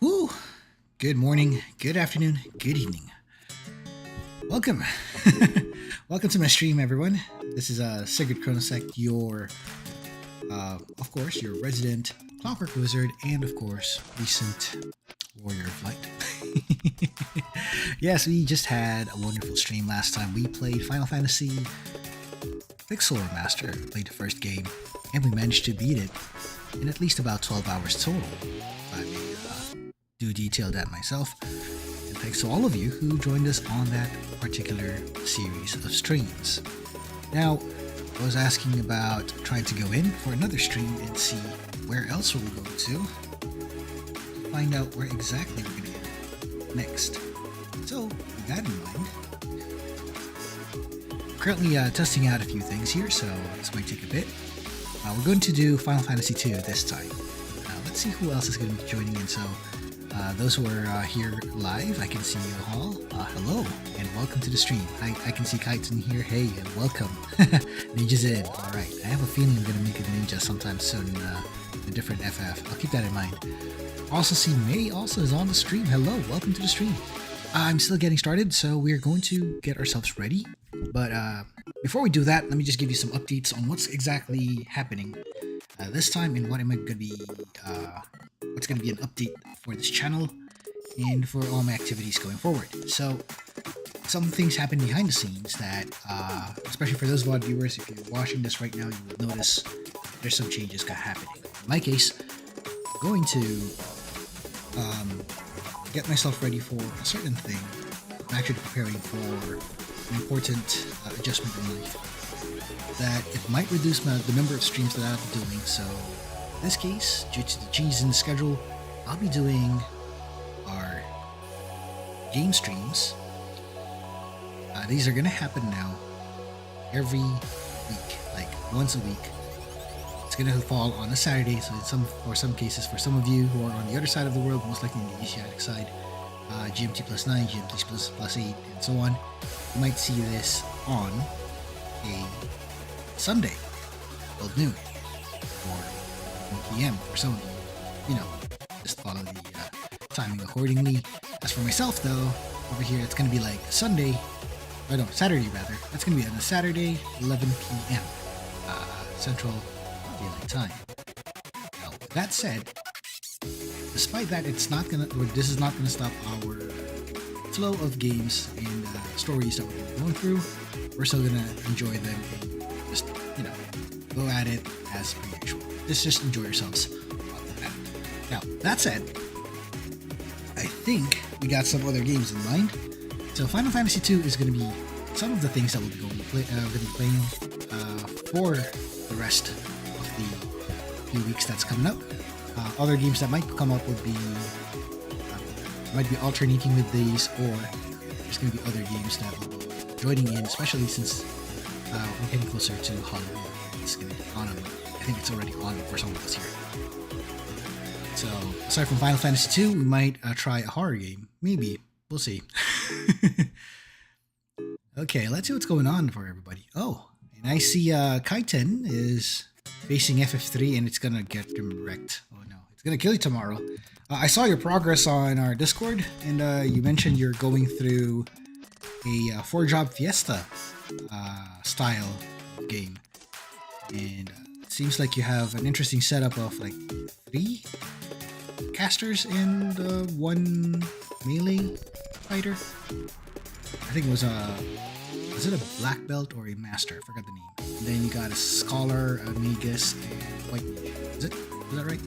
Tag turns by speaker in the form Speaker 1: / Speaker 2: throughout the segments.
Speaker 1: Woo! Good morning, good afternoon, good evening. Welcome. Welcome to my stream, everyone. This is Sigurd Chronosecht, your, of course, your resident Clockwork Wizard, and of course, recent Warrior of Light. Yes, we just had a wonderful stream last time. We played Final Fantasy Pixel Remaster, played the first game, and we managed to beat it in at least about 12 hours total. I may do detail that myself. And thanks to all of you who joined us on that particular series of streams. Now, I was asking about trying to go in for another stream and see where else we'll go to find out where exactly we're going to go next. So, with that in mind, currently testing out a few things here, so this might take a bit. We're going to do Final Fantasy 2 this time. Let's see who else is going to be joining in. So, those who are here live, I can see you all. Hello, and welcome to the stream. I can see Kites in here. Hey, and welcome. Ninja's in. Alright, I have a feeling I'm going to make it a ninja sometime soon, a different FF. I'll keep that in mind. Also see May also is on the stream. Hello, welcome to the stream. I'm still getting started, so we're going to get ourselves ready. But before we do that, let me just give you some updates on what's exactly happening this time and what am I going to be, what's going to be an update for this channel and for all my activities going forward. So, some things happen behind the scenes that, especially for those VOD viewers, if you're watching this right now, you will notice there's some changes happening. In my case, I'm going to get myself ready for a certain thing. I'm actually preparing for an important adjustment in life that it might reduce the number of streams that I'll be doing. So in this case, due to the changes in the schedule, I'll be doing our game streams. These are going to happen now every week, like once a week. It's going to fall on a Saturday, so for some cases, for some of you who are on the other side of the world, most likely in the Asiatic side, GMT plus 9, GMT plus 8, and so on, you might see this on a Sunday, 12 noon, or 1 p.m. for some of you. You know, just follow the timing accordingly. As for myself, though, over here, it's going to be like Sunday, or no, Saturday rather. That's going to be on a Saturday, 11 p.m. Central Daylight Time. Now, with that said, despite that, this is not gonna stop our flow of games and stories that we're going through. We're still gonna enjoy them and just, go at it as per usual. Just enjoy yourselves. Now, that said, I think we got some other games in mind. So, Final Fantasy 2 is gonna be some of the things that we'll be playing for the rest of the few weeks that's coming up. Other games that might come up would be might be alternating with these, or there's going to be other games that will be joining in, especially since we're getting closer to Halloween. It's going to be on. I think it's already on for some of us here. So aside from Final Fantasy 2, we might try a horror game. Maybe. We'll see. Okay, let's see what's going on for everybody. Oh, and I see Kaiten is facing FF3 and it's gonna get him wrecked. Oh no, it's gonna kill you tomorrow. I saw your progress on our Discord, and you mentioned you're going through a 4-job fiesta style game, and it seems like you have an interesting setup of like 3 casters and 1 melee fighter. I think it was it a black belt or a master? I forgot the name. And then you got a scholar, a magus, and white mage. Is that right?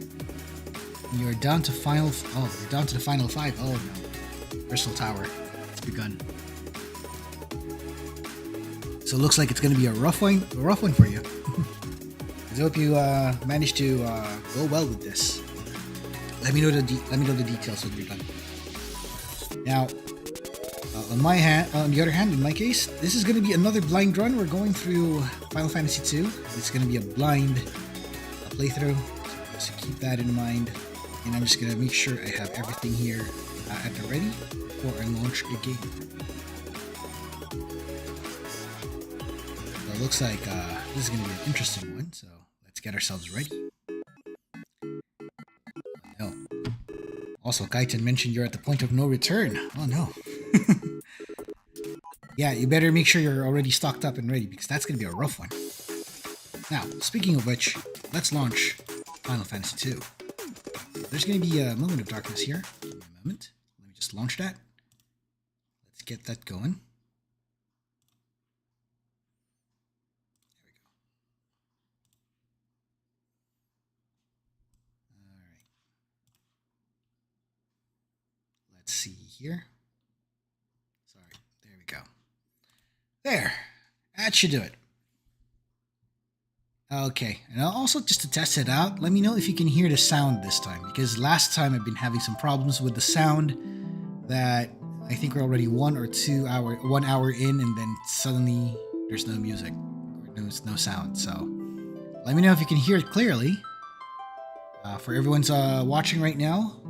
Speaker 1: And you're down to you're down to the final 5. Oh no. Crystal Tower. It's begun. So it looks like it's gonna be a rough one for you. I hope you manage to go well with this. Let me know the details when you're done. Now, on the other hand, in my case, this is going to be another blind run. We're going through Final Fantasy 2. It's going to be a blind playthrough, so keep that in mind. And I'm just going to make sure I have everything here at the ready before I launch the game. So it looks like this is going to be an interesting one, so let's get ourselves ready. No. Also, Gaiten mentioned you're at the point of no return. Oh no. Yeah, you better make sure you're already stocked up and ready because that's going to be a rough one. Now, speaking of which, let's launch Final Fantasy II. There's going to be a moment of darkness here. Give me a moment. Let me just launch that. Let's get that going. There we go. All right. Let's see here. Sorry. There we go. There. That should do it. Okay, and also just to test it out, let me know if you can hear the sound this time, because last time I've been having some problems with the sound that I think we're already 1 hour in, and then suddenly there's no music, or no sound, so let me know if you can hear it clearly. For everyone's watching right now,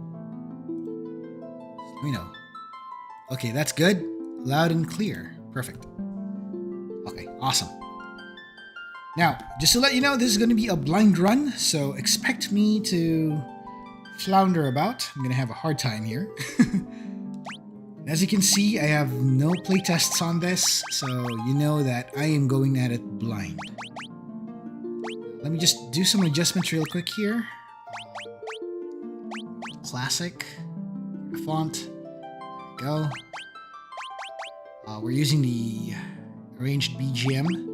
Speaker 1: let me know. Okay, that's good. Loud and clear. Perfect. Okay, awesome. Now, just to let you know, this is going to be a blind run, so expect me to flounder about. I'm going to have a hard time here. As you can see, I have no playtests on this, so you know that I am going at it blind. Let me just do some adjustments real quick here. Classic. The font. There we go. We're using the arranged BGM.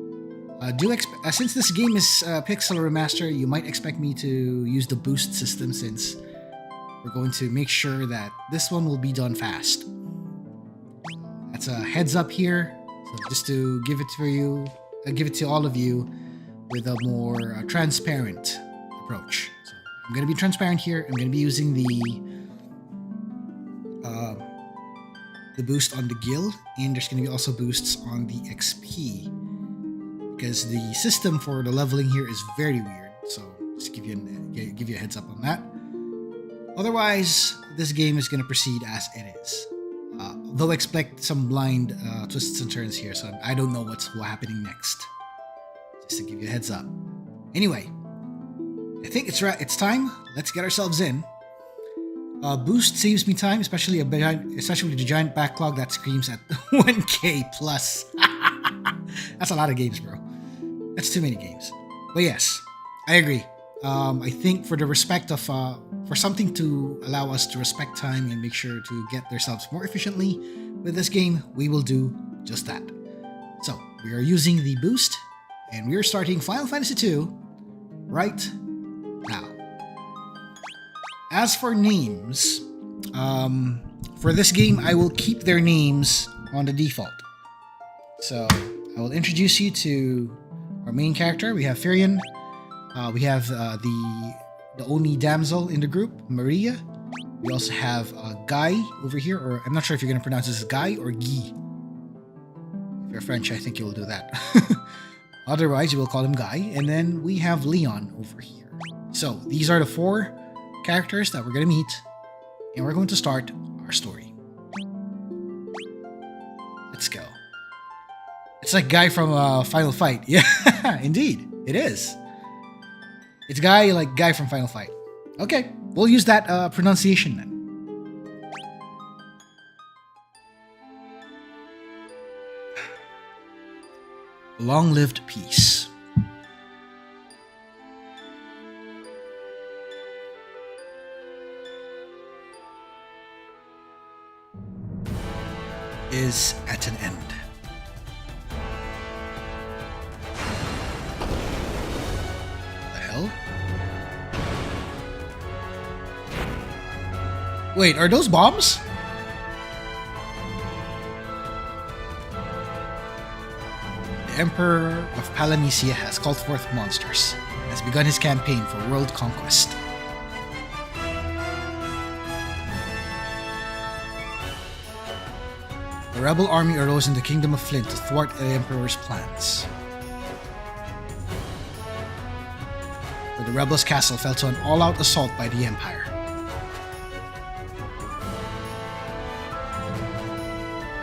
Speaker 1: Since this game is Pixel Remaster, you might expect me to use the boost system since we're going to make sure that this one will be done fast. That's a heads up here, so just to give it to all of you with a more transparent approach. So I'm going to be transparent here. I'm going to be using the boost on the guild, and there's going to be also boosts on the XP. Because the system for the leveling here is very weird, so just give you a heads up on that. Otherwise, this game is going to proceed as it is. Though expect some blind twists and turns here, so I don't know what's happening next. Just to give you a heads up. Anyway, I think it's time. Let's get ourselves in. Boost saves me time, especially with the giant backlog that screams at 1K plus. That's a lot of games, bro. That's too many games. But yes, I agree. I think for the respect of for something to allow us to respect time and make sure to get ourselves more efficiently with this game, we will do just that. So we are using the boost, and we are starting Final Fantasy II right now. As for names, for this game, I will keep their names on the default. So I will introduce you to our main character. We have Firion. We have the only damsel in the group, Maria. We also have Guy over here, or I'm not sure if you're going to pronounce this Guy or Guy. If you're French, I think you will do that. Otherwise, you will call him Guy. And then we have Leon over here. So these are the 4 characters that we're going to meet, and we're going to start our story. Let's go. It's like Guy from Final Fight. Yeah, indeed, it is. It's Guy from Final Fight. Okay, we'll use that pronunciation then. Long-lived peace. Is at an end. The hell? Wait, are those bombs? The Emperor of Palamecia has called forth monsters and has begun his campaign for world conquest. The rebel army arose in the Kingdom of Flint to thwart the Emperor's plans. But the rebels' castle fell to an all-out assault by the Empire.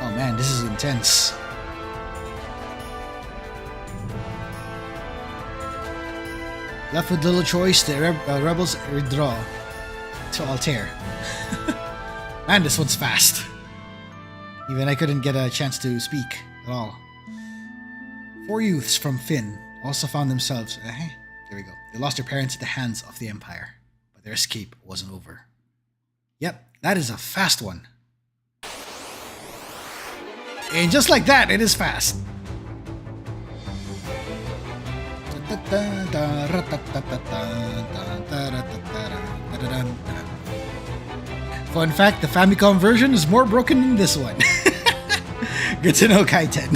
Speaker 1: Oh man, this is intense. Left with little choice, the rebels withdraw. to Altair. Man, this one's fast. Even I couldn't get a chance to speak at all. 4 youths from Finn also found themselves... There we go. They lost their parents at the hands of the Empire, but their escape wasn't over. Yep, that is a fast one. And just like that, it is fast. Fun fact, the Famicom version is more broken than this one. Good to know, Kaiten.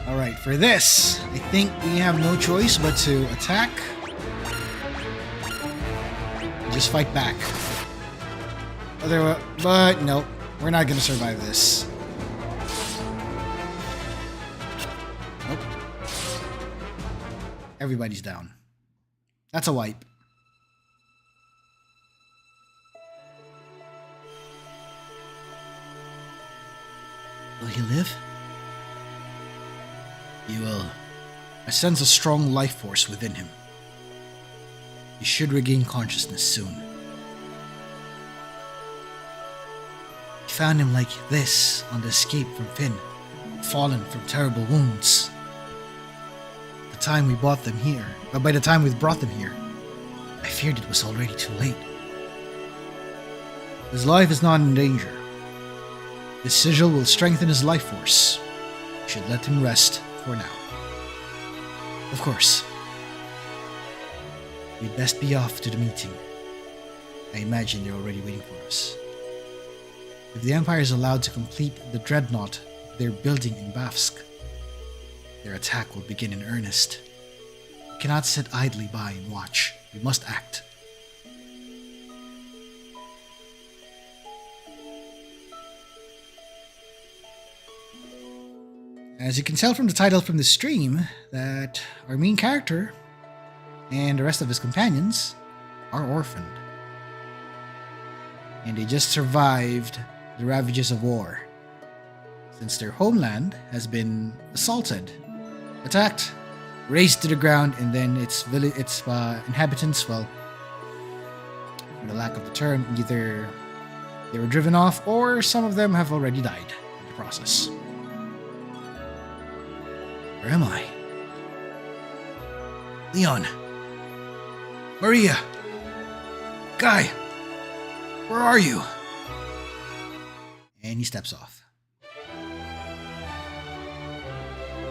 Speaker 1: Alright, for this, I think we have no choice but to attack. Just fight back. But nope, we're not gonna survive this. Nope. Everybody's down. That's a wipe. Will he live? He will. I sense a strong life force within him. He should regain consciousness soon. We found him like this on the escape from Finn, fallen from terrible wounds. By the time we brought them here, I feared it was already too late. His life is not in danger. This sigil will strengthen his life force. We should let him rest for now. Of course. We'd best be off to the meeting. I imagine they're already waiting for us. If the Empire is allowed to complete the dreadnought they're building in Bafsk, their attack will begin in earnest. We cannot sit idly by and watch. We must act. As you can tell from the title from the stream, that our main character and the rest of his companions are orphaned. And they just survived the ravages of war, since their homeland has been assaulted, attacked, razed to the ground, and then its inhabitants, well, for the lack of the term, either they were driven off or some of them have already died in the process. Where am I? Leon. Maria. Guy. Where are you? And he steps off.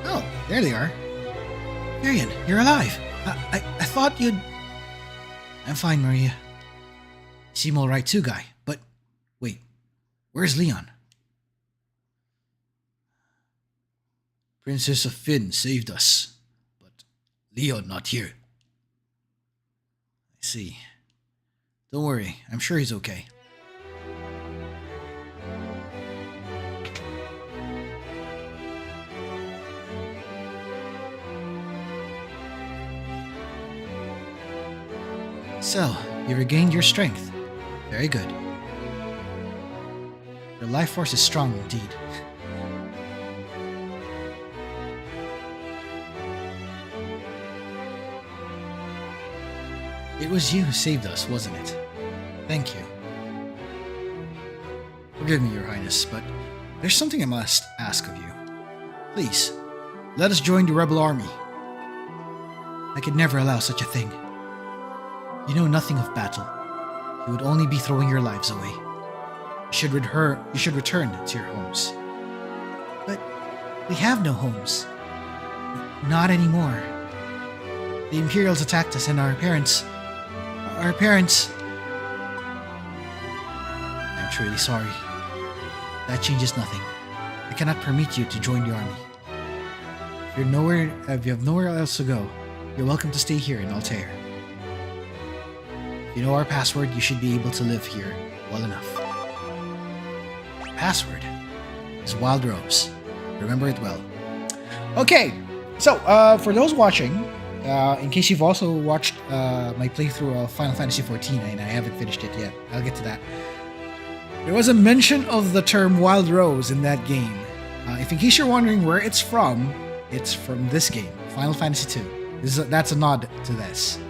Speaker 1: Oh, there they are. Firion, you're alive. I thought you'd... I'm fine, Maria. You seem alright too, Guy. But, wait. Where's Leon? Princess of Finn saved us, but Leon not here. I see. Don't worry, I'm sure he's okay. So, you regained your strength. Very good. Your life force is strong indeed. It was you who saved us, wasn't it? Thank you. Forgive me, Your Highness, but there's something I must ask of you. Please, let us join the rebel army. I could never allow such a thing. You know nothing of battle. You would only be throwing your lives away. You should return to your homes. But we have no homes. Not anymore. The Imperials attacked us and our parents... I'm truly sorry. That changes nothing. I cannot permit you to join the army. If you have nowhere else to go, you're welcome to stay here in Altair. If you know our password, you should be able to live here well enough. Password is Wild Rose. Remember it well. Okay, so for those watching, in case you've also watched my playthrough of Final Fantasy 14 and I haven't finished it yet, I'll get to that. There was a mention of the term Wild Rose in that game. If in case you're wondering where it's from this game, Final Fantasy 2. That's a nod to this.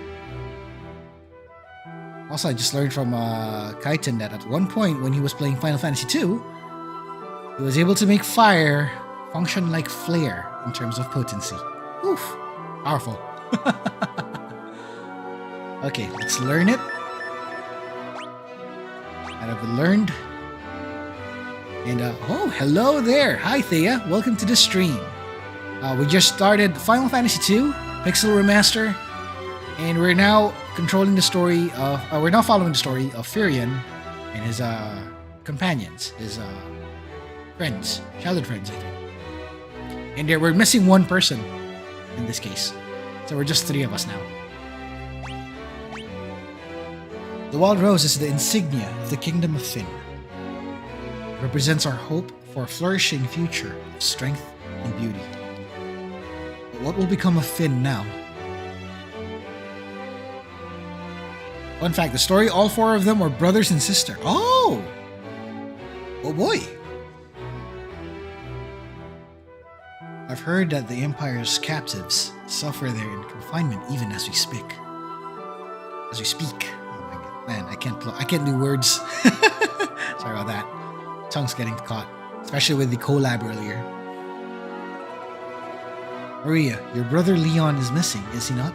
Speaker 1: Also, I just learned from Kaiten that at one point when he was playing Final Fantasy II, he was able to make fire function like flare in terms of potency. Oof, powerful. Okay, let's learn it. That have been learned. And oh, hello there. Hi, Thea. Welcome to the stream. We just started Final Fantasy II Pixel Remaster, and we're now controlling the story of. We're now following the story of Firion and his companions, his friends, childhood friends, I think. And we're missing one person in this case, so we're just 3 of us now. The wild rose is the insignia of the kingdom of Finn. It represents our hope for a flourishing future of strength and beauty. But what will become of Finn now? Fun fact, the story, all 4 of them were brothers and sisters. Oh! Oh boy! I've heard that the Empire's captives suffer there in confinement even as we speak. As we speak. Man, I can't do words. Sorry about that. Tongue's getting caught, especially with the collab earlier. Maria, your brother Leon is missing, is he not?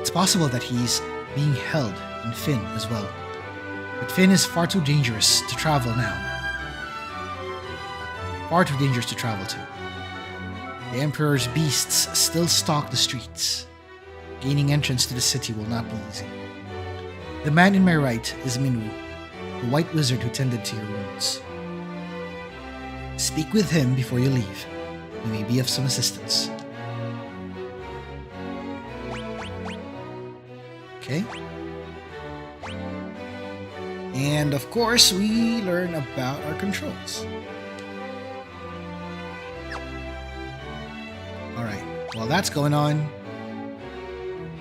Speaker 1: It's possible that he's being held in Finn as well. But Finn is far too dangerous to travel now. Far too dangerous to travel to. The Emperor's beasts still stalk the streets. Gaining entrance to the city will not be easy. The man in my right is Minwu, the white wizard who tended to your wounds. Speak with him before you leave. He may be of some assistance. Okay. And of course, we learn about our controls. Alright, while that's going on,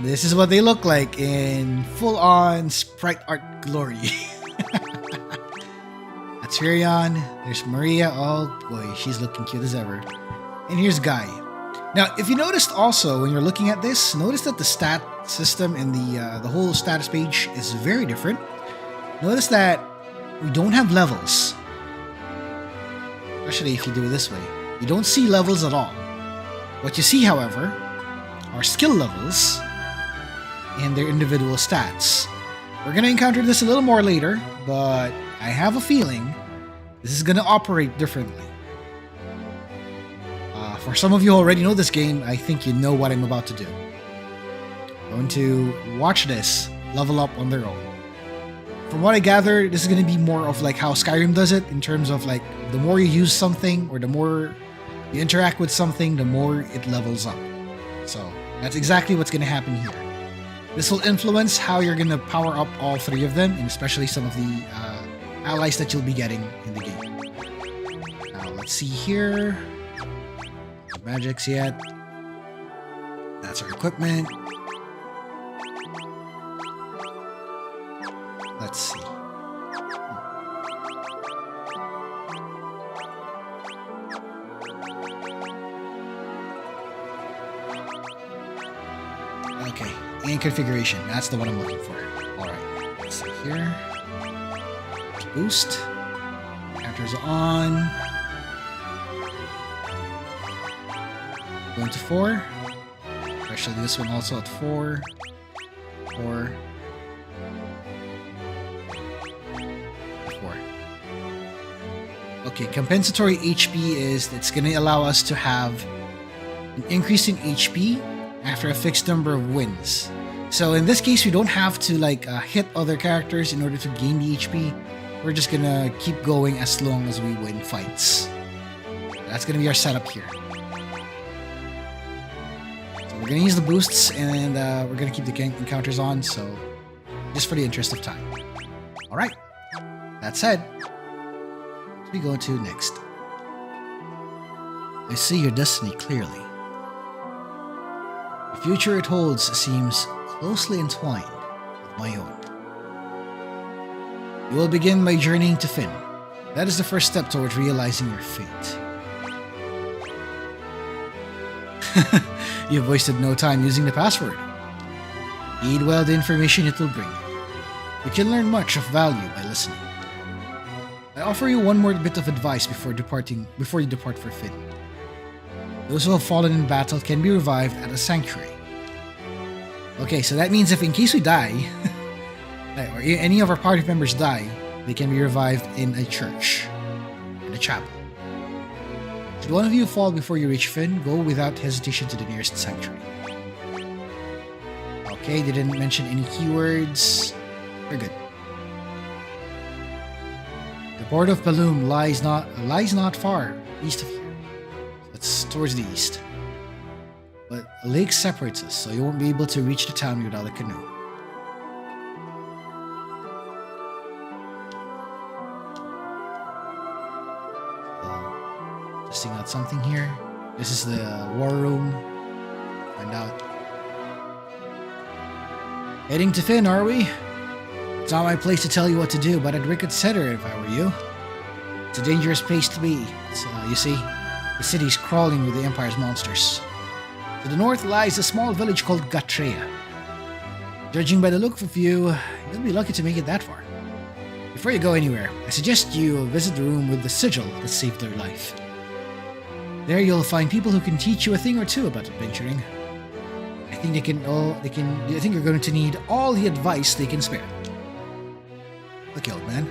Speaker 1: this is what they look like in full-on sprite art glory. That's Firion. There's Maria. Oh boy, she's looking cute as ever. And here's Guy. Now, if you noticed also when you're looking at this, notice that the stat system and the whole status page is very different. Notice that we don't have levels. Especially if you do it this way. You don't see levels at all. What you see, however, are skill levels and their individual stats. We're going to encounter this a little more later, but I have a feeling this is going to operate differently. For some of you who already know this game, I think you know what I'm about to do. I'm going to watch this level up on their own. From what I gather, this is going to be more of like how Skyrim does it, in terms of like the more you use something or the more you interact with something, the more it levels up. So that's exactly what's going to happen here. This will influence how you're going to power up all 3 of them, and especially some of the allies that you'll be getting in the game. Now, let's see here. No magics yet. That's our equipment. Let's see. Okay, and configuration. That's the one I'm looking for. Alright, let's see here. Boost. Characters on. Going to 4. Especially this one also at 4. 4. 4. Okay, compensatory HP is it's going to allow us to have an increase in HP after a fixed number of wins. So in this case, we don't have to like hit other characters in order to gain the HP. We're just gonna keep going as long as we win fights. That's gonna be our setup here. So we're gonna use the boosts, and we're gonna keep the encounters on, so just for the interest of time. Alright, that said, we go to next. I see your destiny clearly. The future it holds seems closely entwined with my own. You will begin by journeying to Finn. That is the first step towards realizing your fate. You've wasted no time using the password. Heed well the information it will bring you. You can learn much of value by listening. I offer you one more bit of advice before you depart for Finn. Those who have fallen in battle can be revived at a sanctuary. Okay, so that means if in case we die, or any of our party members die, they can be revived in a church, in a chapel. Should one of you fall before you reach Finn, go without hesitation to the nearest sanctuary. Okay, they didn't mention any keywords. We're good. The port of Balloon lies not far east of here. That's towards the east. But a lake separates us, so you won't be able to reach the town without a canoe. Testing out something here. This is the war room. Find out. Heading to Finn, are we? It's not my place to tell you what to do, but I'd reconsider it if I were you. It's a dangerous place to be. You see, the city's crawling with the Empire's monsters. To the north lies a small village called Gatrea. Judging by the look of you, you'll be lucky to make it that far. Before you go anywhere, I suggest you visit the room with the sigil that saved their life. There you'll find people who can teach you a thing or two about adventuring. I think you're going to need all the advice they can spare. Okay, old man.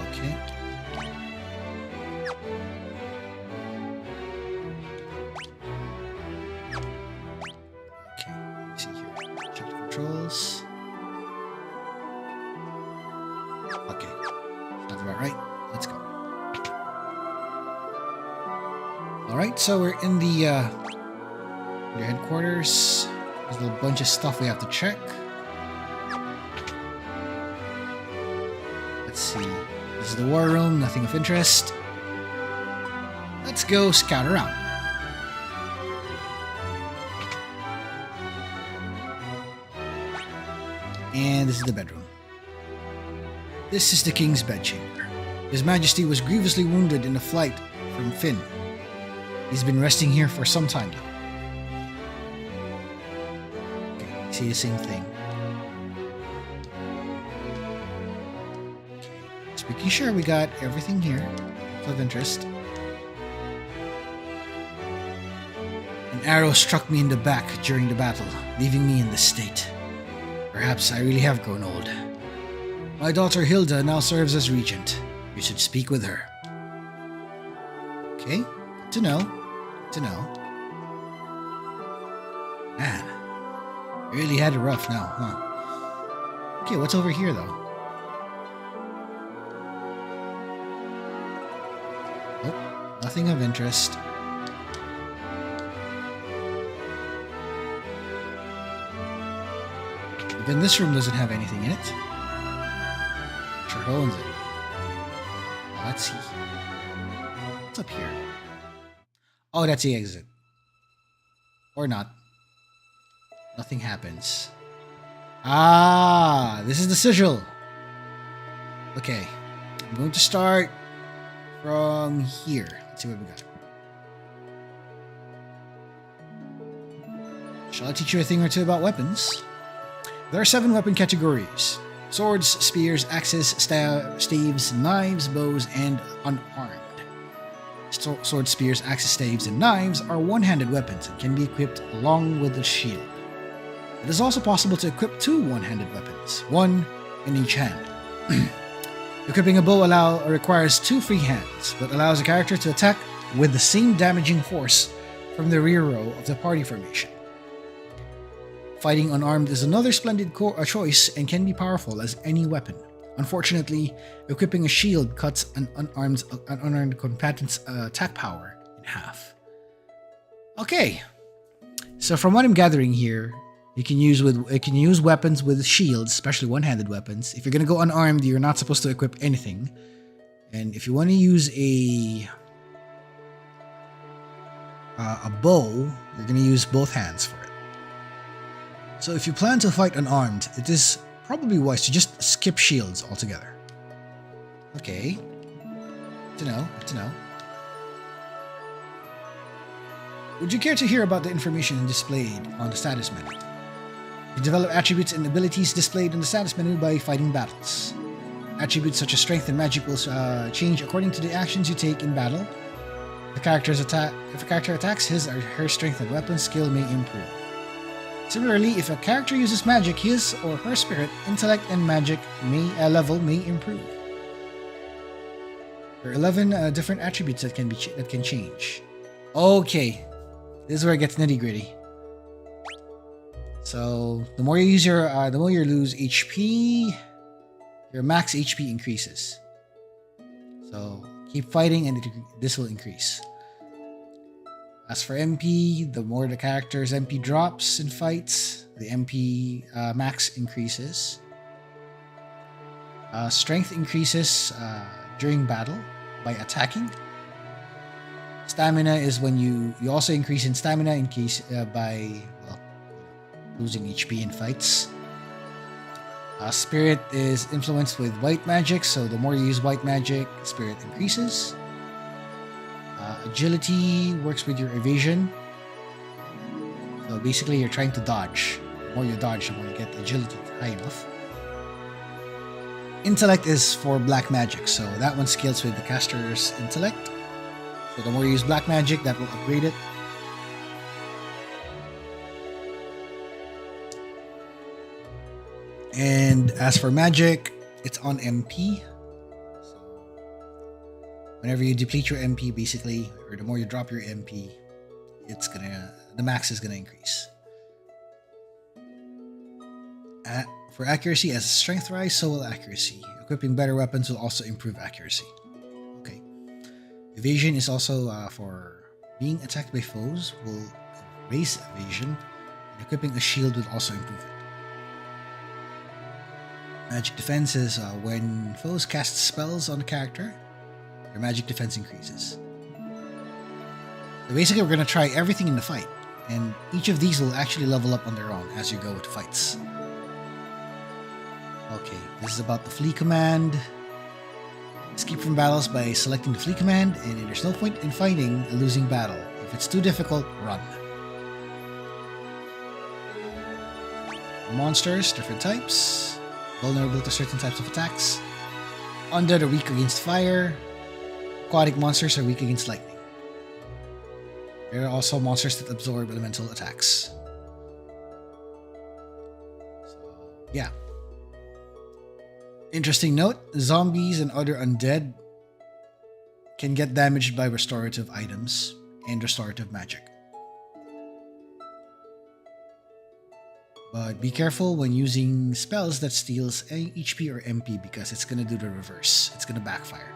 Speaker 1: Okay. Okay, let's see here. Check the controls. Okay. Sounds about right. Let's go. Alright, so we're in the your headquarters. There's a bunch of stuff we have to check. Let's see. This is the war room, nothing of interest. Let's go scout around. And this is the bedroom. This is the king's bedchamber. His Majesty was grievously wounded in the flight from Finn. He's been resting here for some time now. Okay, see the same thing. Okay, just making sure we got everything here of interest. An arrow struck me in the back during the battle, leaving me in this state. Perhaps I really have grown old. My daughter Hilda now serves as regent. You should speak with her. Okay, good to know. Good to know. Man, really had it rough now, huh? Okay, what's over here though? Oh, nothing of interest. Even this room doesn't have anything in it. Sure owns it. Let's see. What's up here? Oh, that's the exit. Or not. Nothing happens. Ah, this is the sigil. Okay. I'm going to start from here. Let's see what we got. Shall I teach you a thing or two about weapons? There are 7 weapon categories. Swords, spears, axes, staves, knives, bows, and unarmed. Swords, spears, axes, staves, and knives are one-handed weapons and can be equipped along with a shield. It is also possible to equip 2 one-handed weapons, one in each hand. Equipping a bow requires 2 free hands, but allows a character to attack with the same damaging force from the rear row of the party formation. Fighting unarmed is another splendid choice and can be powerful as any weapon. Unfortunately, equipping a shield cuts an unarmed combatant's attack power in half. Okay, so from what I'm gathering here, you can use weapons with shields, especially one-handed weapons. If you're gonna go unarmed, you're not supposed to equip anything. And if you want to use a bow, you're gonna use both hands for it. So if you plan to fight unarmed, it is probably wise to just skip shields altogether. Okay. Good to know, good to know. Would you care to hear about the information displayed on the status menu? You develop attributes and abilities displayed in the status menu by fighting battles. Attributes such as strength and magic will change according to the actions you take in battle. If a character attacks, his or her strength and weapon skill may improve. Similarly, if a character uses magic, his or her spirit, intellect, and magic level may improve. There are 11 different attributes that can change. Okay, this is where it gets nitty-gritty. So the more you use the more you lose HP, your max HP increases. So keep fighting, and this will increase. As for MP, the more the character's MP drops in fights, the MP max increases. Strength increases during battle by attacking. Stamina is when you also increase in stamina in case by losing HP in fights. Spirit is influenced with white magic, so the more you use white magic, spirit increases. Agility works with your evasion. So basically you're trying to dodge. The more you dodge, the more you get agility high enough. Intellect is for black magic, so that one scales with the caster's intellect. So the more you use black magic, that will upgrade it. And as for magic, it's on MP. So whenever you deplete your MP, basically, or the more you drop your MP, the max is gonna increase. For accuracy, as strength rise, so will accuracy. Equipping better weapons will also improve accuracy. Okay. Evasion is also for being attacked by foes will raise evasion, and equipping a shield will also improve it. Magic defense is when foes cast spells on a character, their magic defense increases. So basically, we're going to try everything in the fight, and each of these will actually level up on their own as you go to fights. Okay, this is about the flee command. Escape from battles by selecting the flee command, and there's no point in fighting a losing battle. If it's too difficult, run. Monsters, different types. Vulnerable to certain types of attacks. Undead are weak against fire. Aquatic monsters are weak against lightning. There are also monsters that absorb elemental attacks. So, yeah. Interesting note, zombies and other undead can get damaged by restorative items and restorative magic. But be careful when using spells that steals HP or MP because it's gonna do the reverse. It's gonna backfire.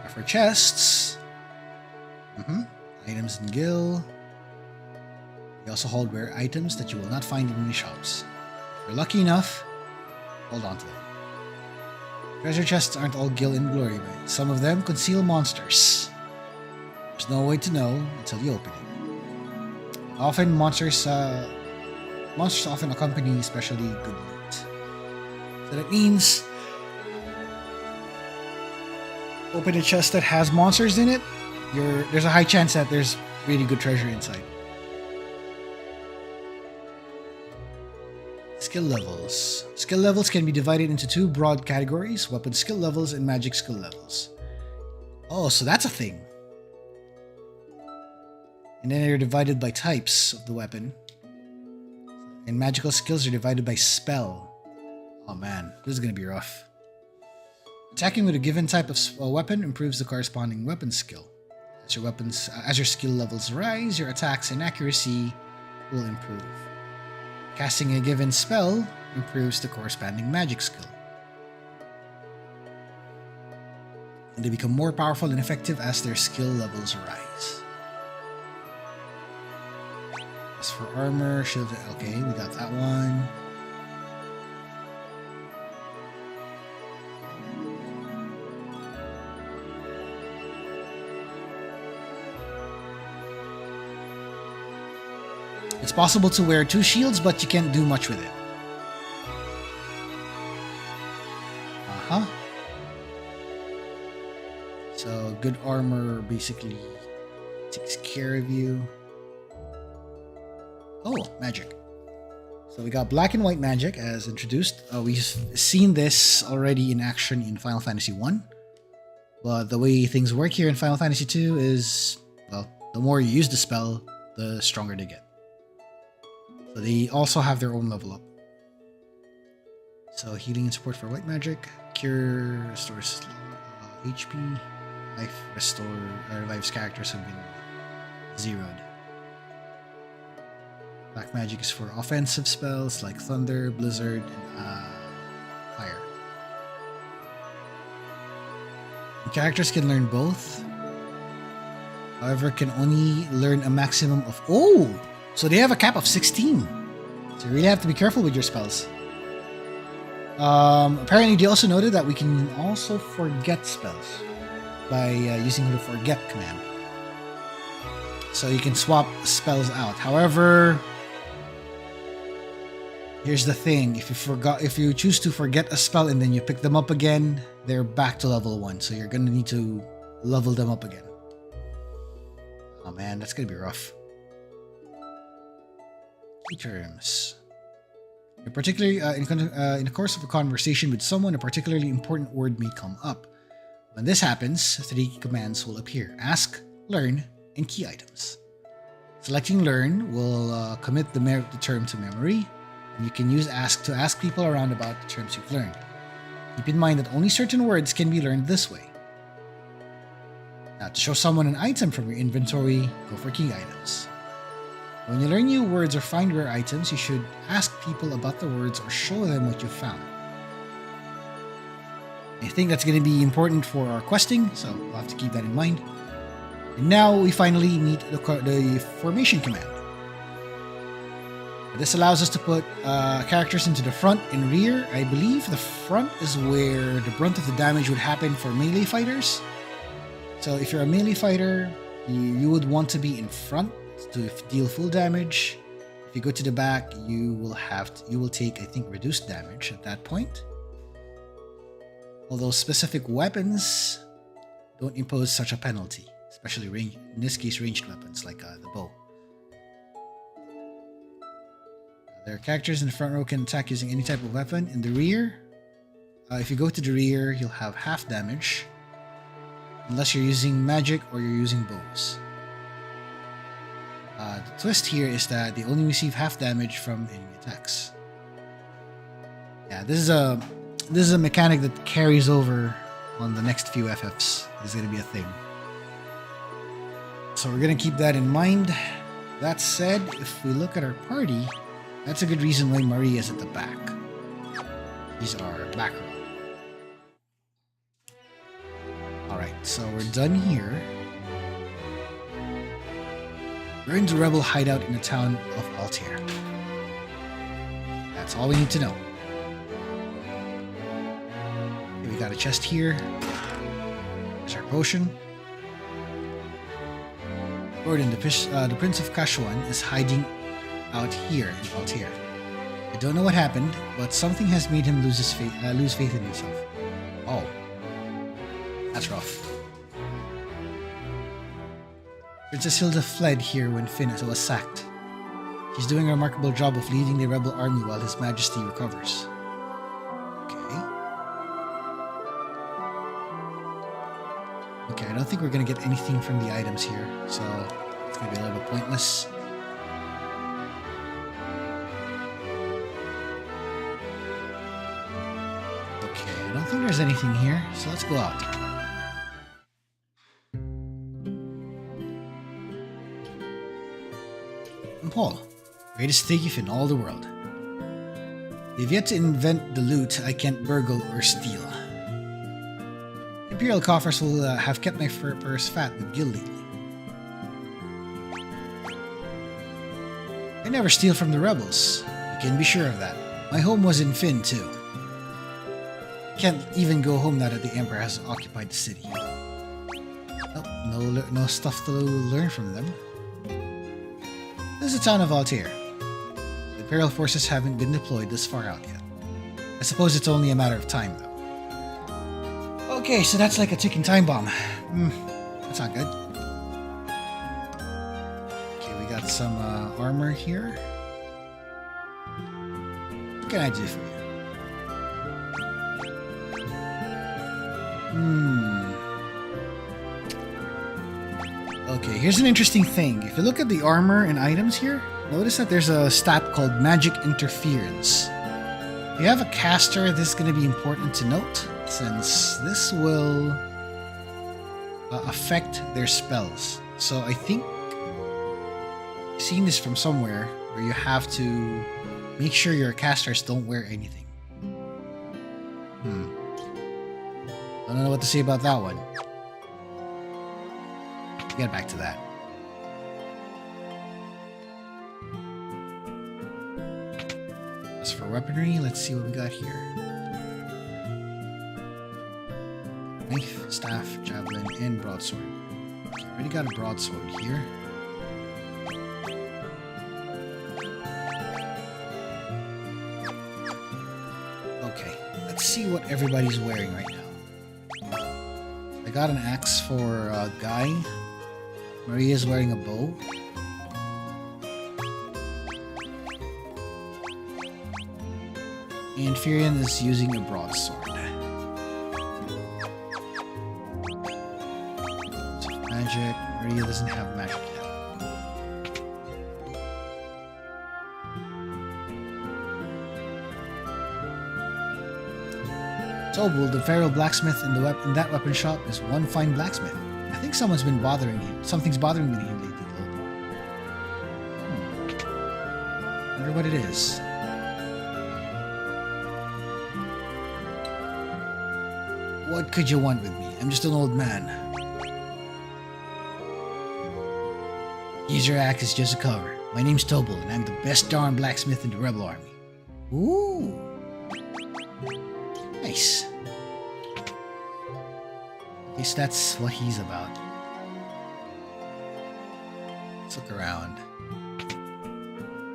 Speaker 1: For chests, items in Gil. They also hold rare items that you will not find in any shops. If you're lucky enough, hold on to them. Treasure chests aren't all Gil in glory, but some of them conceal monsters. There's no way to know until you open it. Often monsters often accompany especially good loot. So that means open a chest that has monsters in it, there's a high chance that there's really good treasure inside. Skill levels. Skill levels can be divided into two broad categories: weapon skill levels and magic skill levels. Oh, so that's a thing. And then they're divided by types of the weapon. And magical skills are divided by spell. Oh man, this is going to be rough. Attacking with a given type of weapon improves the corresponding weapon skill. As your skill levels rise, your attacks and accuracy will improve. Casting a given spell improves the corresponding magic skill. And they become more powerful and effective as their skill levels rise. As for armor, shield, okay, we got that one. It's possible to wear two shields, but you can't do much with it. So good armor basically takes care of you. Oh, magic. So we got black and white magic as introduced. We've seen this already in action in Final Fantasy 1. But the way things work here in Final Fantasy 2 is, well, the more you use the spell, the stronger they get. So they also have their own level up. So healing and support for white magic. Cure restores HP. Life revives characters who've been zeroed. Black magic is for offensive spells like Thunder, Blizzard, and Fire. And characters can learn both. However, can only learn a maximum of... Oh! So they have a cap of 16. So you really have to be careful with your spells. Apparently, they also noted that we can also forget spells by using the forget command. So you can swap spells out. However, here's the thing: if you choose to forget a spell and then you pick them up again, they're back to level 1. So you're gonna need to level them up again. Oh man, that's gonna be rough. Key terms. Particularly in the course of a conversation with someone, a particularly important word may come up. When this happens, 3 commands will appear: ask, learn, and key items. Selecting learn will commit the term to memory, and you can use ask to ask people around about the terms you've learned. Keep in mind that only certain words can be learned this way. Now, to show someone an item from your inventory, go for key items. When you learn new words or find rare items, you should ask people about the words or show them what you found. I think that's going to be important for our questing, so we'll have to keep that in mind. And now we finally meet the formation command. This allows us to put characters into the front and rear. I believe the front is where the brunt of the damage would happen for melee fighters. So if you're a melee fighter, you would want to be in front to deal full damage. If you go to the back, you will take, I think, reduced damage at that point. Although specific weapons don't impose such a penalty, especially in this case ranged weapons like the bow. There are characters in the front row can attack using any type of weapon. In the rear, if you go to the rear, you'll have half damage unless you're using magic or you're using bows. The twist here is that they only receive half damage from enemy attacks. Yeah, this is a mechanic that carries over on the next few FFs. This is going to be a thing. So we're going to keep that in mind. That said, if we look at our party, that's a good reason why Marie is at the back. These are back row. Alright, so we're done here. We're in the rebel hideout in the town of Altair. That's all we need to know. Okay, we got a chest here. There's our potion. Gordon, the Prince of Kashuan, is hiding out here in Altair. I don't know what happened, but something has made him lose faith in himself. Oh, that's rough. Princess Hilda fled here when Finn was sacked. She's doing a remarkable job of leading the rebel army while His Majesty recovers. Okay, I don't think we're going to get anything from the items here, so it's going to be a little bit pointless. Okay, I don't think there's anything here, so let's go out. I'm Paul, greatest thief in all the world. They've yet to invent the loot I can't burgle or steal. Imperial coffers will have kept my purse fat with gil lately. I never steal from the rebels. You can be sure of that. My home was in Finn, too. Can't even go home now that the Emperor has occupied the city. Oh, no stuff to learn from them. This is the town of Altair. The Imperial forces haven't been deployed this far out yet. I suppose it's only a matter of time, though. Okay, so that's like a ticking time bomb. That's not good. Okay, we got some armor here. What can I do for you? Okay, here's an interesting thing. If you look at the armor and items here, notice that there's a stat called Magic Interference. If you have a caster, this is going to be important to note, since this will affect their spells. So I think I've seen this from somewhere where you have to make sure your casters don't wear anything. I don't know what to say about that one. Get back to that. As for weaponry, let's see what we got here. Knife, staff, javelin, and broadsword. Okay, already got a broadsword here. Okay, let's see what everybody's wearing right now. I got an axe for Guy. Maria's wearing a bow. And Firion is using a broadsword. So magic. Maria doesn't have magic yet. Topple, the feral blacksmith in that weapon shop, is one fine blacksmith. I think someone's been bothering him. Something's bothering him lately. Wonder what it is. What could you want with me? I'm just an old man. Use your axe as just a cover. My name's Topple, and I'm the best darn blacksmith in the rebel army. Ooh. Nice. I guess that's what he's about. Let's look around.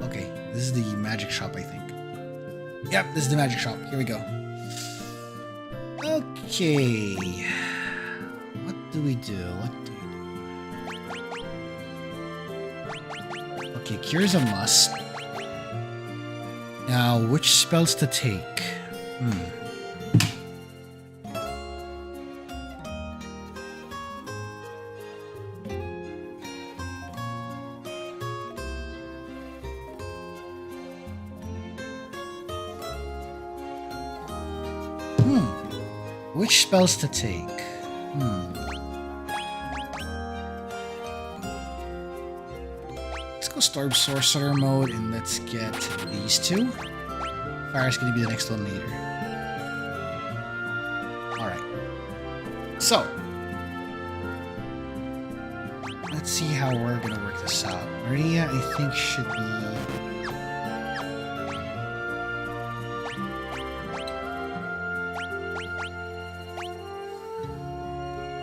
Speaker 1: Okay, this is the magic shop, I think. Yep, this is the magic shop. Here we go. Okay. What do we do? Okay, cure's a must. Now, which spells to take? Which spells to take? Let's go Storm Sorcerer mode and let's get these two. Fire's gonna be the next one later. Alright. So, let's see how we're gonna work this out. Maria, I think, should be...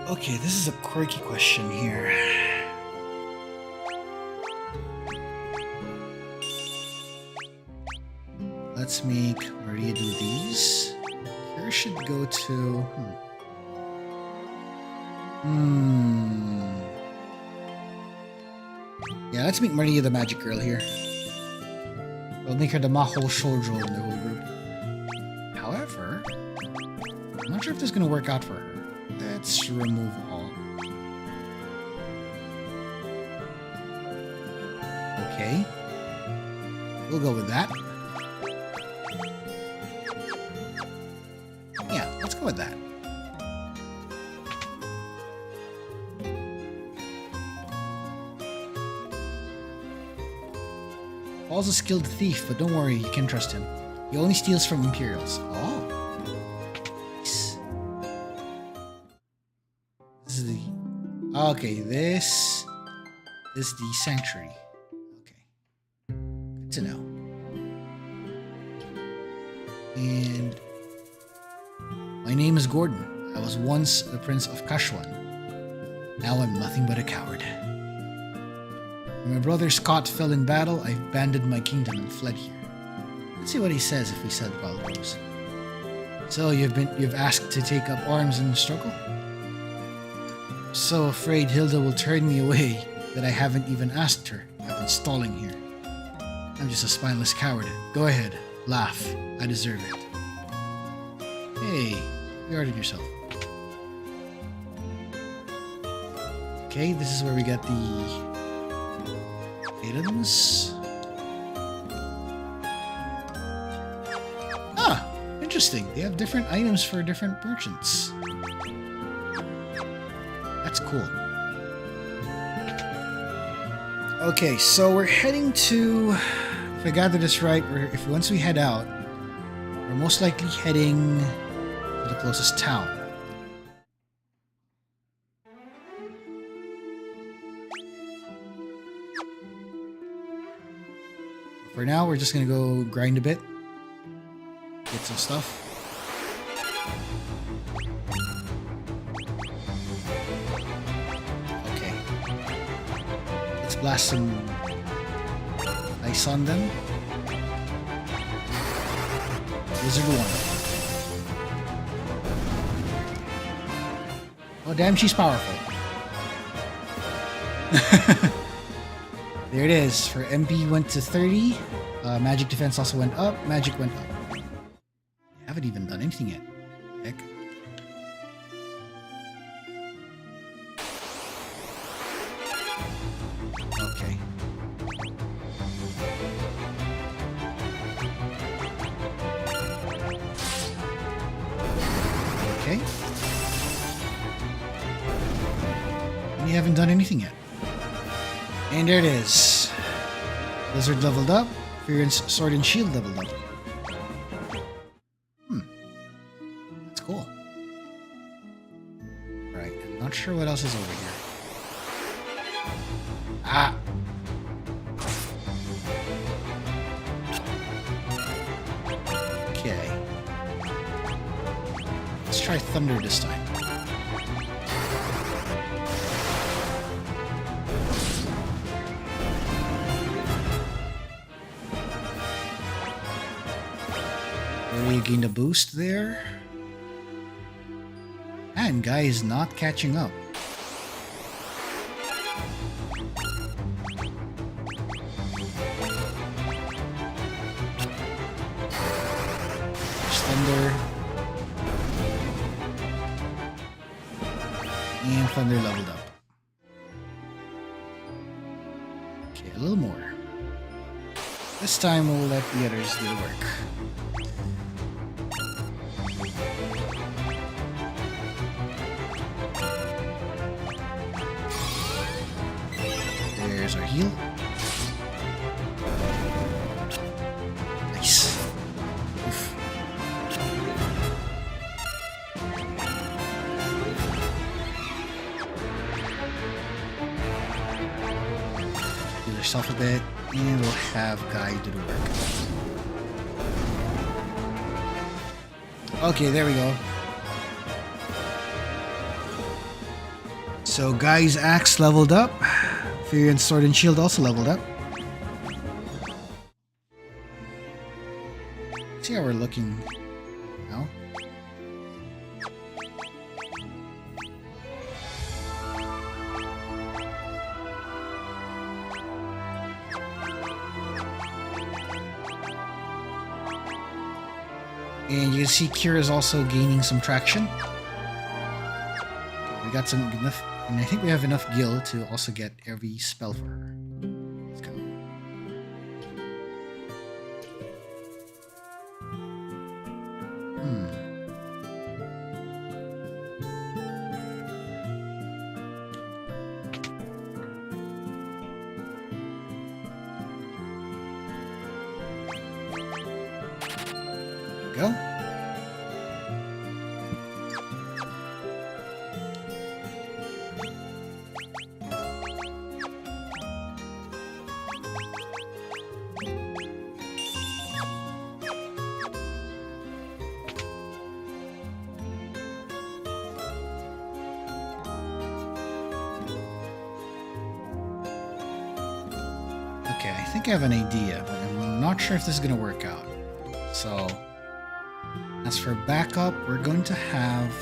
Speaker 1: Okay, this is a quirky question here. Let's make Maria do these. Here should go to... Yeah, let's make Maria the magic girl here. We'll make her the Mahou Shoujo in the whole group. However, I'm not sure if this is going to work out for her. Let's remove all. Okay. We'll go with that. Yeah, let's go with that. Paul's a skilled thief, but don't worry, you can trust him. He only steals from Imperials. Oh. Okay, this is the sanctuary. Okay. Good to know. And my name is Gordon. I was once the Prince of Kashwan. Now I'm nothing but a coward. When my brother Scott fell in battle, I abandoned my kingdom and fled here. Let's see what he says if we said Balrose. So you've asked to take up arms in the struggle? So afraid Hilda will turn me away that I haven't even asked her. I've been stalling here. I'm just a spineless coward. Go ahead, laugh. I deserve it. Hey, you guarded yourself. Okay, this is where we get the items. Ah, interesting. They have different items for different merchants. That's cool. Okay, so we're heading to, if I gather this right, once we head out, we're most likely heading to the closest town. For now, we're just gonna go grind a bit, get some stuff. Blast some ice on them. Wizard 1. Oh damn, she's powerful. There it is. For MP went to 30. Magic defense also went up. Magic went up. I haven't even done anything yet. Heck. Okay. And you haven't done anything yet. And there it is. Lizard leveled up. Firion's sword and shield leveled up. That's cool. Right, I'm not sure what else is over here. Ah! Okay. Let's try thunder this time. We gained a boost there. And guy is not catching up. Thunder. And thunder leveled up. Okay, a little more. This time we'll let the others do the work. There's our heal. Nice. Oof. Heal yourself a bit, and we'll have Guy do the work. Okay, there we go. So Guy's axe leveled up. Firion's sword and shield also leveled up. See how we're looking now. And you can see Kira is also gaining some traction. We got some enough. And I think we have enough gil to also get every spell for her. Let's go. There we go. Okay, I think I have an idea, but I'm not sure if this is going to work out. So, As for backup, we're going to have...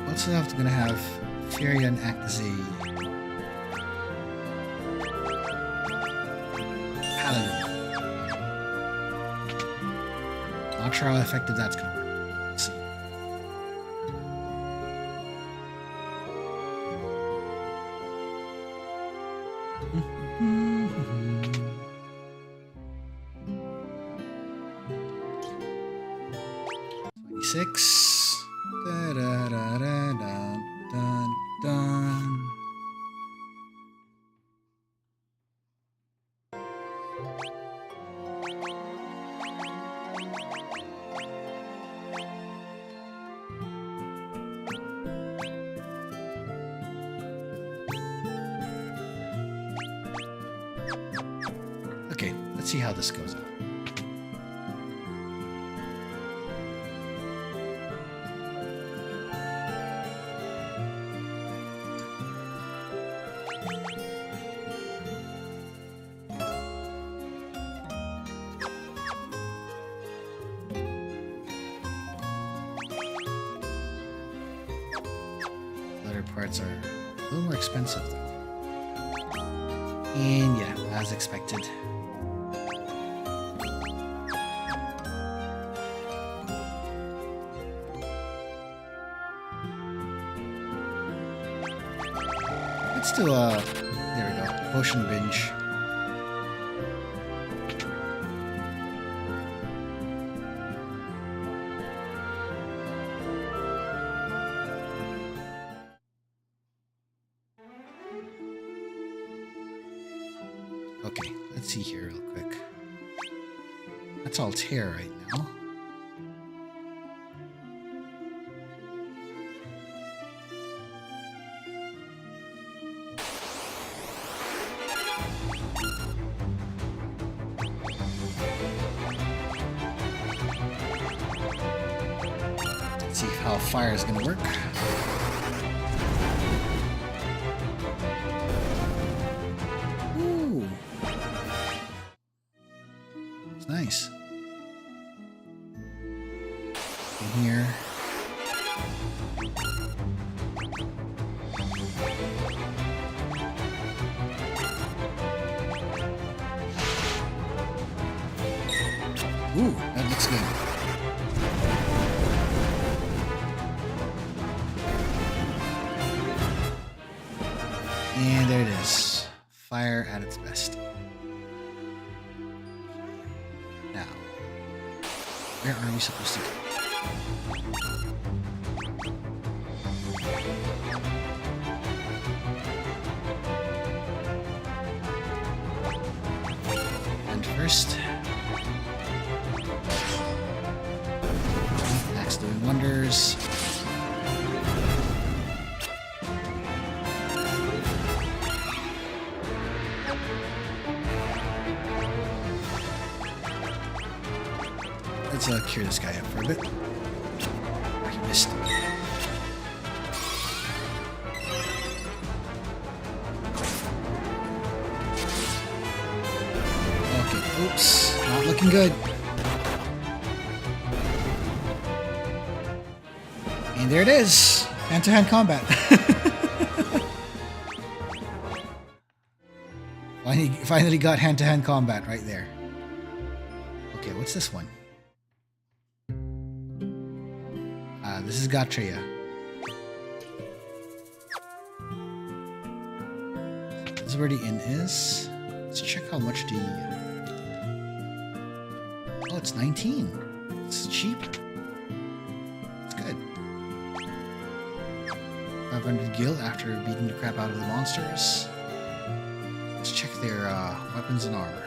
Speaker 1: also going to have Firion act as a paladin. Not sure how effective that's going to work. Let's see. Okay, let's see how this goes out. Leather parts are a little more expensive though. And yeah, as expected. Let's do there we go, potion binge. Okay, let's see here real quick. That's all tear right now. Let's see how fire is going to work. Nice. In here. Ooh, that looks good. And there it is. Fire at its best. Now, where are we supposed to go? And first, axe doing wonders. Let's cure this guy up for a bit. Oh, he missed. Okay, oops. Not looking good. And there it is. Hand-to-hand combat. Finally got hand-to-hand combat right there. Okay, what's this one? This is Gatria. This is where the inn is. Let's check how much the... Oh, it's 19. It's cheap. It's good. 500 gil after beating the crap out of the monsters. Let's check their weapons and armor.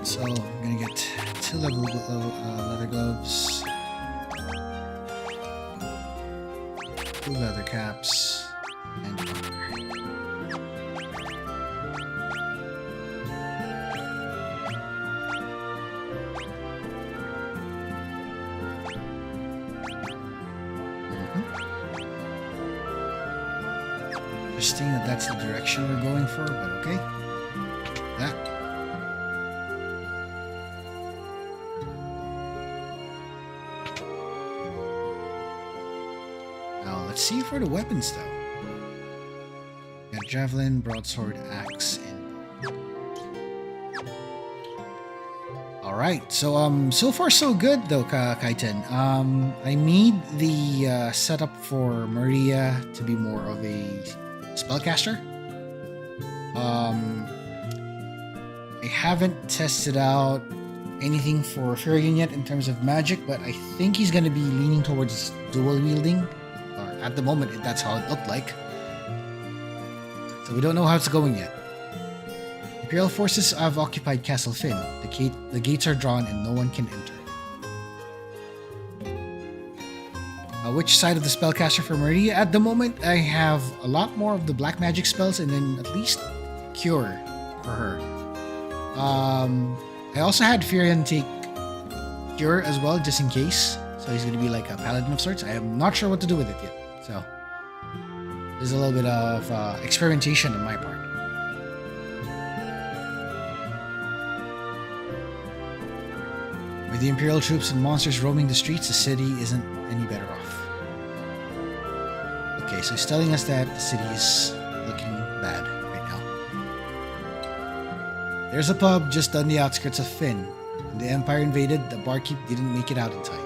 Speaker 1: So I'm gonna get 2 leather gloves, 2 leather caps, and armor. interesting that that's the direction we're going for, but okay. That. Now, let's see for the weapons, though. We got javelin, broadsword, axe, and alright, so far so good though, Kaiten. I made the setup for Maria to be more of a spellcaster. I haven't tested out anything for Firion yet in terms of magic, but I think he's going to be leaning towards dual wielding. Or at the moment, that's how it looked like. So we don't know how it's going yet. Imperial forces have occupied Castle Finn. The gates are drawn and no one can enter. Which side of the spellcaster for Maria? At the moment, I have a lot more of the black magic spells and then at least Cure for her. I also had Firion take Cure as well, just in case. So he's going to be like a paladin of sorts. I am not sure what to do with it yet. So there's a little bit of experimentation on my part. With the Imperial troops and monsters roaming the streets, the city isn't any better off. Okay, so he's telling us that the city is looking bad right now. There's a pub just on the outskirts of Finn. When the Empire invaded, the barkeep didn't make it out in time.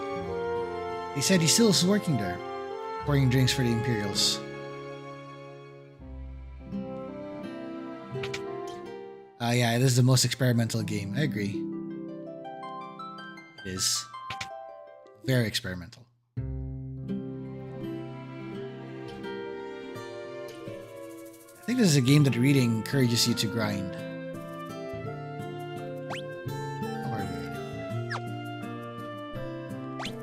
Speaker 1: They said he still is working there, pouring drinks for the Imperials. Yeah, it is the most experimental game. I agree. It is very experimental. I think this is a game that really encourages you to grind. How are we right now?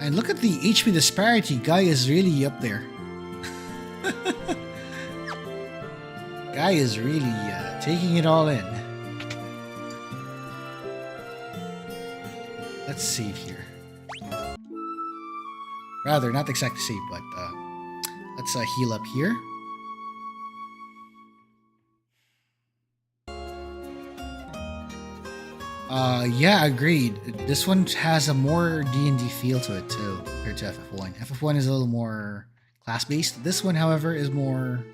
Speaker 1: And look at the HP disparity. Guy is really up there. Guy is really taking it all in. Let's save here. Rather, not exactly save, but let's heal up here. Yeah, agreed. This one has a more D&D feel to it too, compared to FF1. FF1 is a little more class-based. This one, however, is more...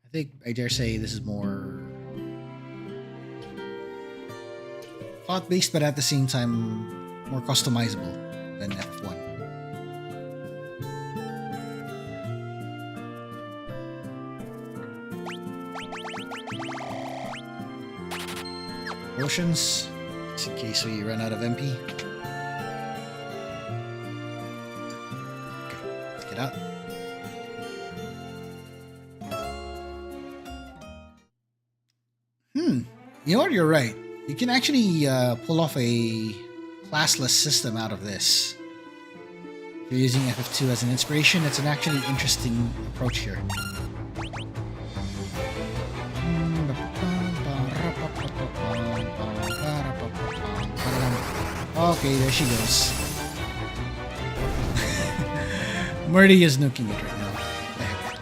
Speaker 1: I think I dare say this is more... plot-based, but at the same time, more customizable than FF1. Potions, just in case we run out of MP. Okay, let's get out. You know what? You're right. You can actually pull off a classless system out of this. If you're using FF2 as an inspiration, it's an actually interesting approach here. Okay, there she goes. Murdy is nuking it right now. The heck.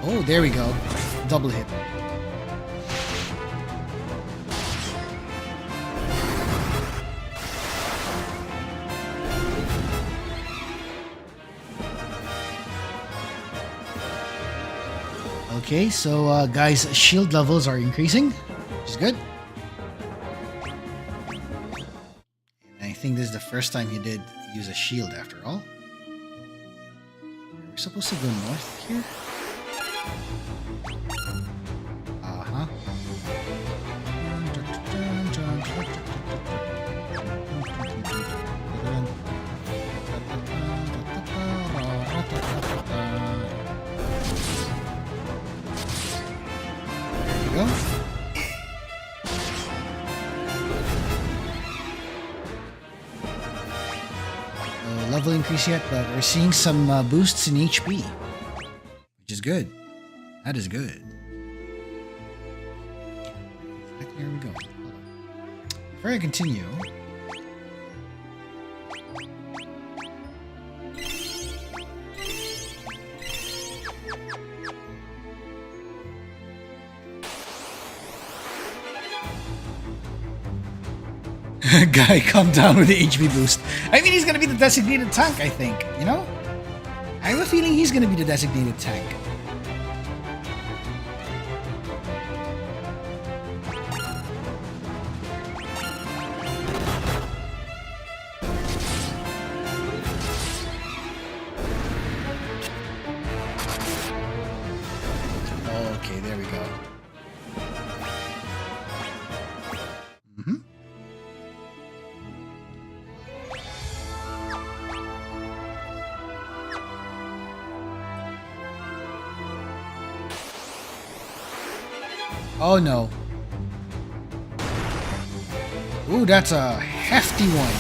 Speaker 1: Oh, there we go. Double hit. Okay, so guys, shield levels are increasing, which is good. And I think this is the first time he did use a shield after all. We're supposed to go north here? Uh-huh. Go. No level increase yet, but we're seeing some boosts in HP. good. That is good. Here we go. Before I continue, guy, calm down with the HP boost. I mean, he's gonna be the designated tank, I think. You know? I have a feeling he's gonna be the designated tank. Okay, there we go. Oh no. Ooh, that's a hefty one.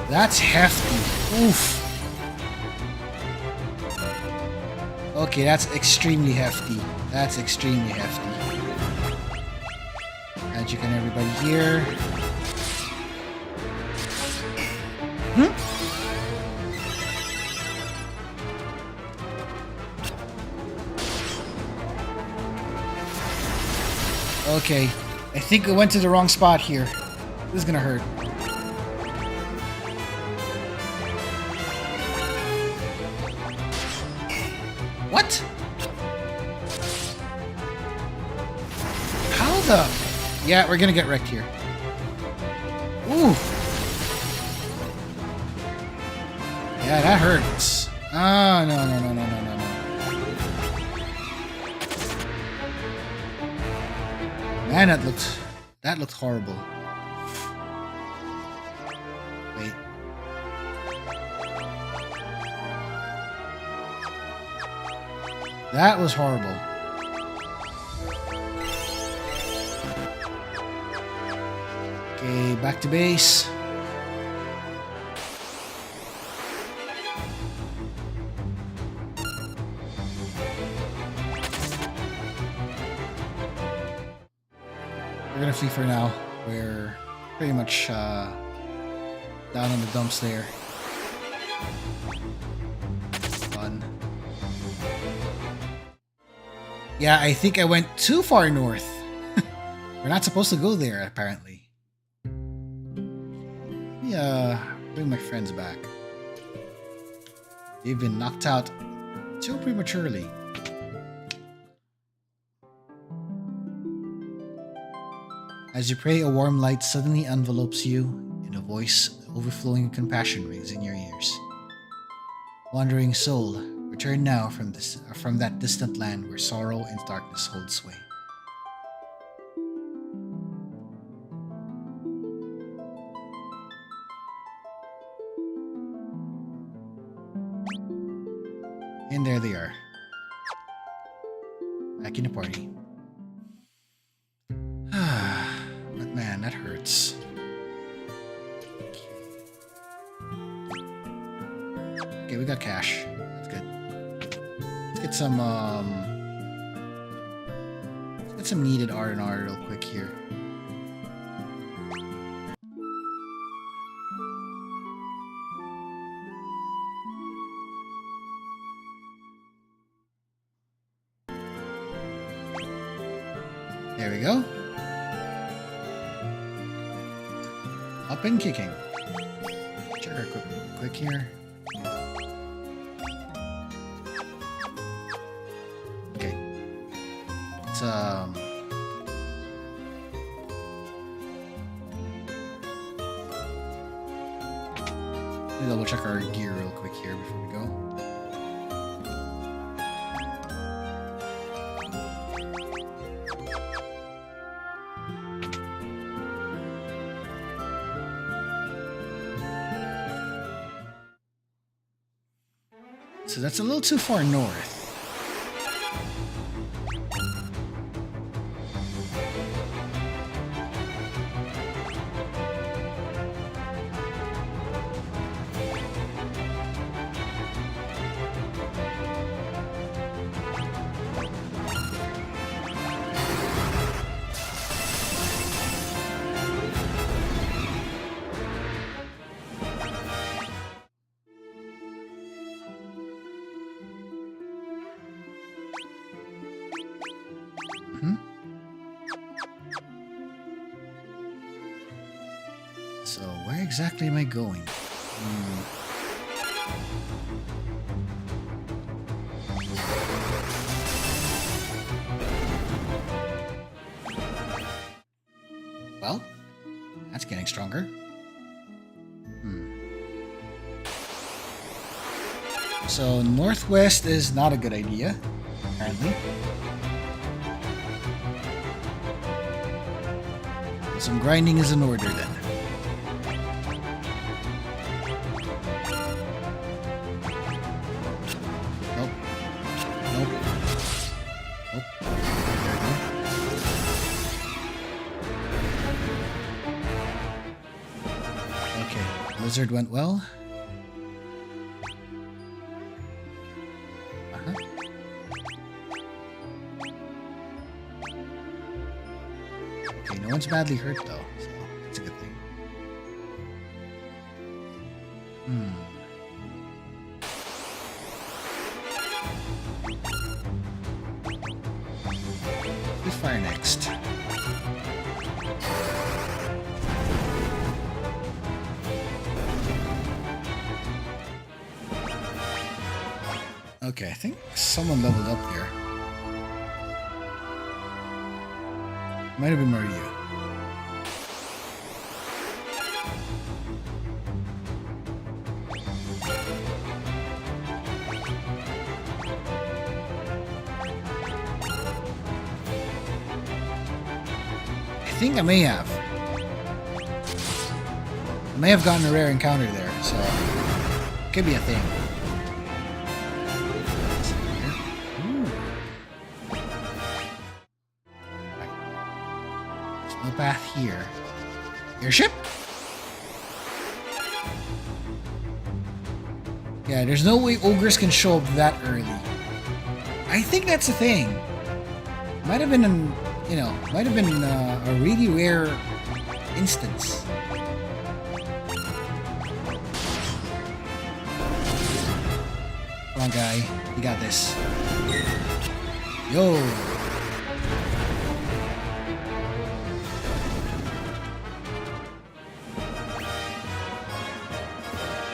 Speaker 1: That's hefty. Oof. Okay, that's extremely hefty. That's extremely hefty. As you can everybody hear. Okay, I think we went to the wrong spot here. This is gonna hurt. What? How the? Yeah, we're gonna get wrecked here. Ooh. Yeah, that hurts. Oh, no. Man, that looked horrible. Wait. That was horrible. Okay, back to base. We're gonna flee for now. We're pretty much down in the dumps there. Fun. Yeah, I think I went too far north. We're not supposed to go there, apparently. Yeah, bring my friends back. They've been knocked out too prematurely. As you pray, a warm light suddenly envelopes you, and a voice overflowing with compassion rings in your ears. Wandering soul, return now from that distant land where sorrow and darkness hold sway. And there they are. Back in the party. But man, that hurts. Okay, we got cash. That's good. Let's get some needed R&R real quick here. There we go. Up and kicking. Check her quick here. Okay. Let's double check our gear real quick here before we go. So that's a little too far north. exactly am I going? Well, that's getting stronger. So northwest is not a good idea, apparently. Some grinding is in order then. Nope. Nope. Nope. There we go. Okay, lizard went well. No one's badly hurt though, so that's a good thing. Who's fire next? Okay, I think someone leveled up here. Might have been Maria. I think I may have. I may have gotten a rare encounter there, so it could be a thing. There's no path here. Airship? Yeah, there's no way ogres can show up that early. I think that's a thing. Might have been an, might have been a really rare instance. Come on, guy. You got this. Yo!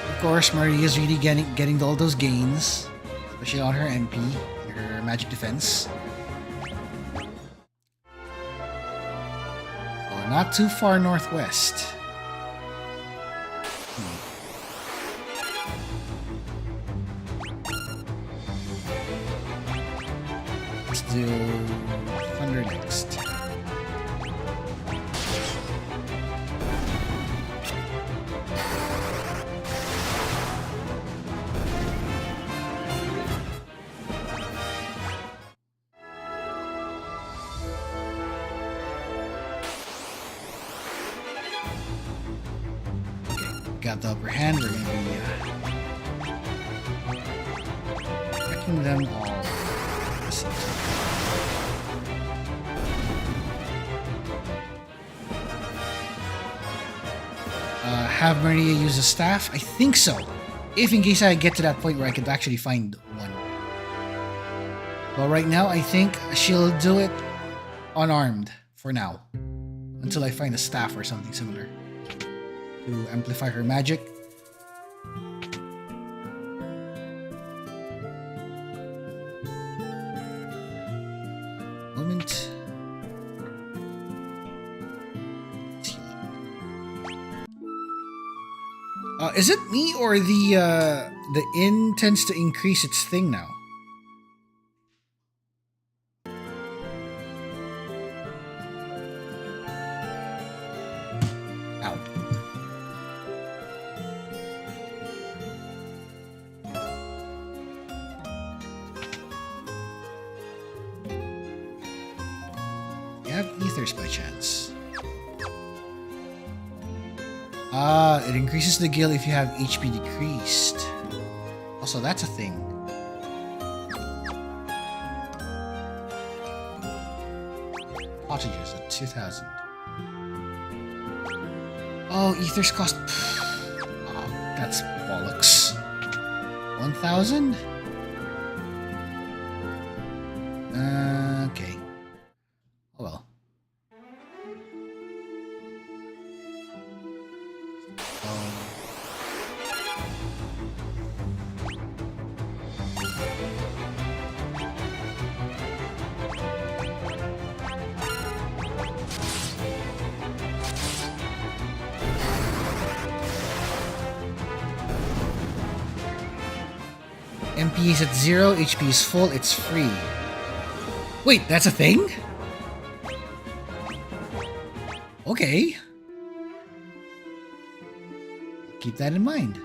Speaker 1: Of course, Maria's really getting all those gains, especially on her MP, her magic defense. Oh, not too far northwest. Let's do Thunder next. Got the upper hand. We're going to be wrecking them all at the same time. Have Maria use a staff? I think so. If in case I get to that point where I could actually find one. But right now, I think she'll do it unarmed for now. Until I find a staff or something similar to amplify her magic. Moment. Is it me or the inn tends to increase its thing now? By chance. It increases the gil if you have HP decreased. Also, that's a thing. Cottages at 2,000. Oh, ethers cost. Oh, that's bollocks. 1,000? Okay. Oh well. MP is at 0, HP is full, it's free. Wait, that's a thing? Okay. Keep that in mind.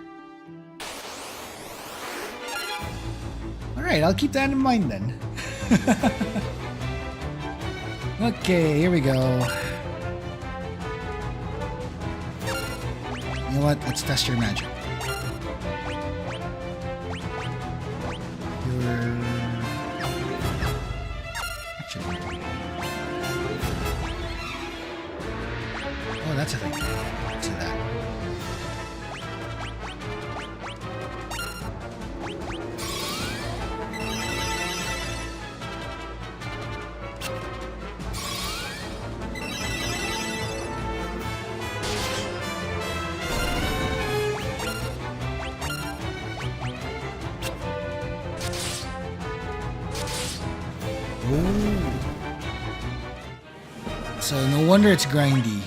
Speaker 1: Alright, I'll keep that in mind then. Okay, here we go. You know what? Let's test your magic. Actually... Oh, that's a thing. Let's do that. So no wonder it's grindy.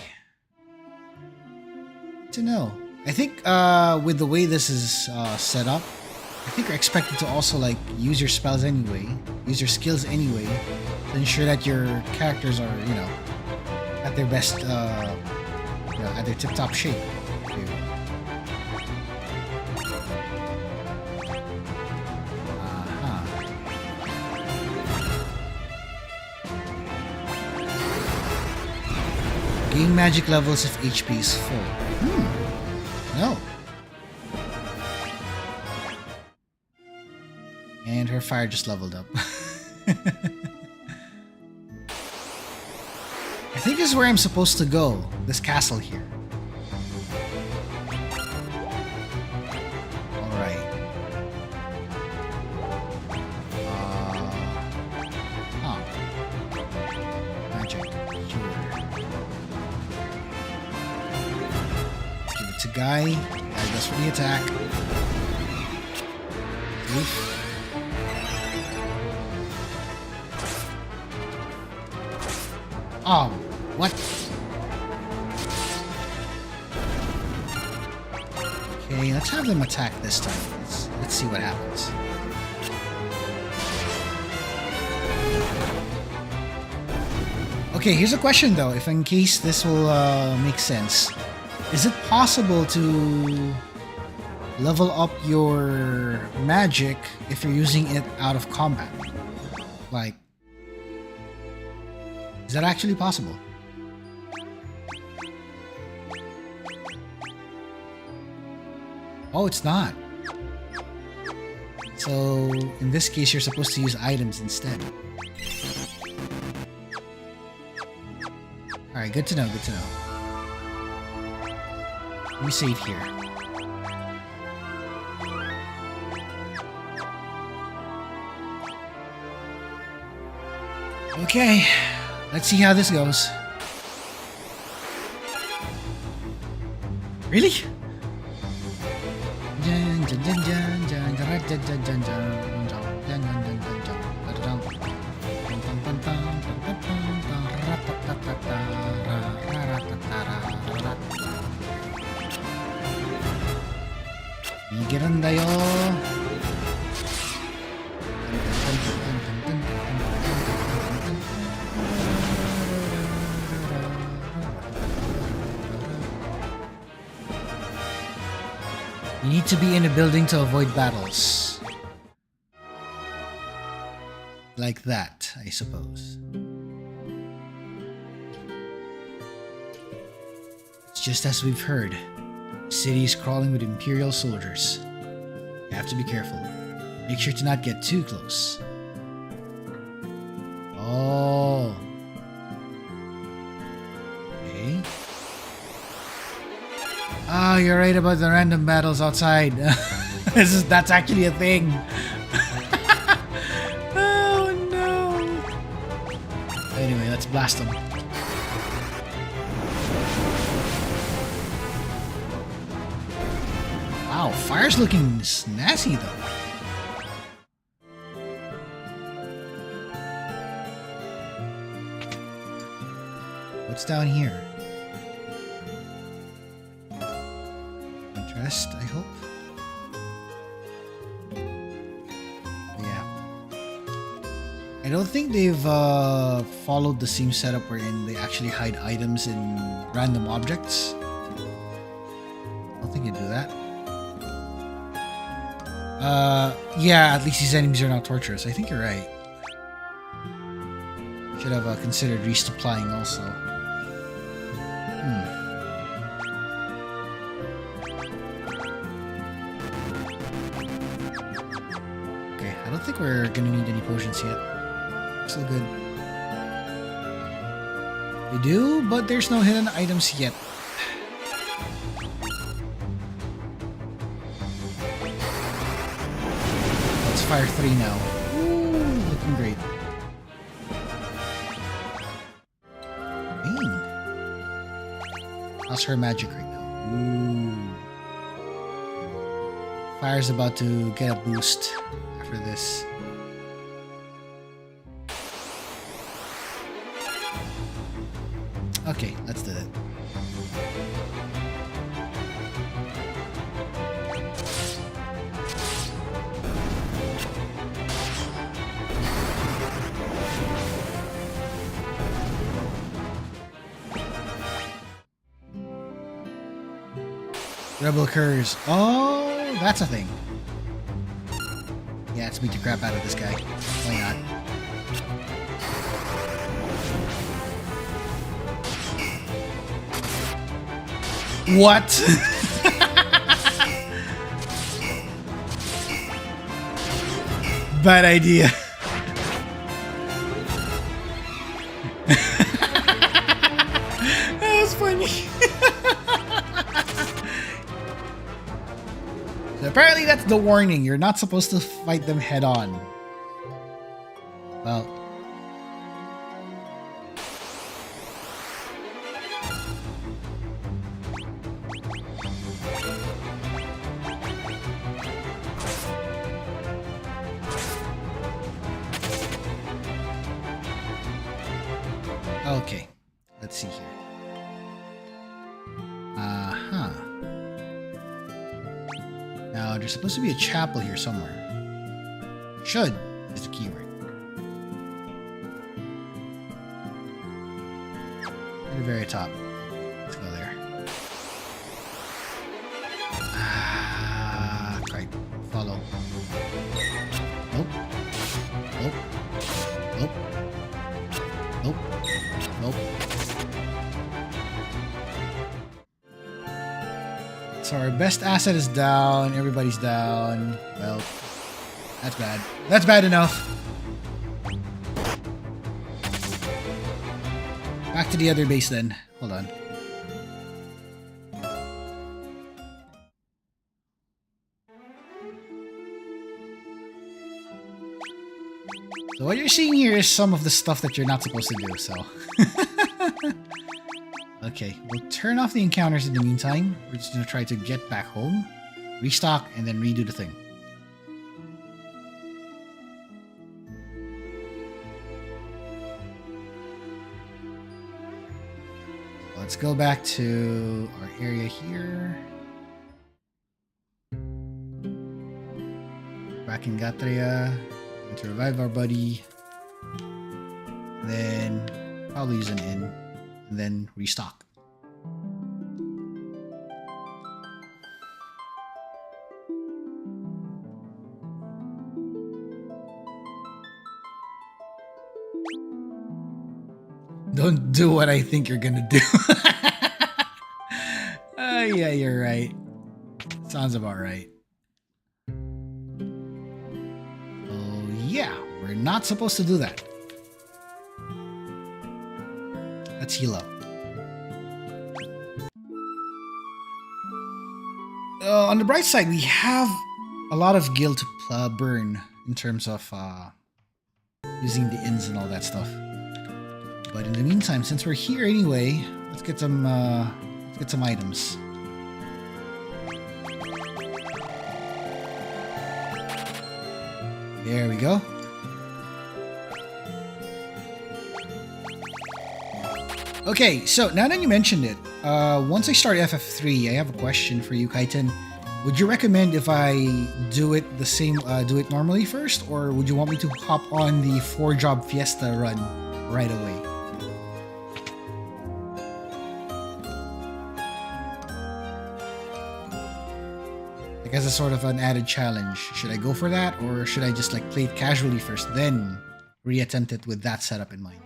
Speaker 1: To know. I think with the way this is set up, I think you're expected to also like use your spells anyway, use your skills anyway, to ensure that your characters are, you know, at their best, you know, at their tip-top shape. Gain magic levels if HP is full. No. And her fire just leveled up. I think this is where I'm supposed to go. This castle here. Alright. Magic. Sure. Give it to Guy. Guy goes for the attack. Oof. Oh, what? Okay, let's have them attack this time. Let's see what happens. Okay, here's a question though, if in case this will make sense. Is it possible to level up your magic if you're using it out of combat? Like, is that actually possible? Oh, it's not. So, in this case, you're supposed to use items instead. Alright, good to know, good to know. Let me save here. Okay. Let's see how this goes. Really? You need to be in a building to avoid battles. Like that, I suppose. It's just as we've heard. The city is crawling with Imperial soldiers. You have to be careful. Make sure to not get too close. Oh. Okay. Oh, you're right about the random battles outside. That's actually a thing. Oh no. Anyway, let's blast them. Wow, fire's looking snazzy though. What's down here? Interest, I hope. I don't think they've followed the same setup wherein they actually hide items in random objects. I don't think they do that. Yeah, at least these enemies are not torturous. I think you're right. Should have considered resupplying also. Okay, I don't think we're gonna need any potions yet. Still good. We do, but there's no hidden items yet. Let's fire 3 now. Ooh, looking great. Dang. How's her magic right now? Ooh. Fire's about to get a boost after this. Okay, let's do it. Rebel occurs. Oh, that's a thing. Yeah, it's beat the crap out of this guy. Why not? What? Bad idea. That was funny. So apparently that's the warning. You're not supposed to fight them head on. Well. Okay, let's see here. Now, there's supposed to be a chapel here somewhere. Should is the keyword. At the very top. Let's go there. Ah, right. Follow. Nope. Nope. Nope. Nope. Nope. So our best asset is down. Everybody's down. Well, that's bad. That's bad enough. Back to the other base then. Hold on. So what you're seeing here is some of the stuff that you're not supposed to do, so. Okay, we'll turn off the encounters in the meantime. We're just going to try to get back home, restock, and then redo the thing. Let's go back to our area here. Back in Gatria. To revive our buddy. Then probably use an inn. And then restock. Don't do what I think you're gonna do. Yeah, you're right. Sounds about right. Oh, yeah. We're not supposed to do that. Let's heal up. On the bright side, we have a lot of gil to burn in terms of using the inns and all that stuff. But in the meantime, since we're here anyway, let's get some items. There we go. Okay, so now that you mentioned it, once I start FF3, I have a question for you, Kaiten. Would you recommend if I do it the same, do it normally first, or would you want me to hop on the 4-job fiesta run right away? Like as a sort of an added challenge, should I go for that, or should I just like play it casually first, then reattempt it with that setup in mind?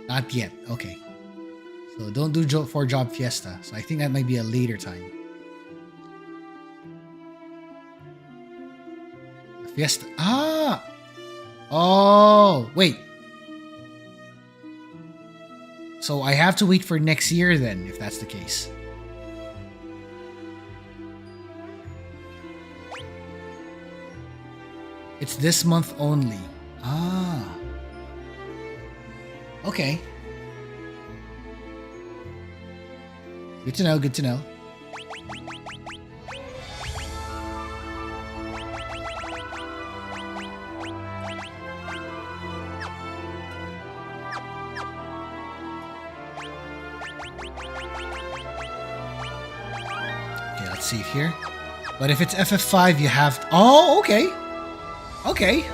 Speaker 1: Not yet. Okay. So don't do 4-job fiesta. So I think that might be a later time. Fiesta. Ah! Oh, wait. So I have to wait for next year then, if that's the case. It's this month only. Ah. Okay. Good to know, good to know. Okay, let's see here. But if it's FF5, you have... Oh, okay. Okay.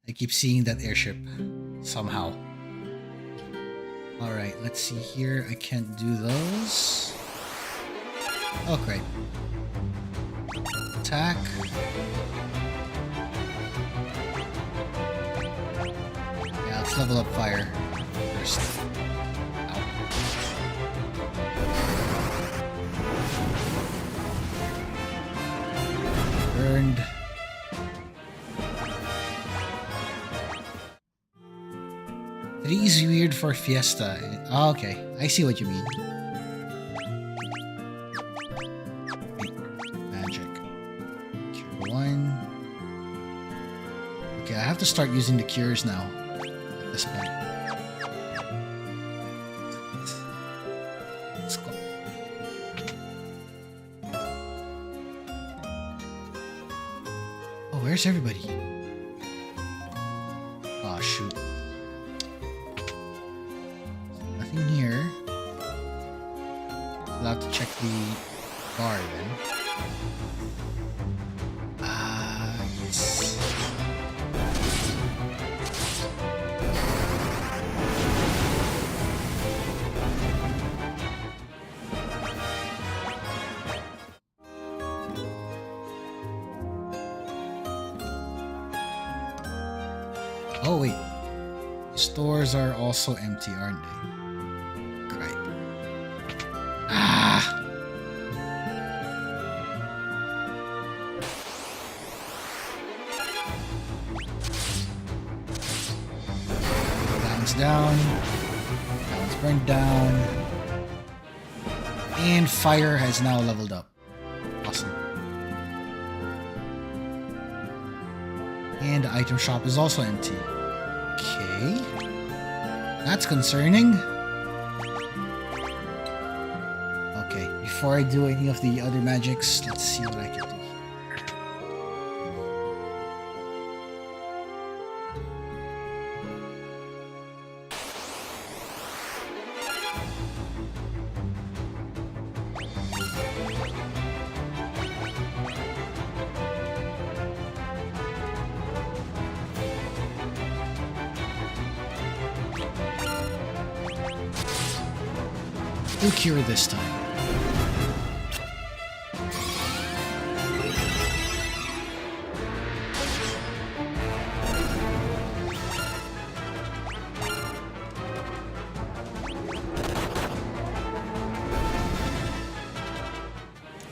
Speaker 1: I keep seeing that airship somehow. Alright, let's see here. I can't do those. Oh, great. Attack. Yeah, let's level up fire first. Ow. Burned. Three is weird for Fiesta. Oh, okay, I see what you mean. Wait, magic. Cure 1. Okay, I have to start using the cures now. At this point. Let's go. Oh, where's everybody? Oh, shoot. Nothing here. I'll have to check the bar then. Yes. Oh wait, stores are also empty, aren't they? Great. Ah! That one's down. That one's burned down. And fire has now leveled up. Awesome. And the item shop is also empty. Okay. That's concerning. Okay, before I do any of the other magics, let's see what I can do. Do cure this time.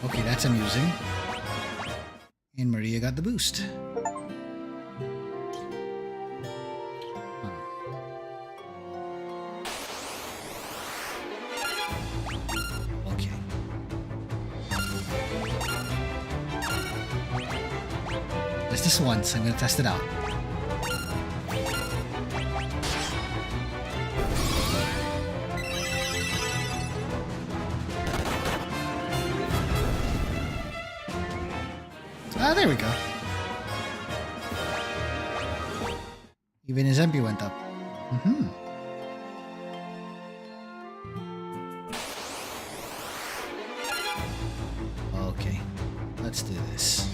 Speaker 1: Okay, that's amusing. And Maria got the boost. This once, I'm gonna test it out. Ah, there we go. Even his MP went up. let's do this.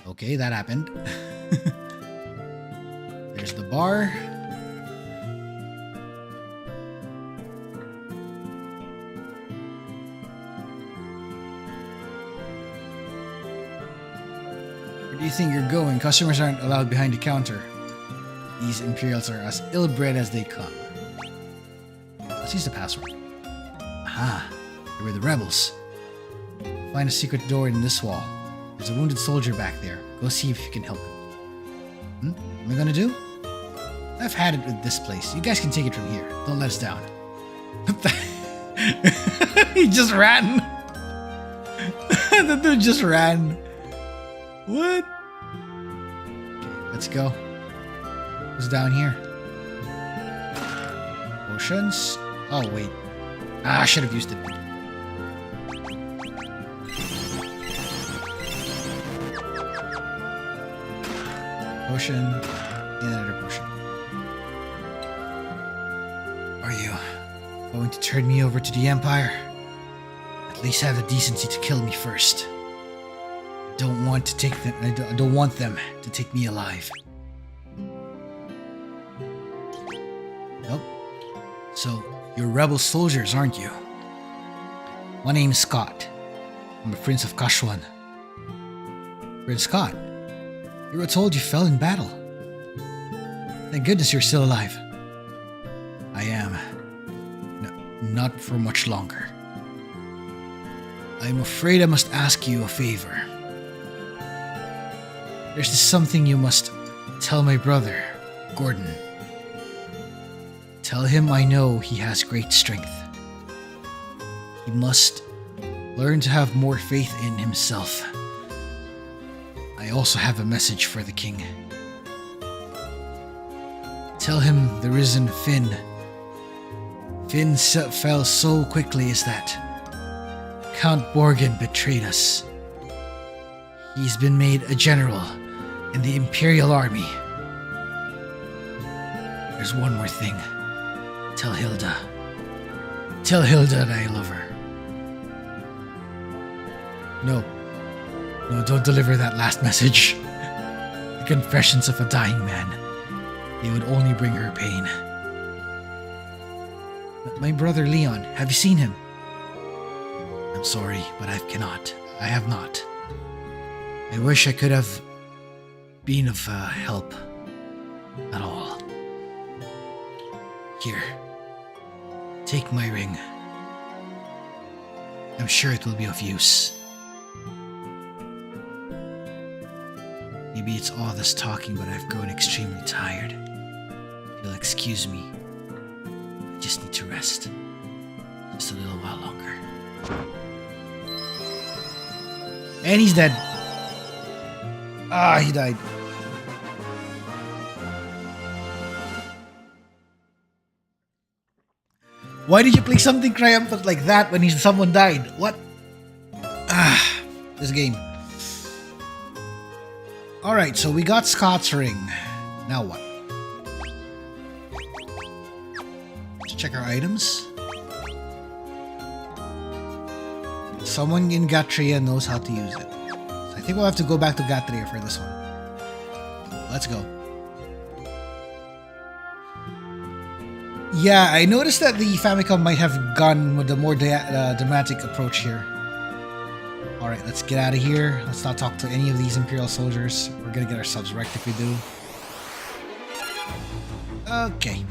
Speaker 1: Okay, that happened. There's the bar. Where do you think you're going? Customers aren't allowed behind the counter. These Imperials are as ill-bred as they come. Let's use the password. Aha, they were the rebels. Find a secret door in this wall. There's a wounded soldier back there. Go see if you can help him. What am I gonna do? I've had it with this place. You guys can take it from here. Don't let us down. He just ran. The dude just ran. What? Okay, let's go. What's down here? Potions? Oh, wait. I should have used it. Potion, and another potion. Are you going to turn me over to the Empire? At least have the decency to kill me first. I don't want to take them. I don't want them to take me alive. Nope. So you're rebel soldiers, aren't you? My name's Scott. I'm a Prince of Kashwan. Prince Scott. You were told you fell in battle. Thank goodness you're still alive. I am. No, not for much longer. I'm afraid I must ask you a favor. There's something you must tell my brother, Gordon. Tell him I know he has great strength. He must learn to have more faith in himself. I also have a message for the king. Tell him the risen Finn. Finn fell so quickly as that. Count Borgen betrayed us. He's been made a general in the Imperial Army. There's one more thing. Tell Hilda. Tell Hilda that I love her. No. No, don't deliver that last message. The confessions of a dying man. They would only bring her pain. But my brother Leon, have you seen him? I'm sorry, but I have not. I wish I could have been of help at all. Here, take my ring. I'm sure it will be of use. Maybe it's all this talking, but I've grown extremely tired. If you'll excuse me, I just need to rest. Just a little while longer. And he's dead. Ah, he died. Why did you play something triumphant like that when someone died? What? Ah, this game. Alright, so we got Scott's ring. Now what? Let's check our items. Someone in Gatria knows how to use it. So I think we'll have to go back to Gatria for this one. Let's go. Yeah, I noticed that the Famicom might have gone with the more dramatic approach here. Alright, let's get out of here. Let's not talk to any of these Imperial soldiers. We're gonna get ourselves wrecked if we do. Okay.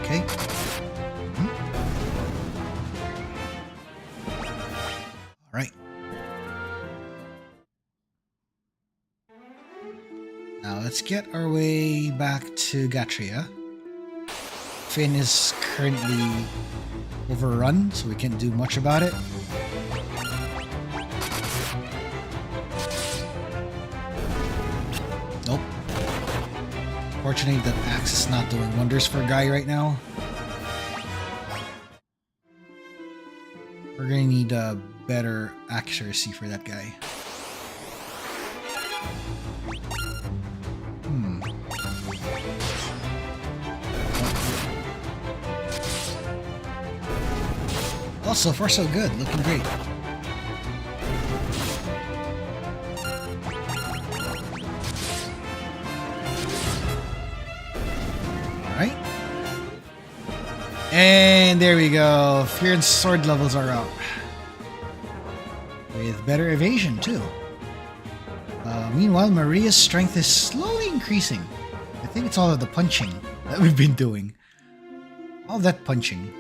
Speaker 1: Okay. Alright. Now let's get our way back to Gatria. Finn is currently overrun, so we can't do much about it. Fortunately, that axe is not doing wonders for a guy right now. We're gonna need a better accuracy for that guy. Oh, so far so good. Looking great. Alright. And there we go. Firion's sword levels are up. With better evasion, too. Meanwhile, Maria's strength is slowly increasing. I think it's all of the punching that we've been doing. All that punching.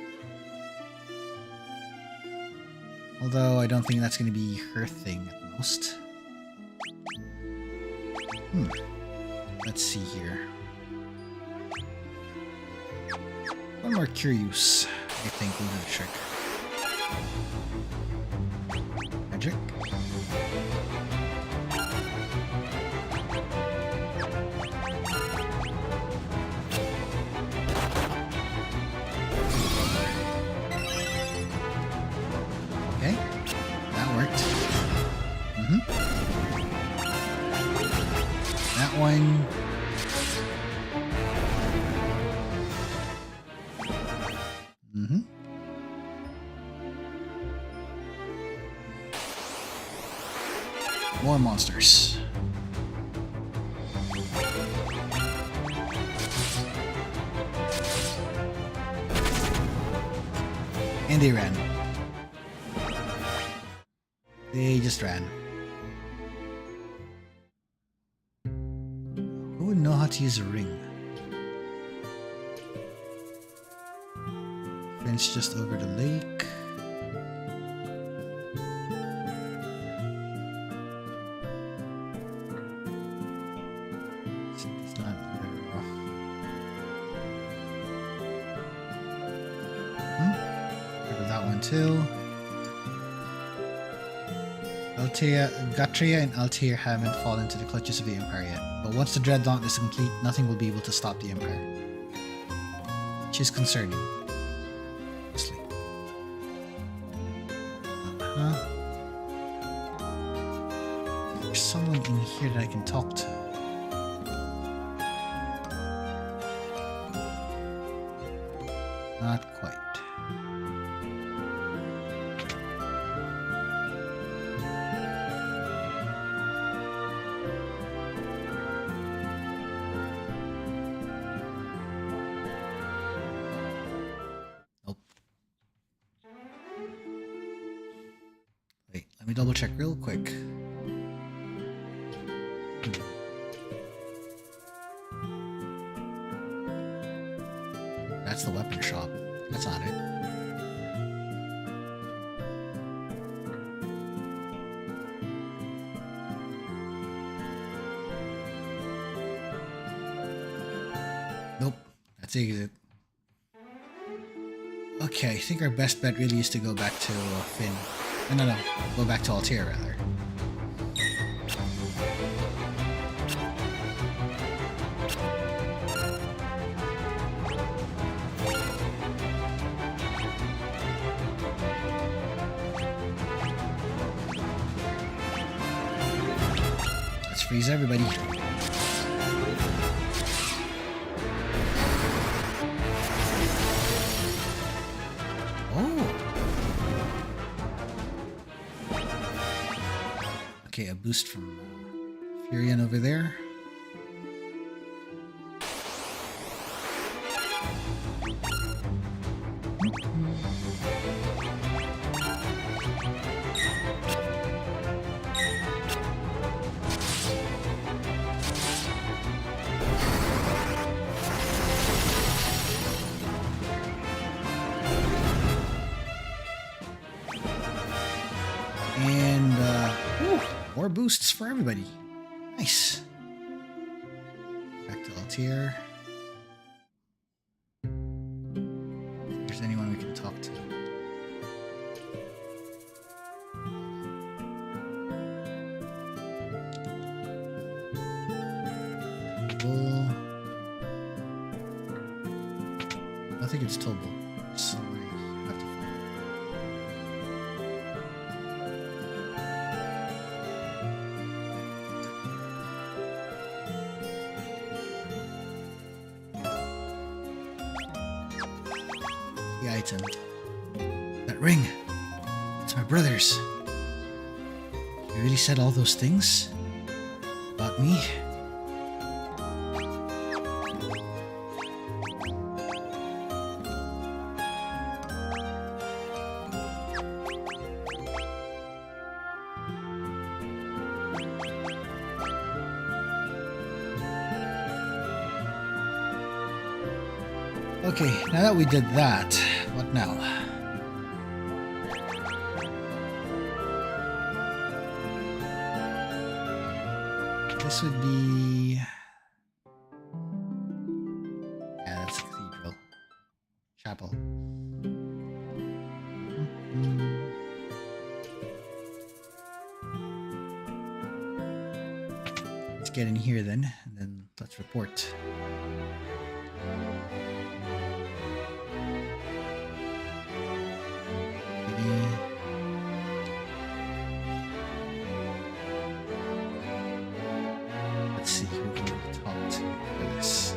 Speaker 1: Although, I don't think that's going to be her thing at most. Let's see here. One more curious, I think, will do the trick. Magic. Okay, that worked. That one. More monsters. And they ran. They just ran. Who would know how to use a ring? Fence just over the lake. Too. Gatria and Altair haven't fallen into the clutches of the Empire yet, but once the Dreadnought is complete, nothing will be able to stop the Empire. Which is concerning. Honestly. There's someone in here that I can talk to. Not quite. Let me double check real quick. That's the weapon shop. That's not it. Nope. That's the exit. Okay, I think our best bet really is to go back to Finn. No. Go back to Altair, rather. Let's freeze everybody. Okay, a boost from Firion over there. And more boosts for everybody. Nice. Back to Altair. If there's anyone we can talk to. Bull. I think it's topple. So I have to find the item. That ring. It's my brother's. You really said all those things? About me? Okay, now that we did that, what now? This would be... yeah, that's a cathedral. Chapel. Let's get in here then, and then let's report. Let's see who can we talk to for this.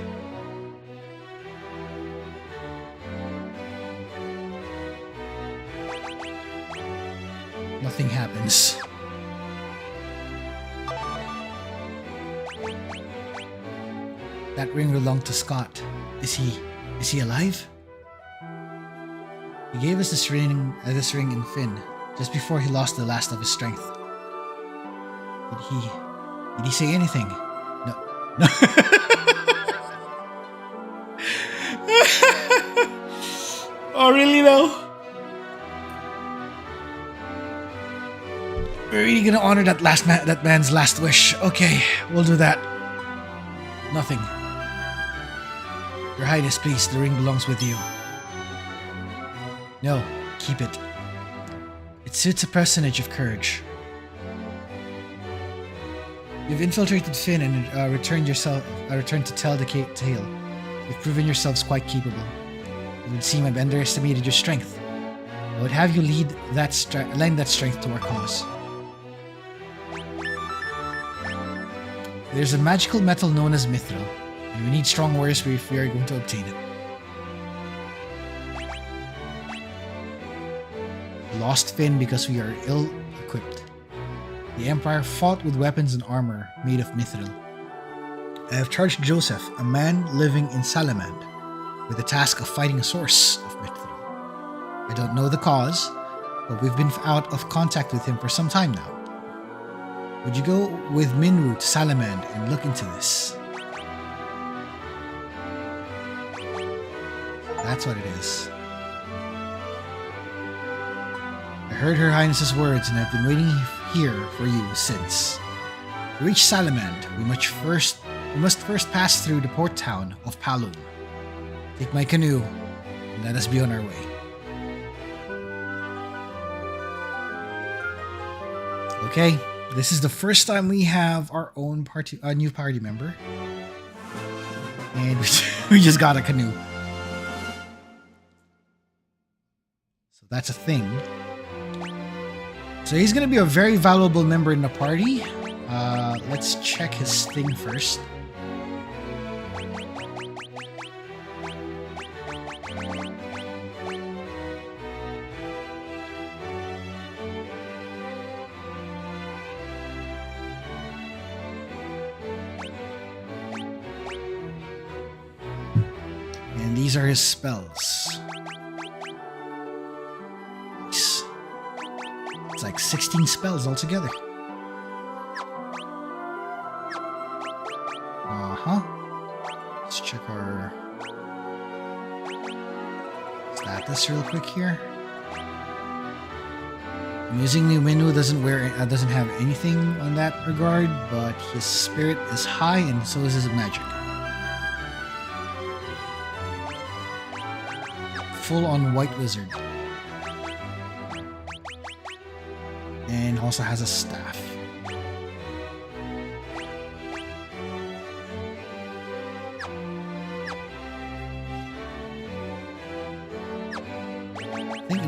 Speaker 1: Nothing happens. That ring belonged to Scott. Is he alive? He gave us this ring in Finn, just before he lost the last of his strength. Did he say anything? No. Oh, really though? We're really gonna honor that man's last wish. Okay, we'll do that. Nothing. Your Highness, please, the ring belongs with you. No, keep it. It suits a personage of courage. You've infiltrated Finn and returned to tell the tale. You've proven yourselves quite capable. It would seem I've underestimated your strength. I would have you lend that strength to our cause. There's a magical metal known as mithril, and we need strong warriors if we are going to obtain it. Lost Finn because we are ill-equipped. The Empire fought with weapons and armor made of mithril. I have charged Joseph, a man living in Salamand, with the task of fighting a source of mithril. I don't know the cause, but we've been out of contact with him for some time now. Would you go with Minwu to Salamand and look into this? That's what it is. I heard Her Highness's words and I've been waiting here for you since. To reach Salamand, we must first pass through the port town of Palun. Take my canoe and let us be on our way. Okay, this is the first time we have our own new party member. And we just got a canoe. So that's a thing. So he's going to be a very valuable member in the party. Let's check his thing first. And these are his spells. It's like 16 spells altogether. Let's check our status real quick here. Amusingly, Minwu doesn't have anything on that regard, but his spirit is high and so is his magic. Full-on white wizard. And also has a staff.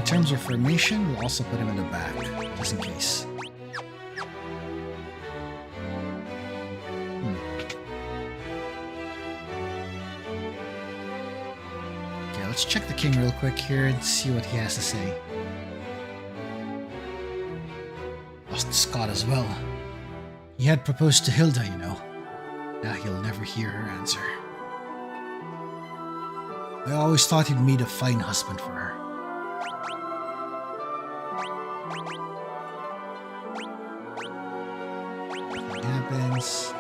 Speaker 1: in terms of formation, we'll also put him in the back, just in case. Okay, let's check the king real quick here and see what he has to say. Lost Scott as well. He had proposed to Hilda, you know. Now he'll never hear her answer. I always thought he'd made a fine husband for her.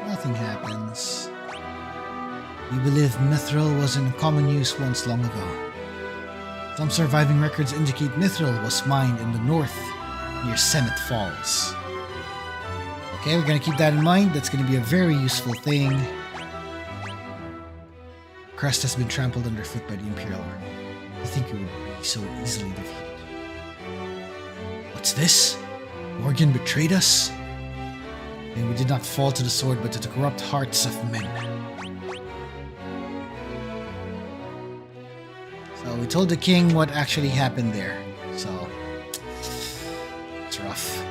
Speaker 1: Nothing happens. We believe Mithril was in common use once long ago. Some surviving records indicate Mithril was mined in the north near Semet Falls. Okay, we're gonna keep that in mind. That's gonna be a very useful thing. Crest has been trampled underfoot by the Imperial Army. You think it would be so easily defeated? What's this? Morgan betrayed us? And we did not fall to the sword, but to the corrupt hearts of men. So we told the king what actually happened there. So it's rough.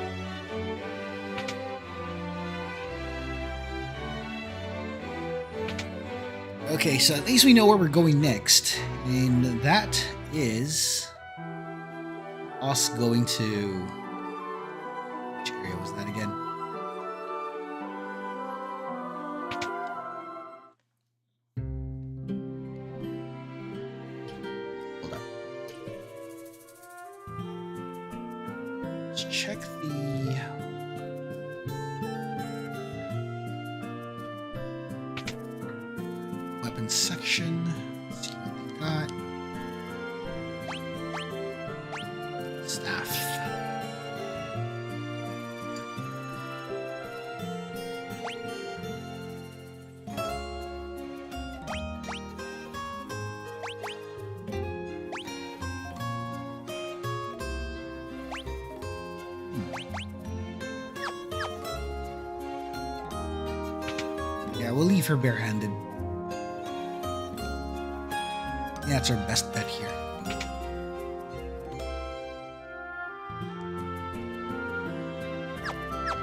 Speaker 1: Okay, so at least we know where we're going next. And that is us going to... Which area was that again? Hold up. Let's check the... weapons section. Let's see what they got. Staff. Yeah, we'll leave her barehanded. Yeah, that's our best bet here.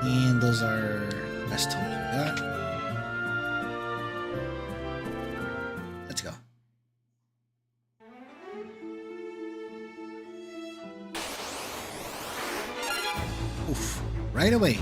Speaker 1: And those are the best tools we got. Let's go. Oof, right away.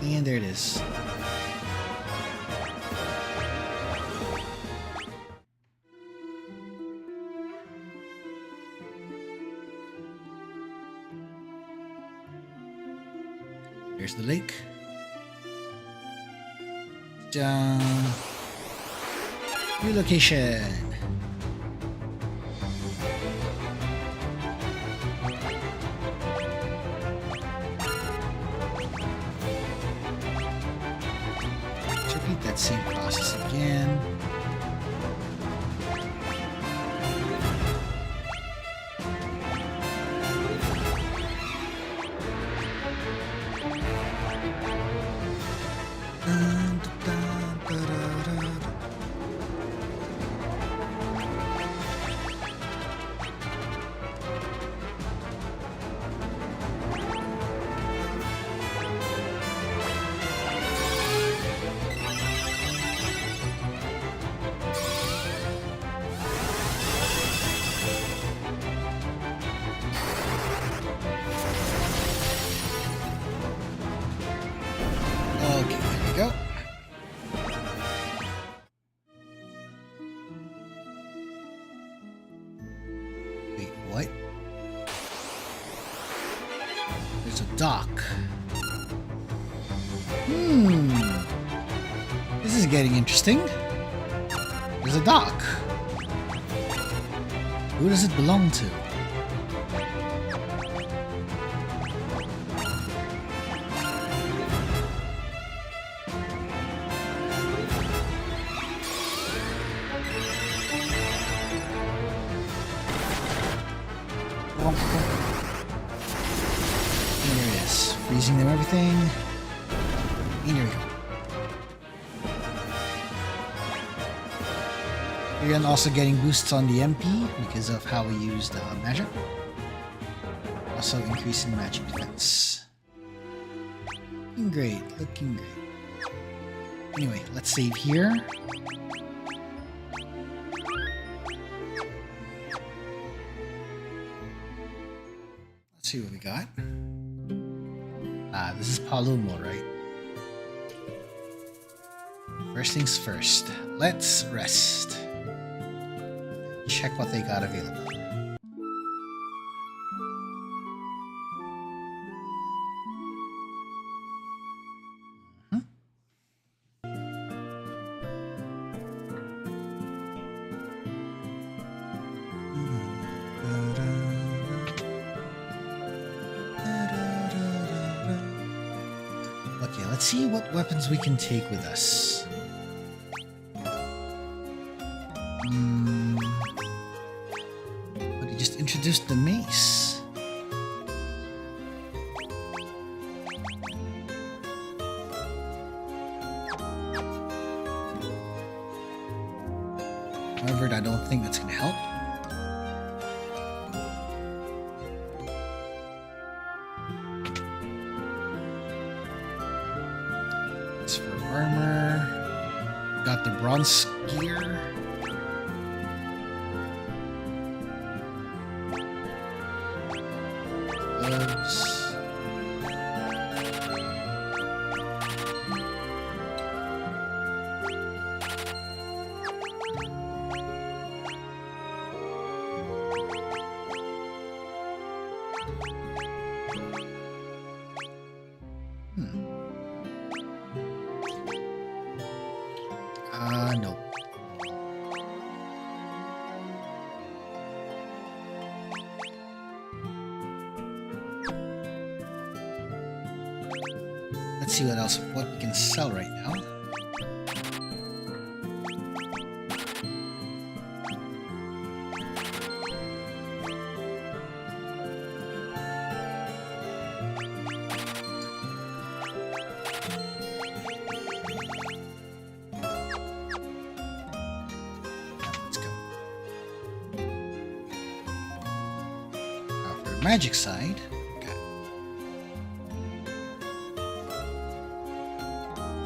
Speaker 1: And there it is. There's the lake. New location. Repeat that same process again. Dock. This is getting interesting. There's a dock. Who does it belong to? And there it is. Freezing them everything. And there we go. Firion also getting boosts on the MP because of how we used magic. Also increasing magic defense. Looking great, looking great. Anyway, let's save here. Let's see what we got. This is Palumo, right? First things first, let's rest. Check what they got available. Okay, let's see what weapons we can take with us. But he just introduced the mace. However, I don't think that's going to help. As for armor, got the bronze gear. Gloves. No. Let's see what we can sell right now. Magic side. Okay.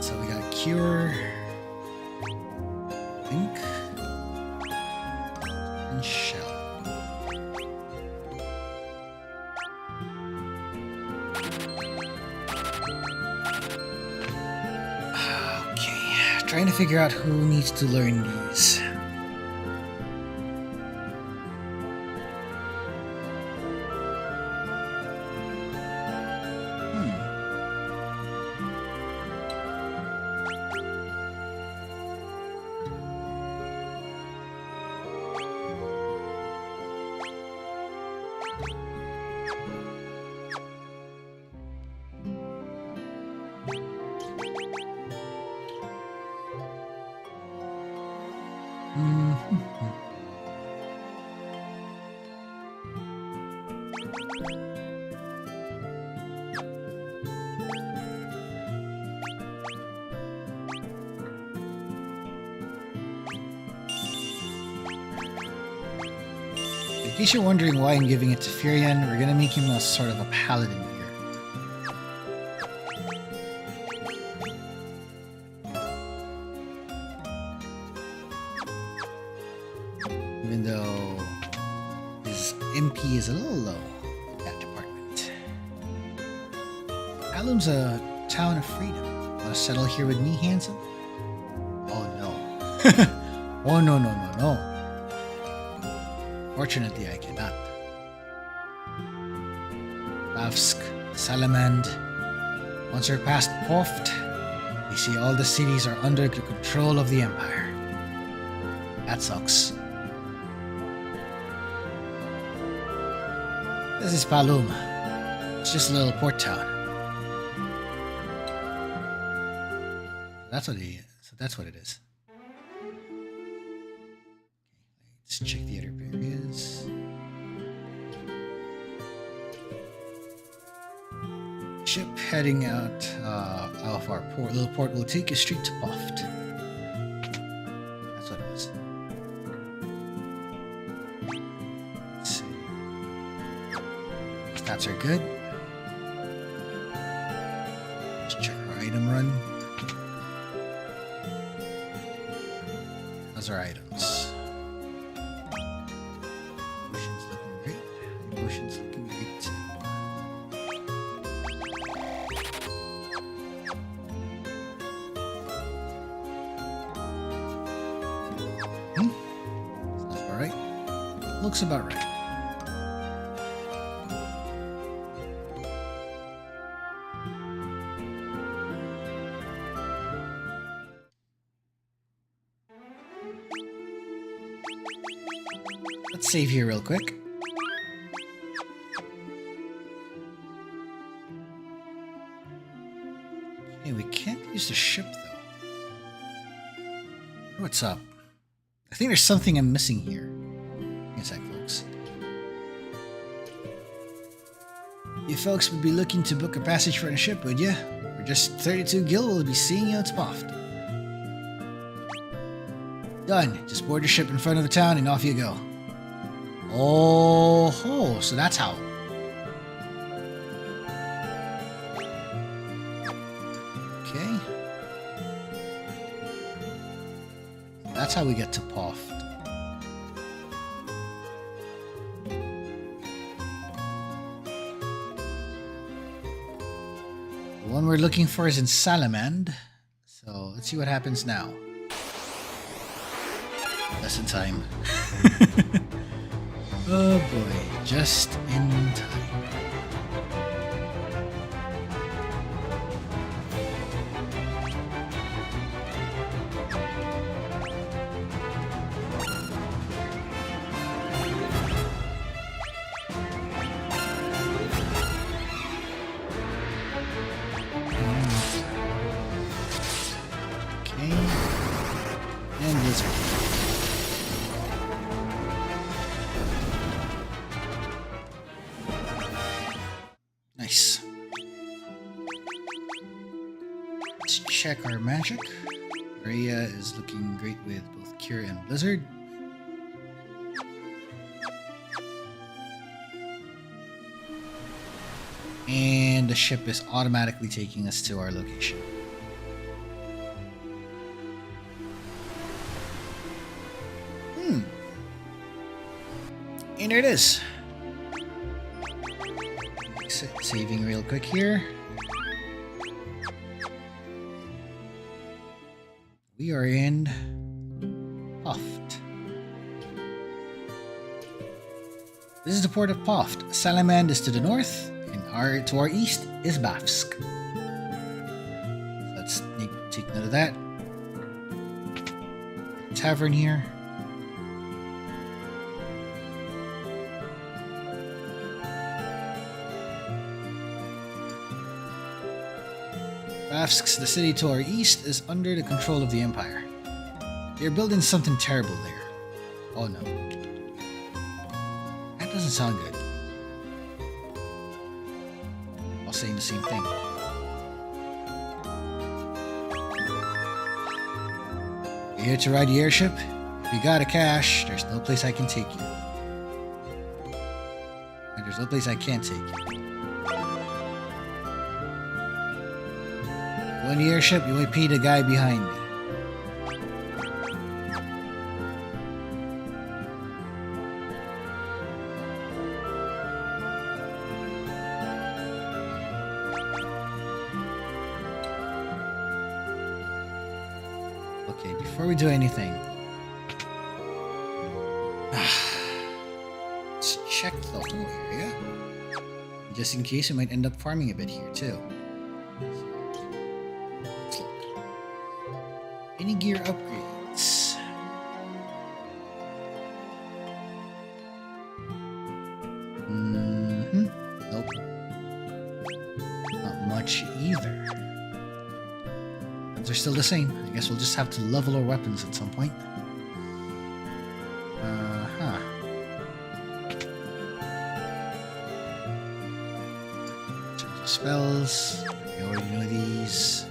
Speaker 1: So we got Cure, Link, and Shell. Okay, trying to figure out who needs to learn these. In case you're wondering why I'm giving it to Firion, we're gonna make him a sort of a paladin here. Even though his MP is a little low in that department. Alum's a town of freedom. Wanna settle here with me, handsome? Oh no. Oh no. Fortunately, I cannot. Bavsk, Salamand. Once you're past Poft, you see all the cities are under the control of the Empire. That sucks. This is Paluma. It's just a little port town. That's what it is. So that's what it is. Let's check the other areas. Ship heading out of our little port will take you straight to Poft. That's what it was. Let's see. Stats are good. Let's check our item run. How's our items? Potion's looking great. Potion's looking great too. Looks about right. Let's save here real quick. Okay, we can't use the ship though. What's up? I think there's something I'm missing here. Give me a sec, folks. You folks would be looking to book a passage for the ship, would you? For just 32 gil, we'll be seeing you at Spoft. Done. Just board your ship in front of the town and off you go. Oh, ho, so that's how. Okay. That's how we get to Poft. The one we're looking for is in Salamand. So let's see what happens now. Lesson time. Oh boy, just in time. Okay. And Blizzard. Nice. Let's check our magic. Maria is looking great with both Cure and Blizzard. And the ship is automatically taking us to our location. And there it is. Saving real quick here. We are in Poft. This is the port of Poft. Salamand is to the north, and to our east is Bafsk. Let's take note of that. Tavern here. Bafsk, the city to our east, is under the control of the Empire. They're building something terrible there. Oh no. That doesn't sound good. All saying the same thing. You're here to ride the airship? If you got a cash, there's no place I can take you. And there's no place I can't take you. On the airship, you might pay the guy behind me. Okay, before we do anything, let's check the whole area. Just in case we might end up farming a bit here too. Any gear upgrades? Nope. Not much either. But they're still the same. I guess we'll just have to level our weapons at some point. spells. You already know these.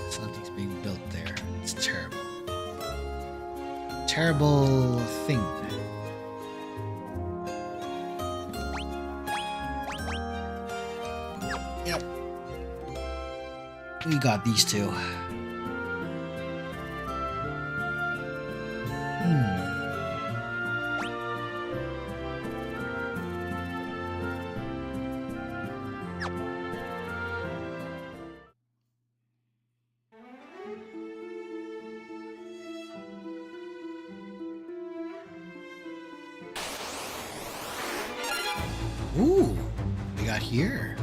Speaker 1: Something's being built there. It's terrible. Terrible thing. Yep. We got these two. Ooh, we got here.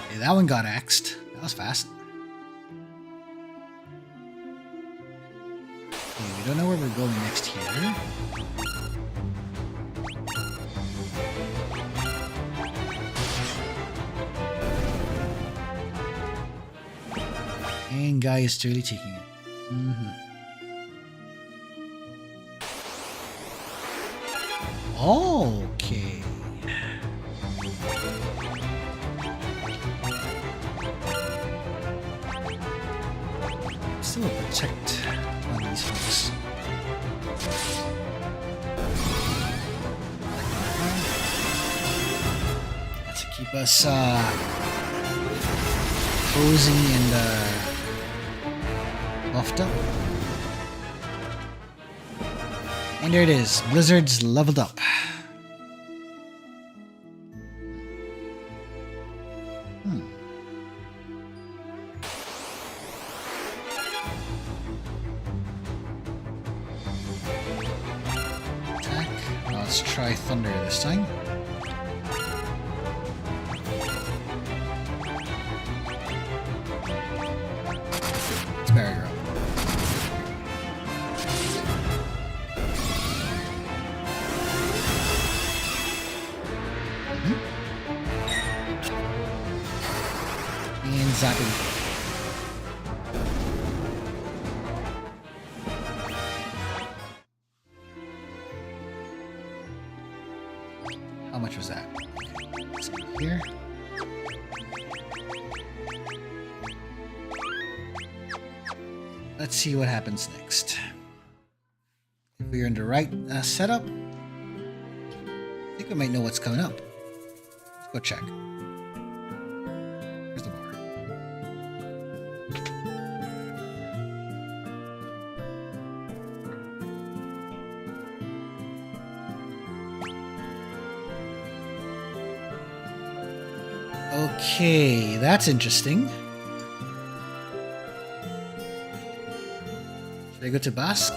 Speaker 1: Okay, that one got axed. That was fast. Okay, we don't know where we're going next here. And guy is really taking it. Okay. Still a protect on these folks. To keep us cozy and buffed up. And there it is. Blizzard's leveled up. Attack. Let's try Thunder this time. It's barrier up. And zapping. How much was that? Let's go here. Let's see what happens next. If we're in the right setup, I think we might know what's coming up. Let's go check. Here's the bar. Okay, that's interesting. Should I go to Basque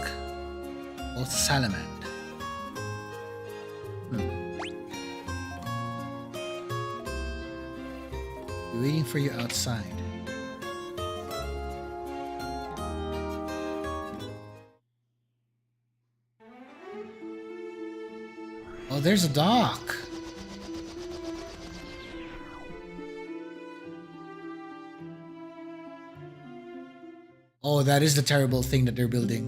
Speaker 1: or Salamand? We're waiting for you outside. Oh, there's a dock. Oh, that is the terrible thing that they're building.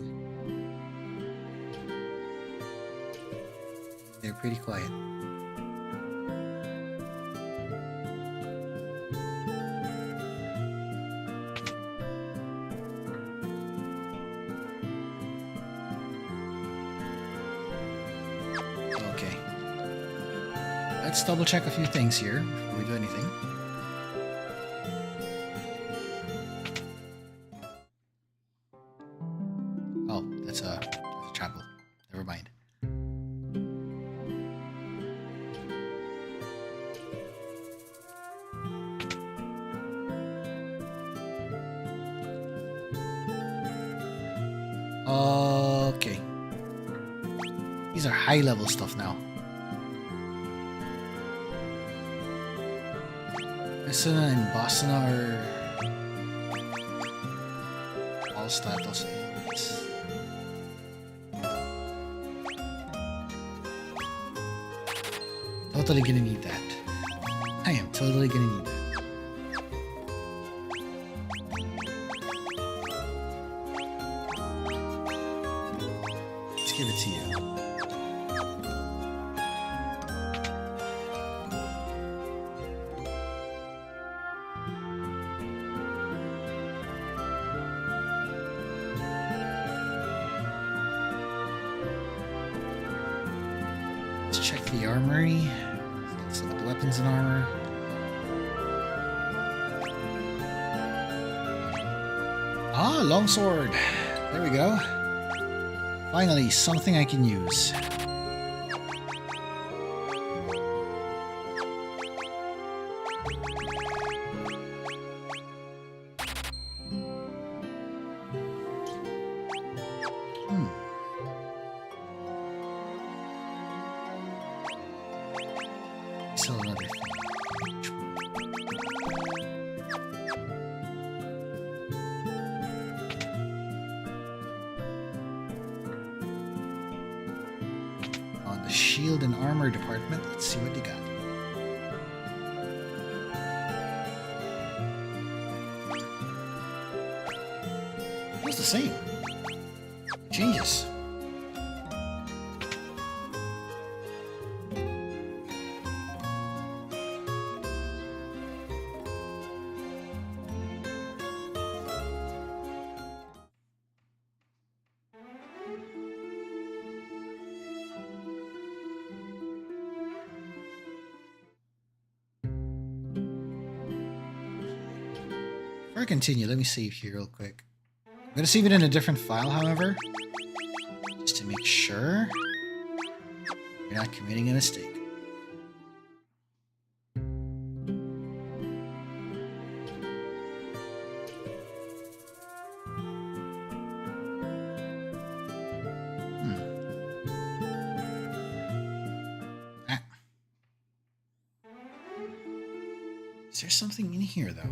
Speaker 1: They're pretty quiet. Okay. Let's double check a few things here before we do anything. Oh, that's a chapel. Never mind. Okay. These are high level stuff now. Messina and Bosna are all status. Totally gonna need that. I am totally gonna need that. Let's give it to you. Let's check the armory. Select the weapons and armor. Ah, longsword. There we go. Finally, something I can use. So another thing. On the shield and armor department, let's see what they got. It's the same. Changes. Before I continue, let me save here real quick. I'm going to save it in a different file, however, just to make sure you're not committing a mistake. Is there something in here, though?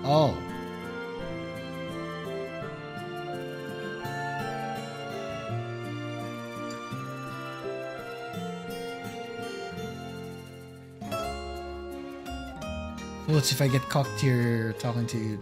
Speaker 1: Hold on. Oh. What's if I get cocked here talking to you?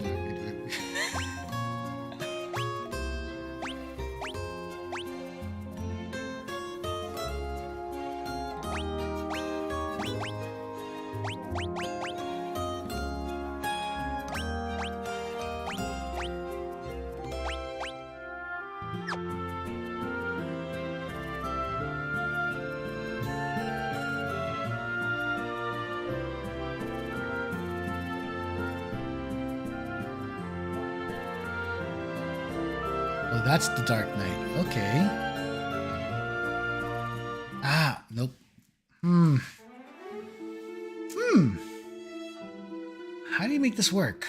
Speaker 1: Oh, that's the Dark Knight. Okay. Ah, nope. How do you make this work?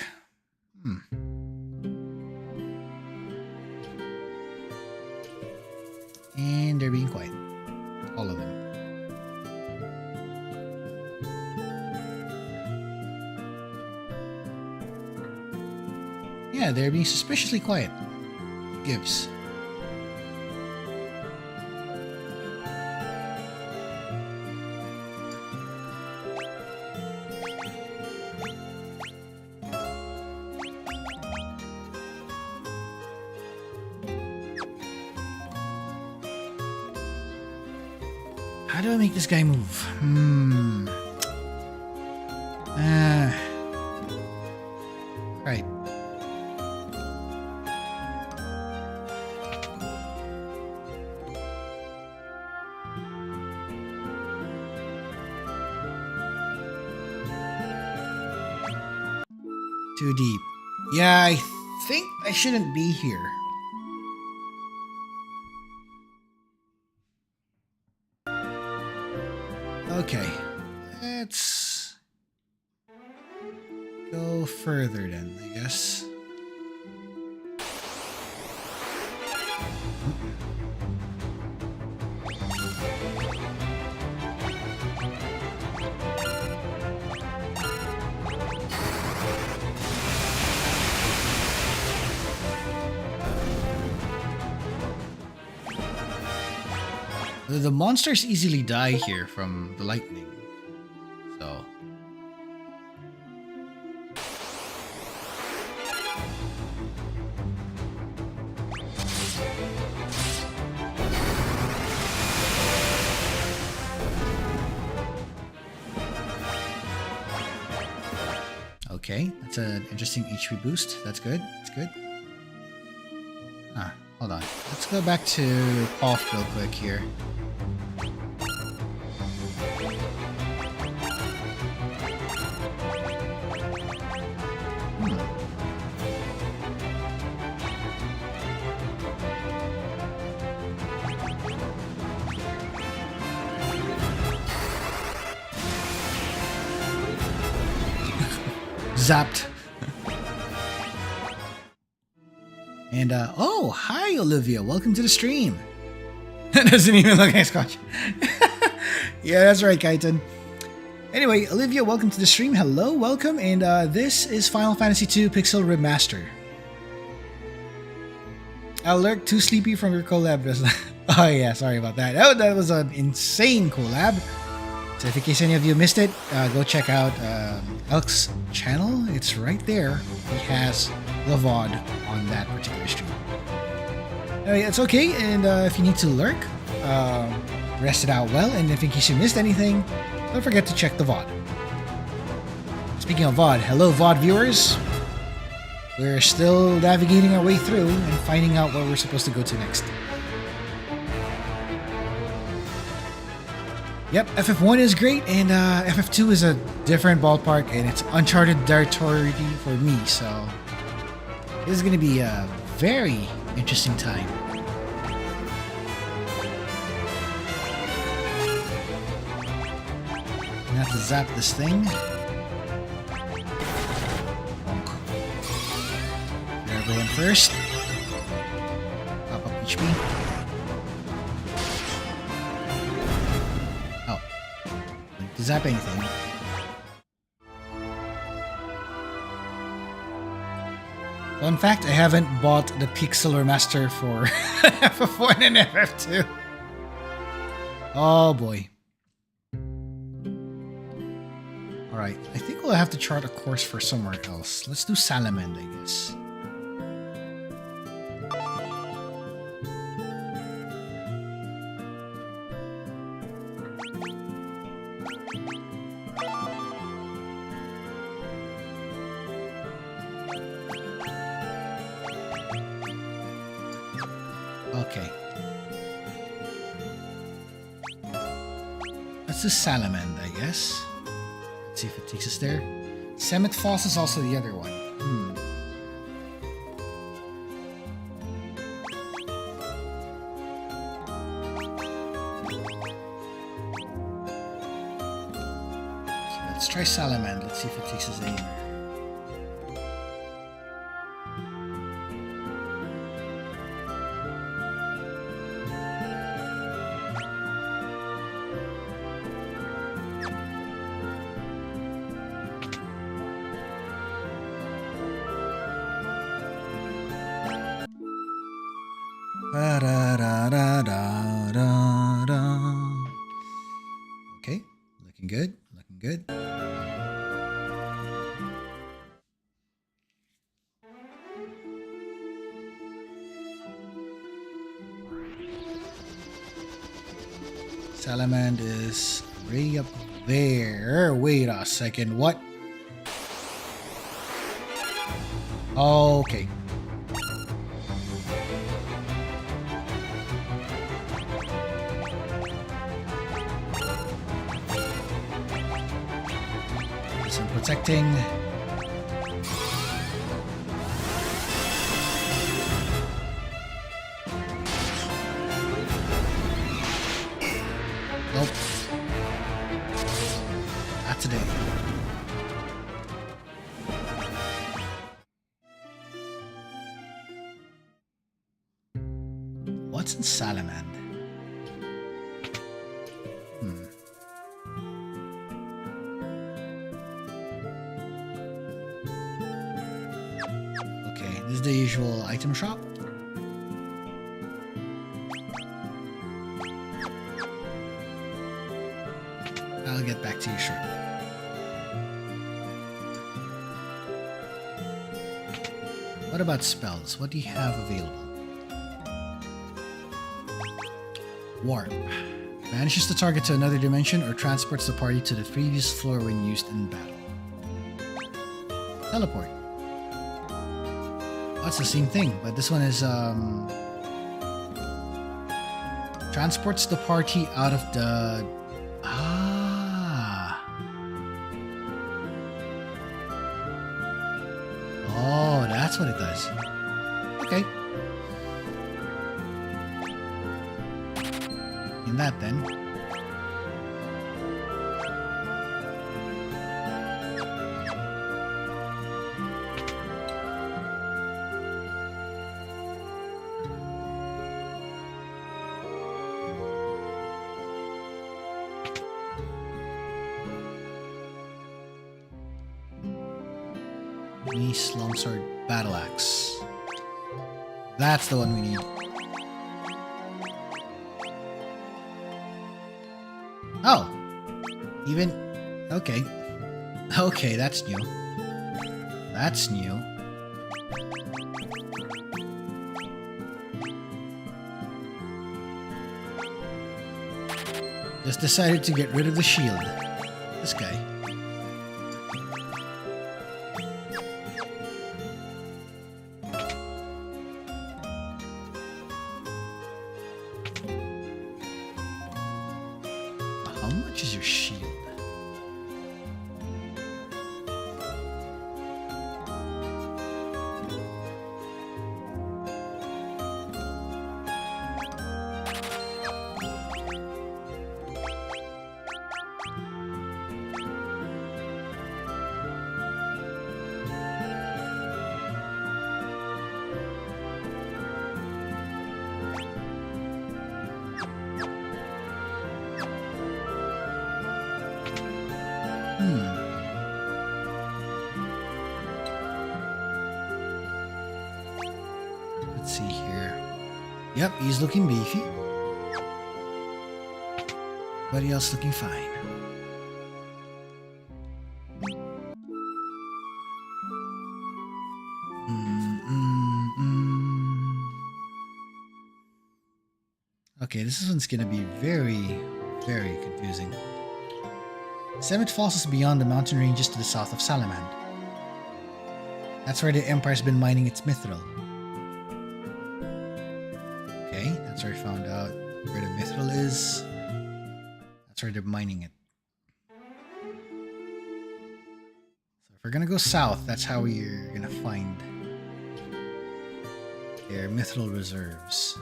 Speaker 1: And they're being quiet. All of them. Yeah, they're being suspiciously quiet. Gibbs. How do I make this guy move? Right. Too deep. Yeah, I think I shouldn't be here. Okay, let's go further then, I guess. The monsters easily die here from the lightning. So. Okay, that's an interesting HP boost. That's good. That's good. Ah, hold on. Let's go back to off real quick here. Zapped. And oh, hi Olivia, welcome to the stream. Doesn't even look like Scotch. Yeah, that's right, Kaiten. Anyway, Olivia, welcome to the stream. Hello, welcome, and this is Final Fantasy II Pixel Remaster. Alert, too sleepy from your collab. Oh yeah, sorry about that. Oh, that was an insane collab. So if in case any of you missed it, go check out Elk's channel. It's right there. He has the VOD on that particular stream. Anyway, it's okay, and if you need to lurk, rest it out well, and if in case you missed anything, don't forget to check the VOD. Speaking of VOD, hello VOD viewers. We're still navigating our way through and finding out where we're supposed to go to next. Yep, FF1 is great, and FF2 is a different ballpark, and it's uncharted territory for me, so this is going to be a very interesting time. I have to zap this thing. Grab everyone first. Pop up HP. To zap anything. Fun fact, I haven't bought the Pixel Remaster for FF1 and FF2. Oh boy. Alright, I think we'll have to chart a course for somewhere else. Let's do Salamand, I guess. Okay. Let's do Salamand, I guess. Let's see if it takes us there. Semet Foss is also the other one. Okay, let's try Salamand. Let's see if it takes us anywhere. Okay, looking good, looking good. Salamand is way up there. Wait a second, what? Okay. Some protecting. Nope. Not today. What's in Salamand? Okay, this is the usual item shop. What about spells? What do you have available? Warp. Vanishes the target to another dimension or transports the party to the previous floor when used in battle. Teleport. Oh, it's the same thing, but this one is transports the party out of the... Oh, that's what it does. Okay. In that then. Nice longsword battle axe. That's the one we need. Oh, even okay. Okay, that's new. That's new. Just decided to get rid of the shield. This guy. Let's see here. Yep, he's looking beefy. Everybody else looking fine. Okay, this one's gonna be very, very confusing. Semet Falls is beyond the mountain ranges to the south of Salamand. That's where the Empire's been mining its mithril. Okay, that's where I found out where the mithril is. That's where they're mining it. So if we're gonna go south, that's how we're gonna find their mithril reserves.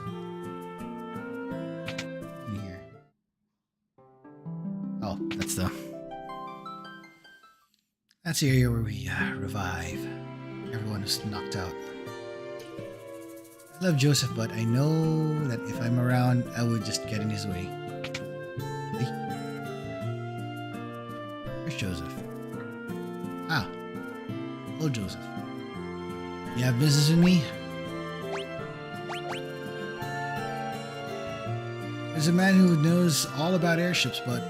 Speaker 1: In here. Oh, that's the area where we revive everyone who's knocked out. I love Joseph, but I know that if I'm around, I would just get in his way. Hey. Where's Joseph? Ah. Hello, Joseph. You have business with me? There's a man who knows all about airships, but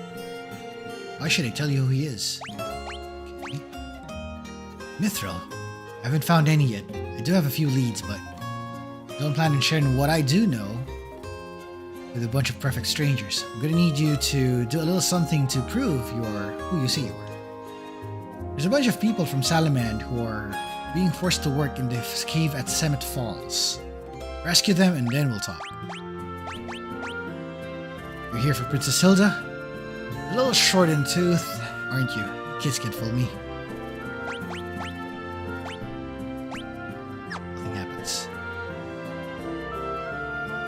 Speaker 1: why should I tell you who he is? Okay. Mithril? I haven't found any yet. I do have a few leads, but don't plan on sharing what I do know with a bunch of perfect strangers. I'm gonna need you to do a little something to prove you're who you say you are. There's a bunch of people from Salamand who are being forced to work in the cave at Semet Falls. Rescue them and then we'll talk. You're here for Princess Hilda? A little short in tooth, aren't you? Kids can't fool me. Nothing happens.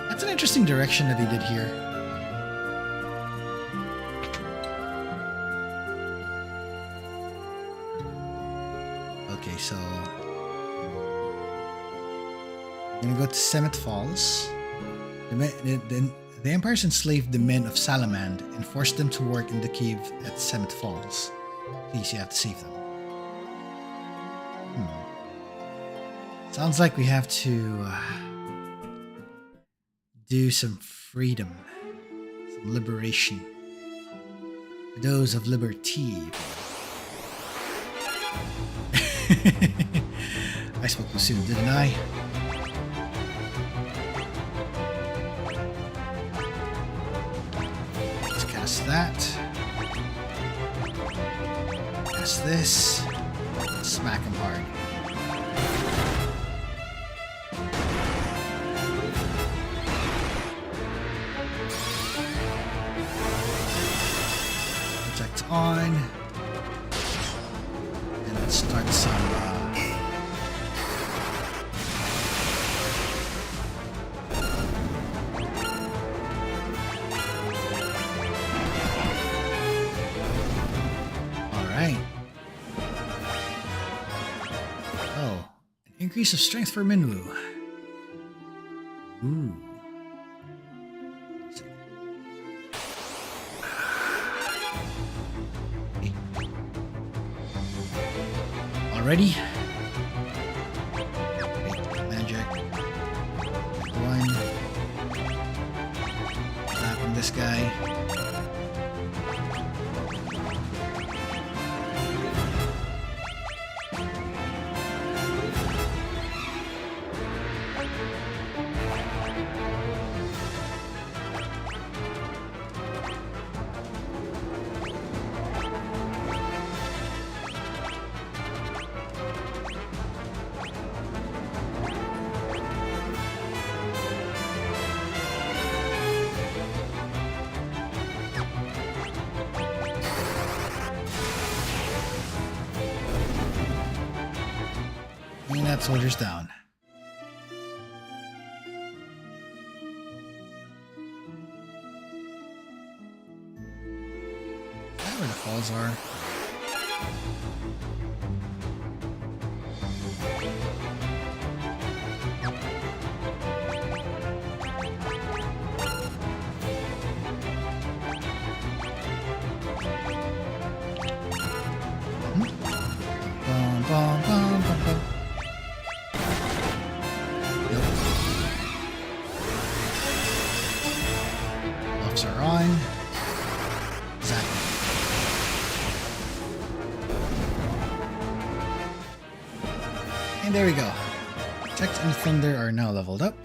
Speaker 1: That's an interesting direction that they did here. Okay, so I'm gonna go to Semet Falls. The Empire's enslaved the men of Salamand and forced them to work in the cave at Semet Falls. Please, you have to save them. Sounds like we have to do some freedom, some liberation. For those of liberty. I spoke too soon, didn't I? Let's cast that. Cast this. Smack him hard. Protect on. And let's start some increase of strength for Minwu. Ooh. Okay. Already? Wait, magic. One. Slapping this guy. And that soldier's down. Is that where the falls are? Bum, bum, bum, bum, bum. Buffs are on. Exactly. And there we go. Protect and Thunder are now leveled up.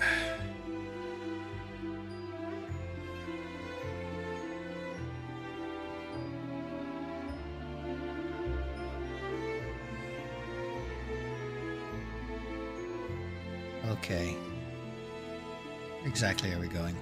Speaker 1: Okay. Where exactly are we going?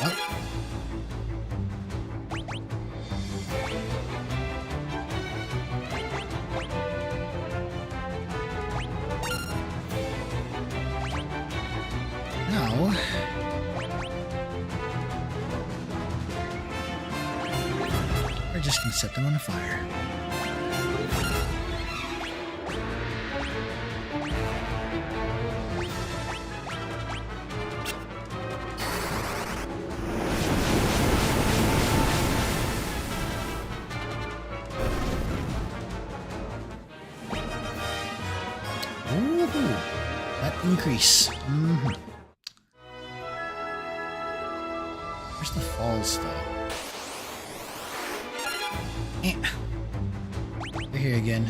Speaker 1: Oh. Now, we're just gonna set them on fire. Ooh, that increase. Where's the falls, though? They're here again.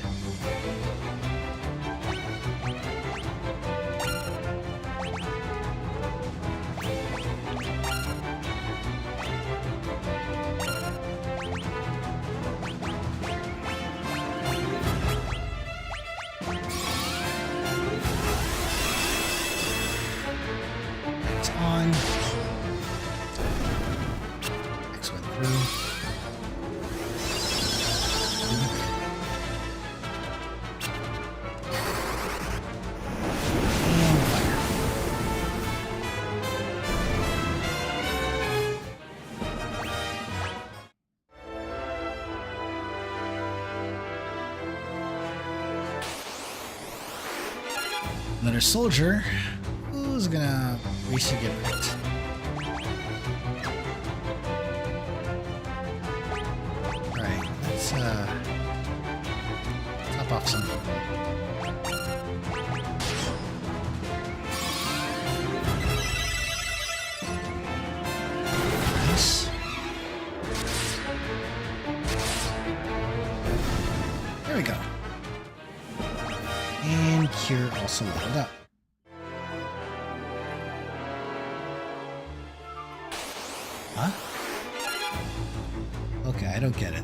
Speaker 1: It's on. X went through. Another soldier who's gonna basically get wrecked. Alright, let's Chop off some. Nice. There we go. And Cure also leveled up. Huh? Okay, I don't get it.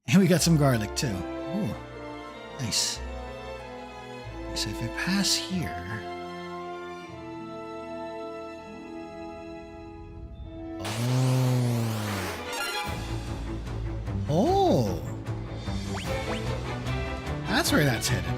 Speaker 1: And we got some garlic too. Ooh, nice. So if I pass here... Oh! That's where that's headed.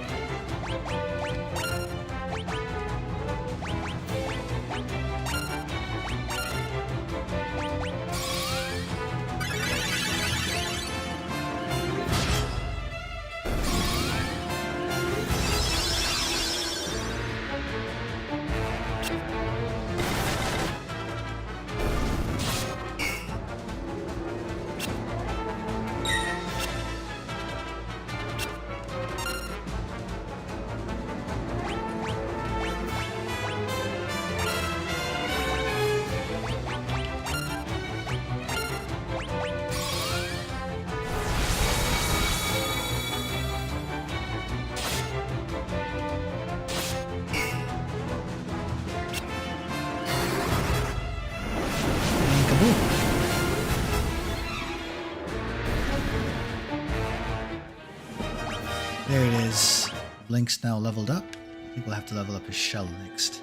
Speaker 1: There it is. Blink's now leveled up. I think we'll have to level up his shell next.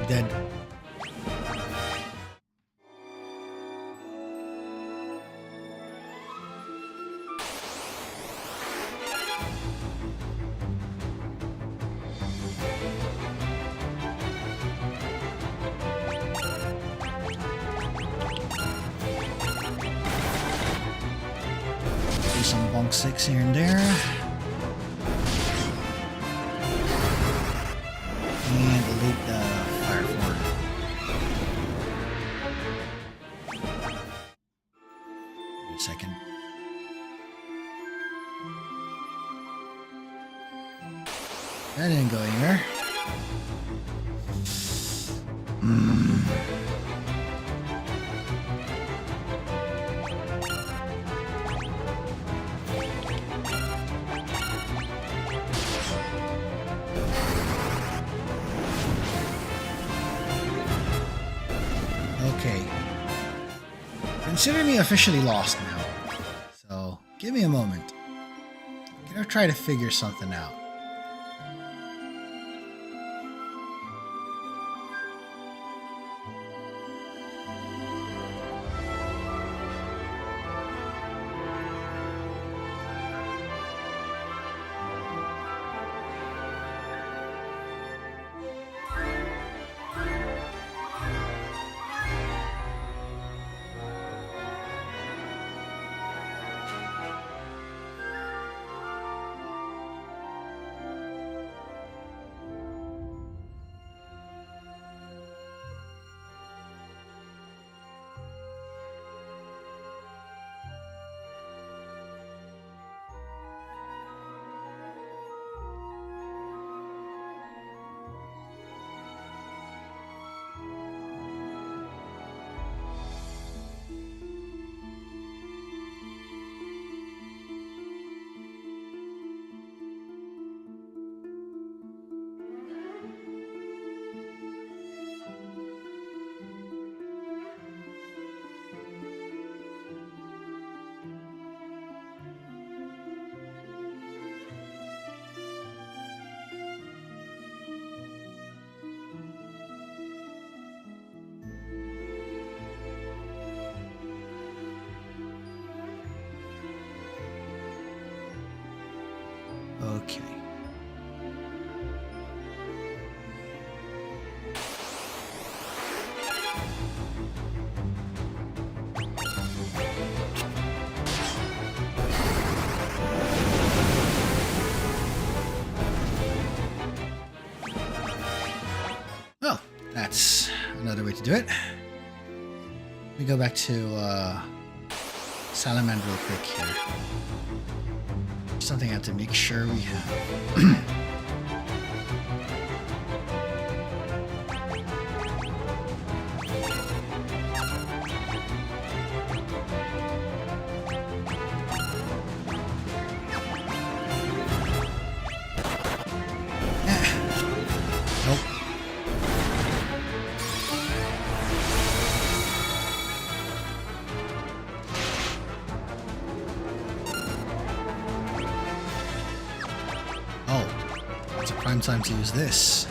Speaker 1: Dead. Do some bonk 6 here and there. And delete the fire forward. Wait a second. That didn't go anywhere. Okay. Consider me officially lost now. So, give me a moment. I'm gonna try to figure something out. Okay. Oh, that's another way to do it. Let me go back to Salamander real quick here. Something I have to make sure we have. Prime time to use this.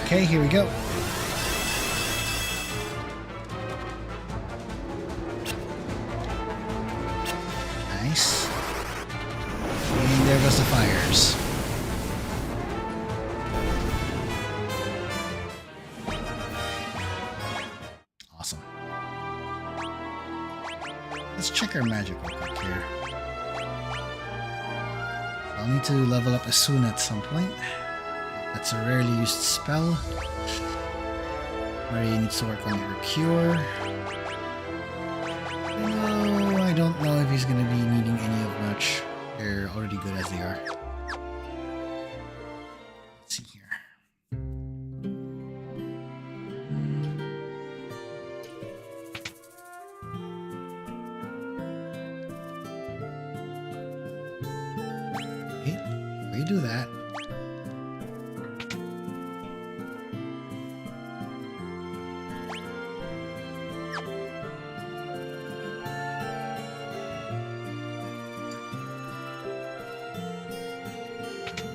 Speaker 1: Okay, here we go. Nice. And there goes the fires. Awesome. Let's check our magic real quick here. I'll need to level up Asuna at some point. That's a rarely used spell. Maria needs to work on her cure. No, I don't know if he's going to be needing any of much. They're already good as they are. Let's see here. Okay, we do that.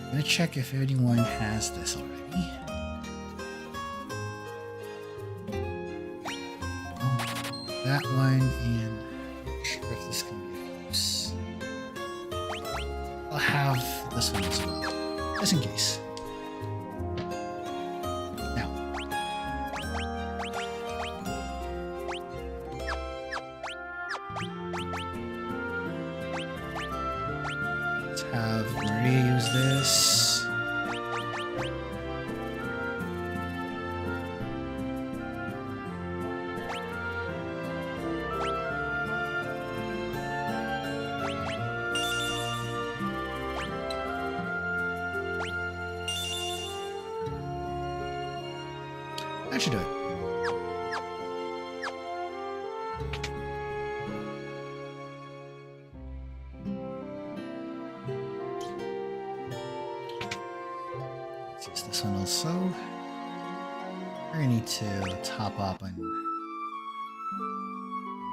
Speaker 1: I'm gonna check if anyone has this already. Oh, that one, and I'm sure if this can be of use. I'll have this one as well, just in case. Now, let's have Maria use this. That should do it. Let's use this one also. We're gonna need to top up on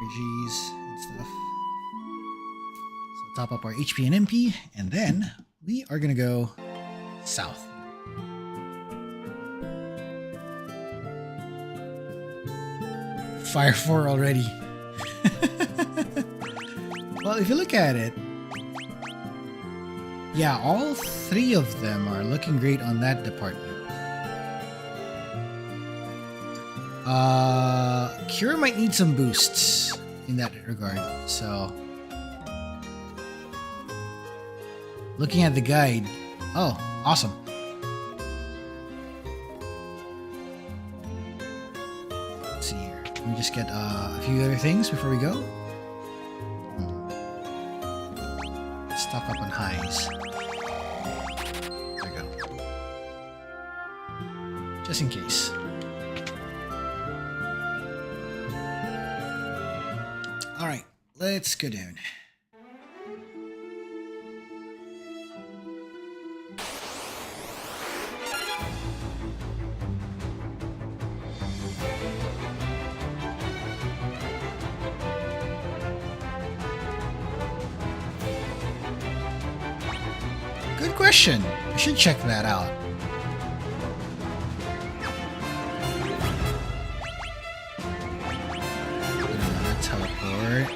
Speaker 1: energies and stuff. So top up our HP and MP, and then we are gonna go south. Fire 4 already. Well, if you look at it, yeah, all three of them are looking great on that department. Cure might need some boosts in that regard, so looking at the guide, oh, awesome. Let's see here. Let me just get a few other things before we go. Stock stock up on highs. There we go. Just in case. Alright, let's go down. Good question. I should check that out. Teleport.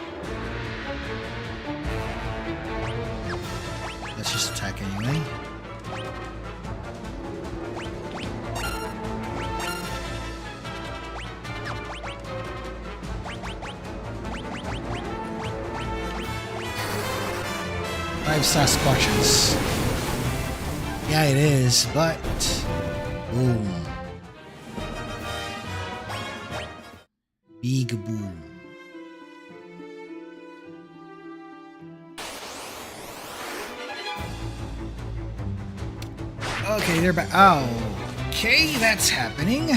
Speaker 1: Let's just attack anyway. Five Sasquatches. Yeah, it is, but boom. Big boom. Okay, they're back. Oh, okay, that's happening.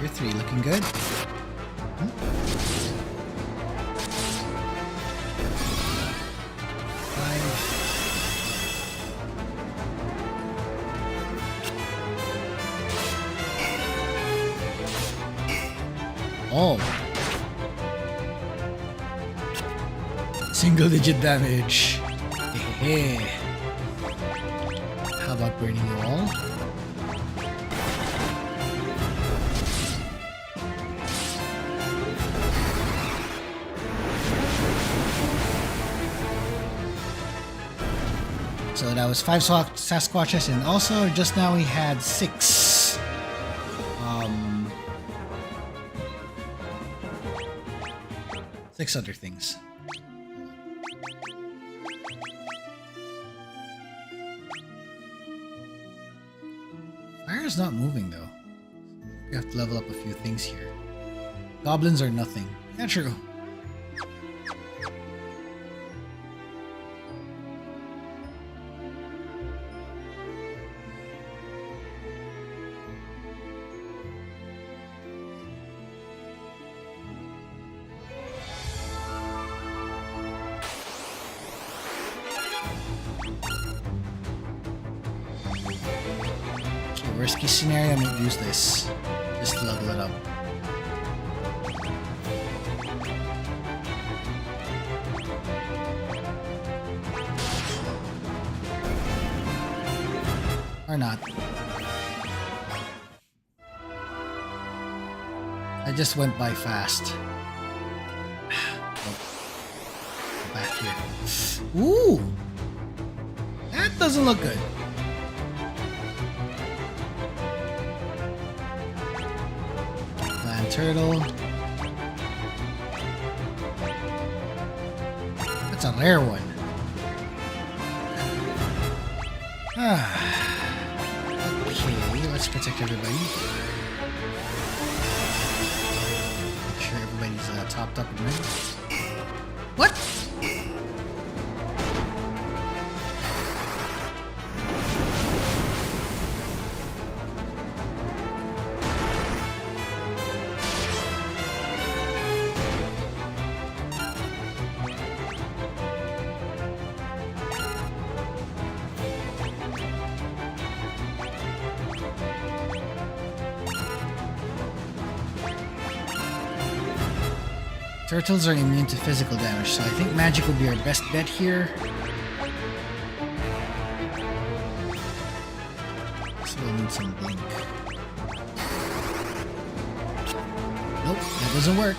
Speaker 1: You're 3 looking good. Oh. Single digit damage. How about burning you all? So that was 5 Sasquatches, and also just now we had 6. 6 other things. Fire's not moving though. We have to level up a few things here. Goblins are nothing. Yeah, true. Worst case scenario, I might use this just to level it up. Or not. I just went by fast. Oh. Go back here. Ooh! That doesn't look good. Turtle. That's a rare one. Okay, let's protect everybody. Make sure everybody's topped up and ready. What? Turtles are immune to physical damage, so I think magic will be our best bet here. So we'll need some blink. Nope, that doesn't work.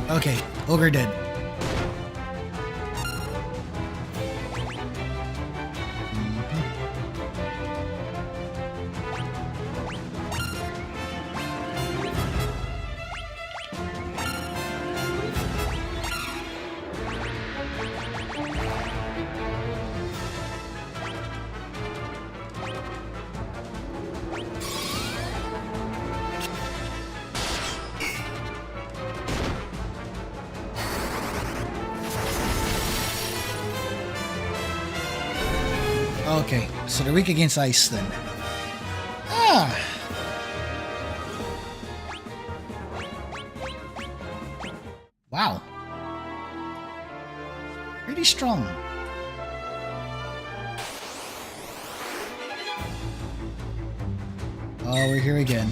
Speaker 1: Okay, ogre dead. Okay, so they're weak against ice then. Ah! Wow. Pretty strong. Oh, we're here again.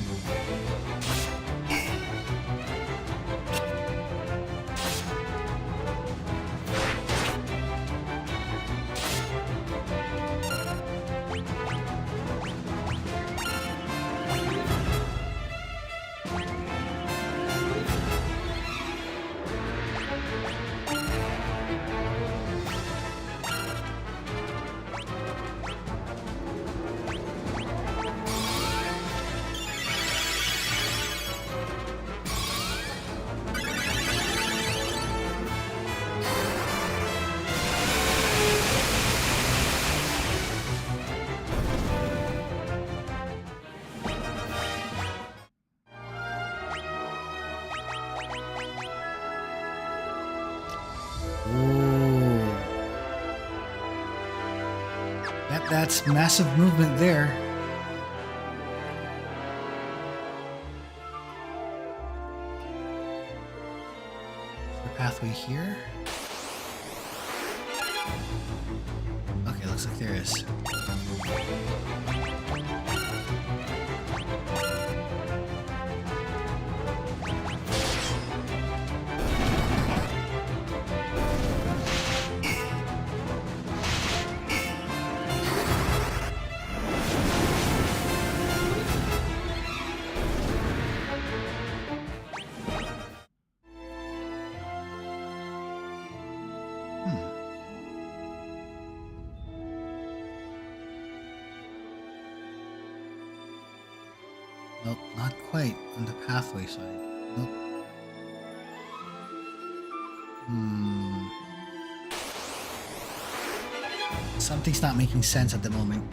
Speaker 1: That's massive movement there. The pathway here. Okay, looks like there is. Nope, not quite on the pathway side. Nope. Something's not making sense at the moment.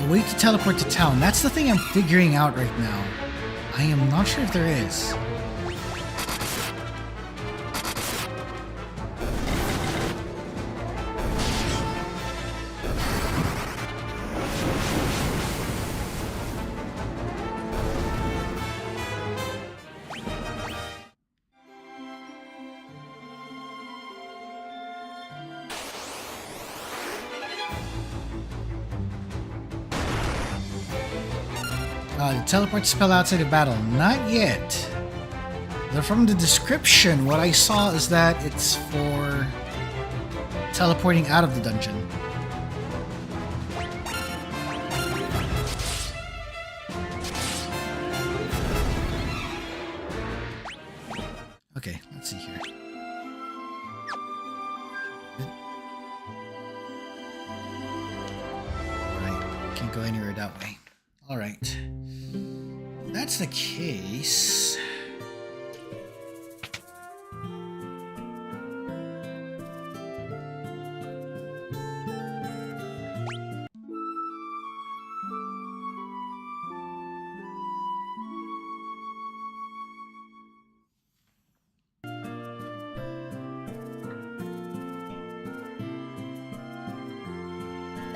Speaker 1: A way to teleport to town. That's the thing I'm figuring out right now. I am not sure if there is. Teleport spell outside of battle. Not yet. From the description, what I saw is that it's for teleporting out of the dungeon. Okay, let's see here. Alright, can't go anywhere that way. Alright. That's the case.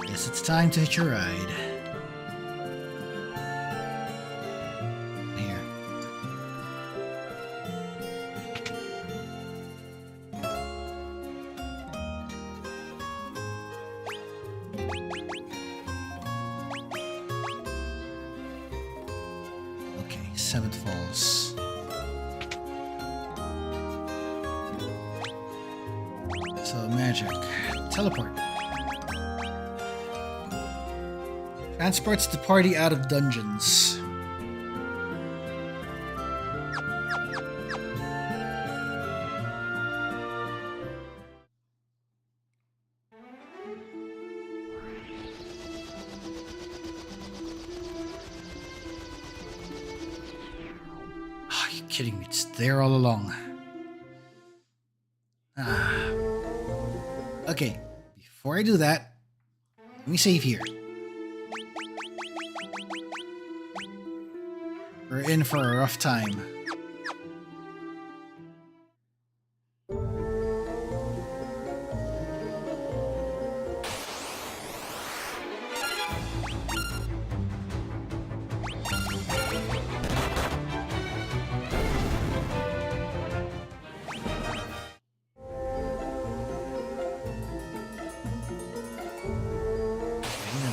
Speaker 1: Guess it's time to hitch a ride. Seventh Falls. So magic. Teleport. Transports the party out of dungeons. Are you kidding me? It's there all along. Okay, before I do that, let me save here. We're in for a rough time.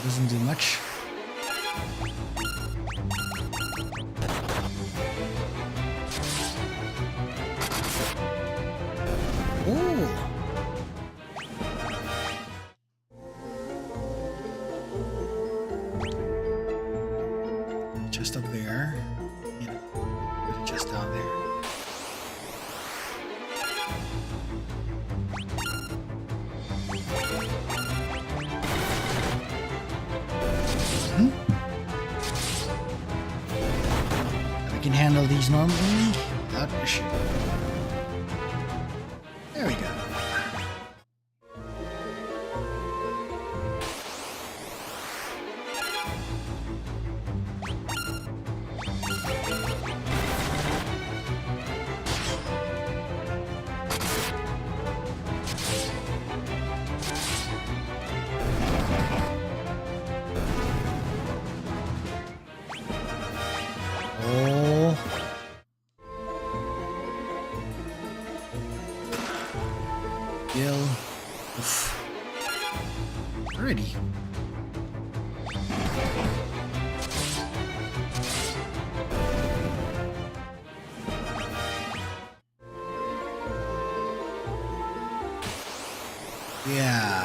Speaker 1: Doesn't do much. Oh! Just up there. Yeah. Put it just down there. We can handle these normally without issue. There we go. Oh. Gil. Oof. Alrighty. Yeah.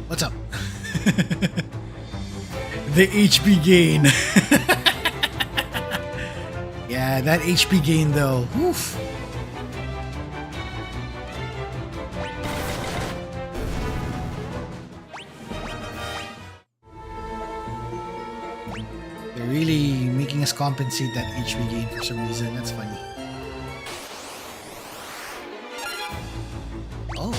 Speaker 1: What's up? The HP gain. Yeah, that HP gain though. Oof. They're really making us compensate that HP gain for some reason. That's funny. Oh.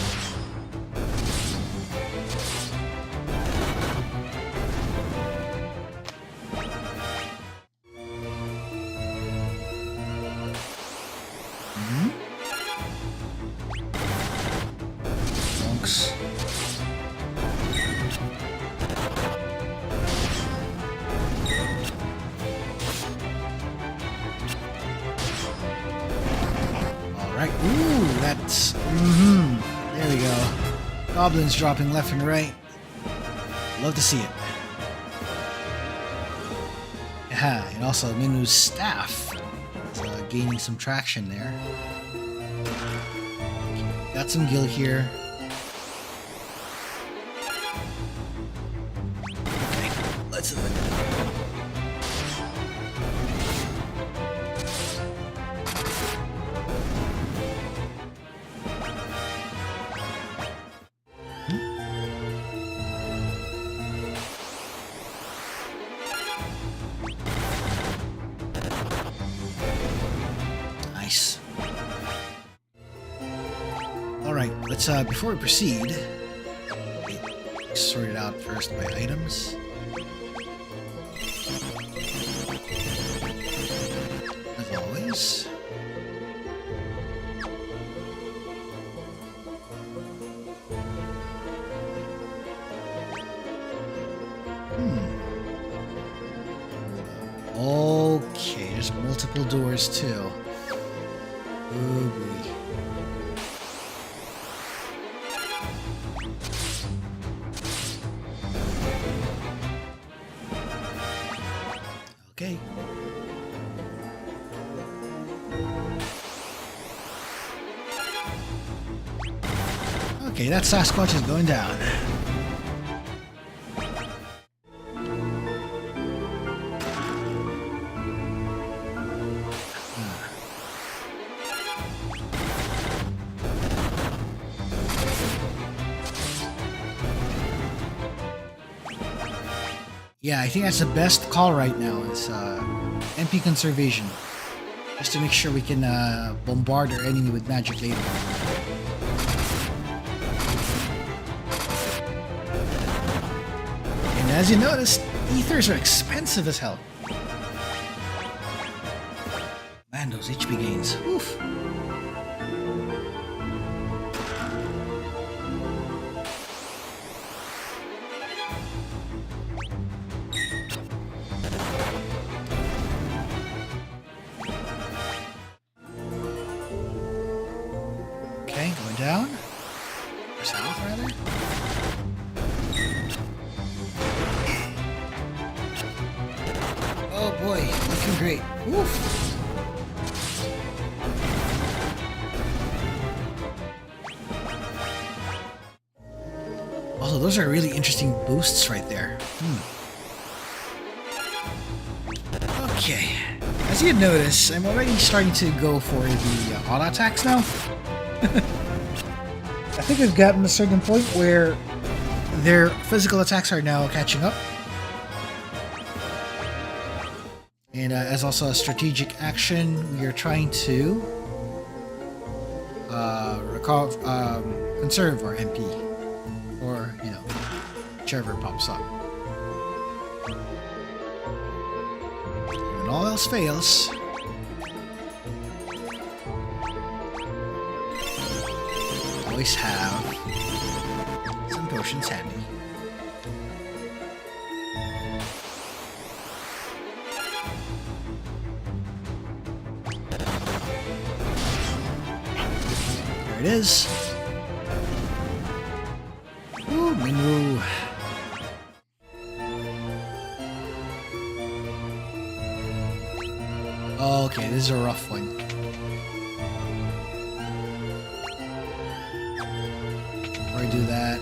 Speaker 1: Donks. Alright, ooh, that's... There we go. Goblins dropping left and right. Love to see it. Yeah, and also Minu's staff. Gaining some traction there. Got some gil here. Okay, let's do it. Nice. Alright, let's, before we proceed, sort it out first by items. As always. Okay, there's multiple doors too. Oh boy. Okay. Okay, that Sasquatch is going down. Yeah, I think that's the best call right now is MP conservation. Just to make sure we can bombard our enemy with magic later. And as you noticed, ethers are expensive as hell. Man, those HP gains. Oof. Okay, going down. Or south, rather. Oh boy, looking great. Oof. Also, those are really interesting boosts right there. Okay. As you notice, I'm already starting to go for the auto attacks now. I think we've gotten a certain point where their physical attacks are now catching up. And as also a strategic action, we are trying to conserve our MP. Or, you know, whichever pops up. When all else fails, always have some potions handy. There it is. Ooh, Minwoo. Okay, this is a rough one. Before I do that,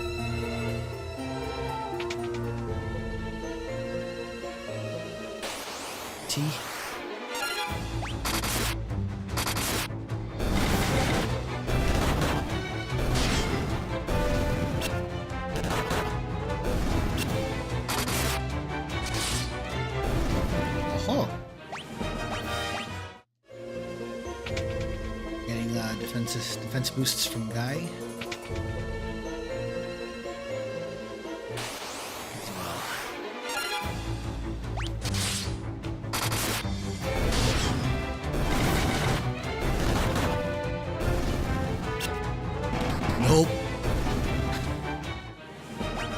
Speaker 1: T. Oh. Getting defense boosts from Guy. As well. Nope.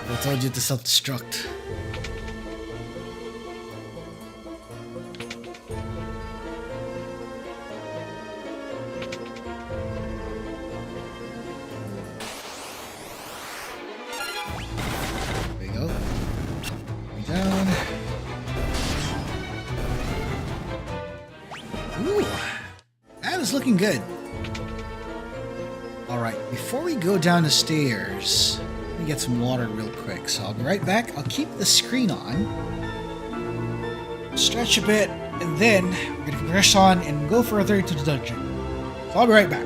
Speaker 1: I told you to self-destruct. There we go. Down. Ooh, that is looking good. Alright, before we go down the stairs, let me get some water real quick. So I'll be right back. I'll keep the screen on, stretch a bit, and then we're going to progress on and go further into the dungeon. So I'll be right back.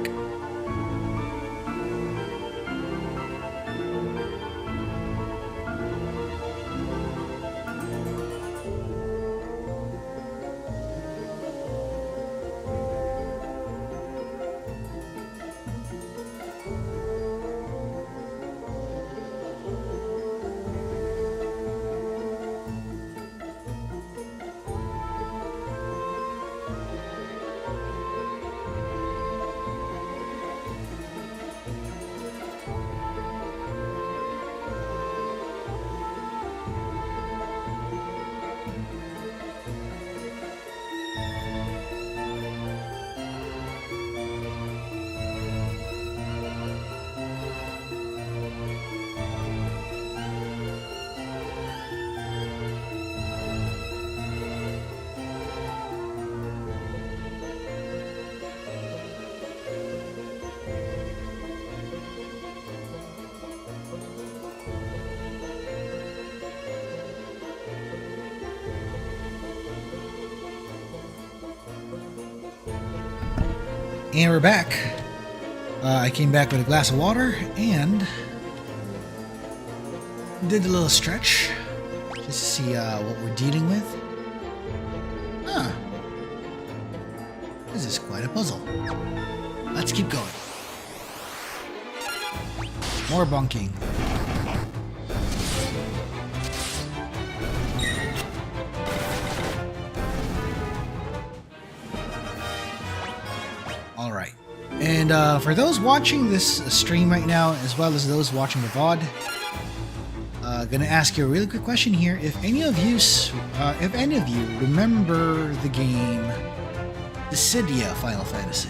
Speaker 1: And we're back. I came back with a glass of water and did a little stretch. So Let's see what we're dealing with. Huh. This is quite a puzzle. Let's keep going. More bunking. Alright. And for those watching this stream right now, as well as those watching the VOD, gonna ask you a really quick question here. If any of you remember the game Dissidia Final Fantasy.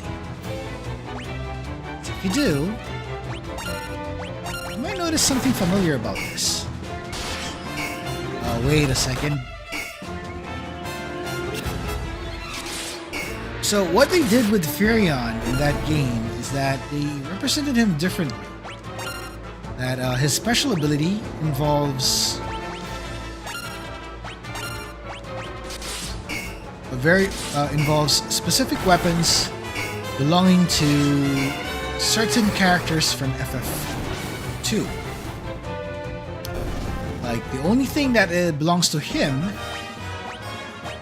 Speaker 1: If you do, you might notice something familiar about this. Wait a second. So what they did with Firion in that game is that they represented him differently. That his special ability involves involves specific weapons belonging to certain characters from FF2. Like the only thing that belongs to him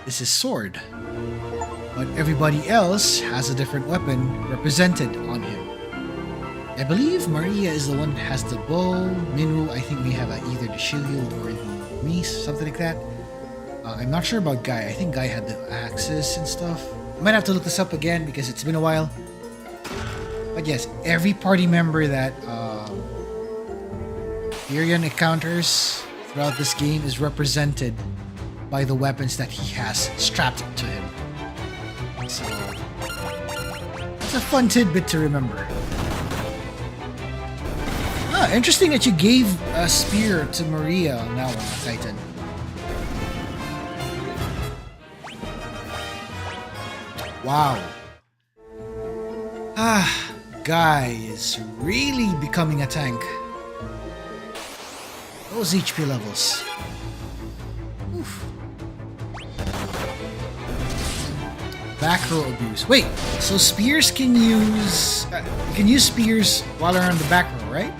Speaker 1: is his sword, but everybody else has a different weapon represented on him. I believe Maria is the one that has the bow. Minwu, I think, may have either the Shiryu or the mace, something like that. I'm not sure about Guy. I think Guy had the axes and stuff. I might have to look this up again because it's been a while. But yes, every party member that Firion encounters throughout this game is represented by the weapons that he has strapped to him. So, that's a fun tidbit to remember. Interesting that you gave a spear to Maria on that one, Titan. Wow. Guy is really becoming a tank. Those HP levels. Oof. Back row abuse. Wait, so spears can use... you can use spears while they're on the back row, right?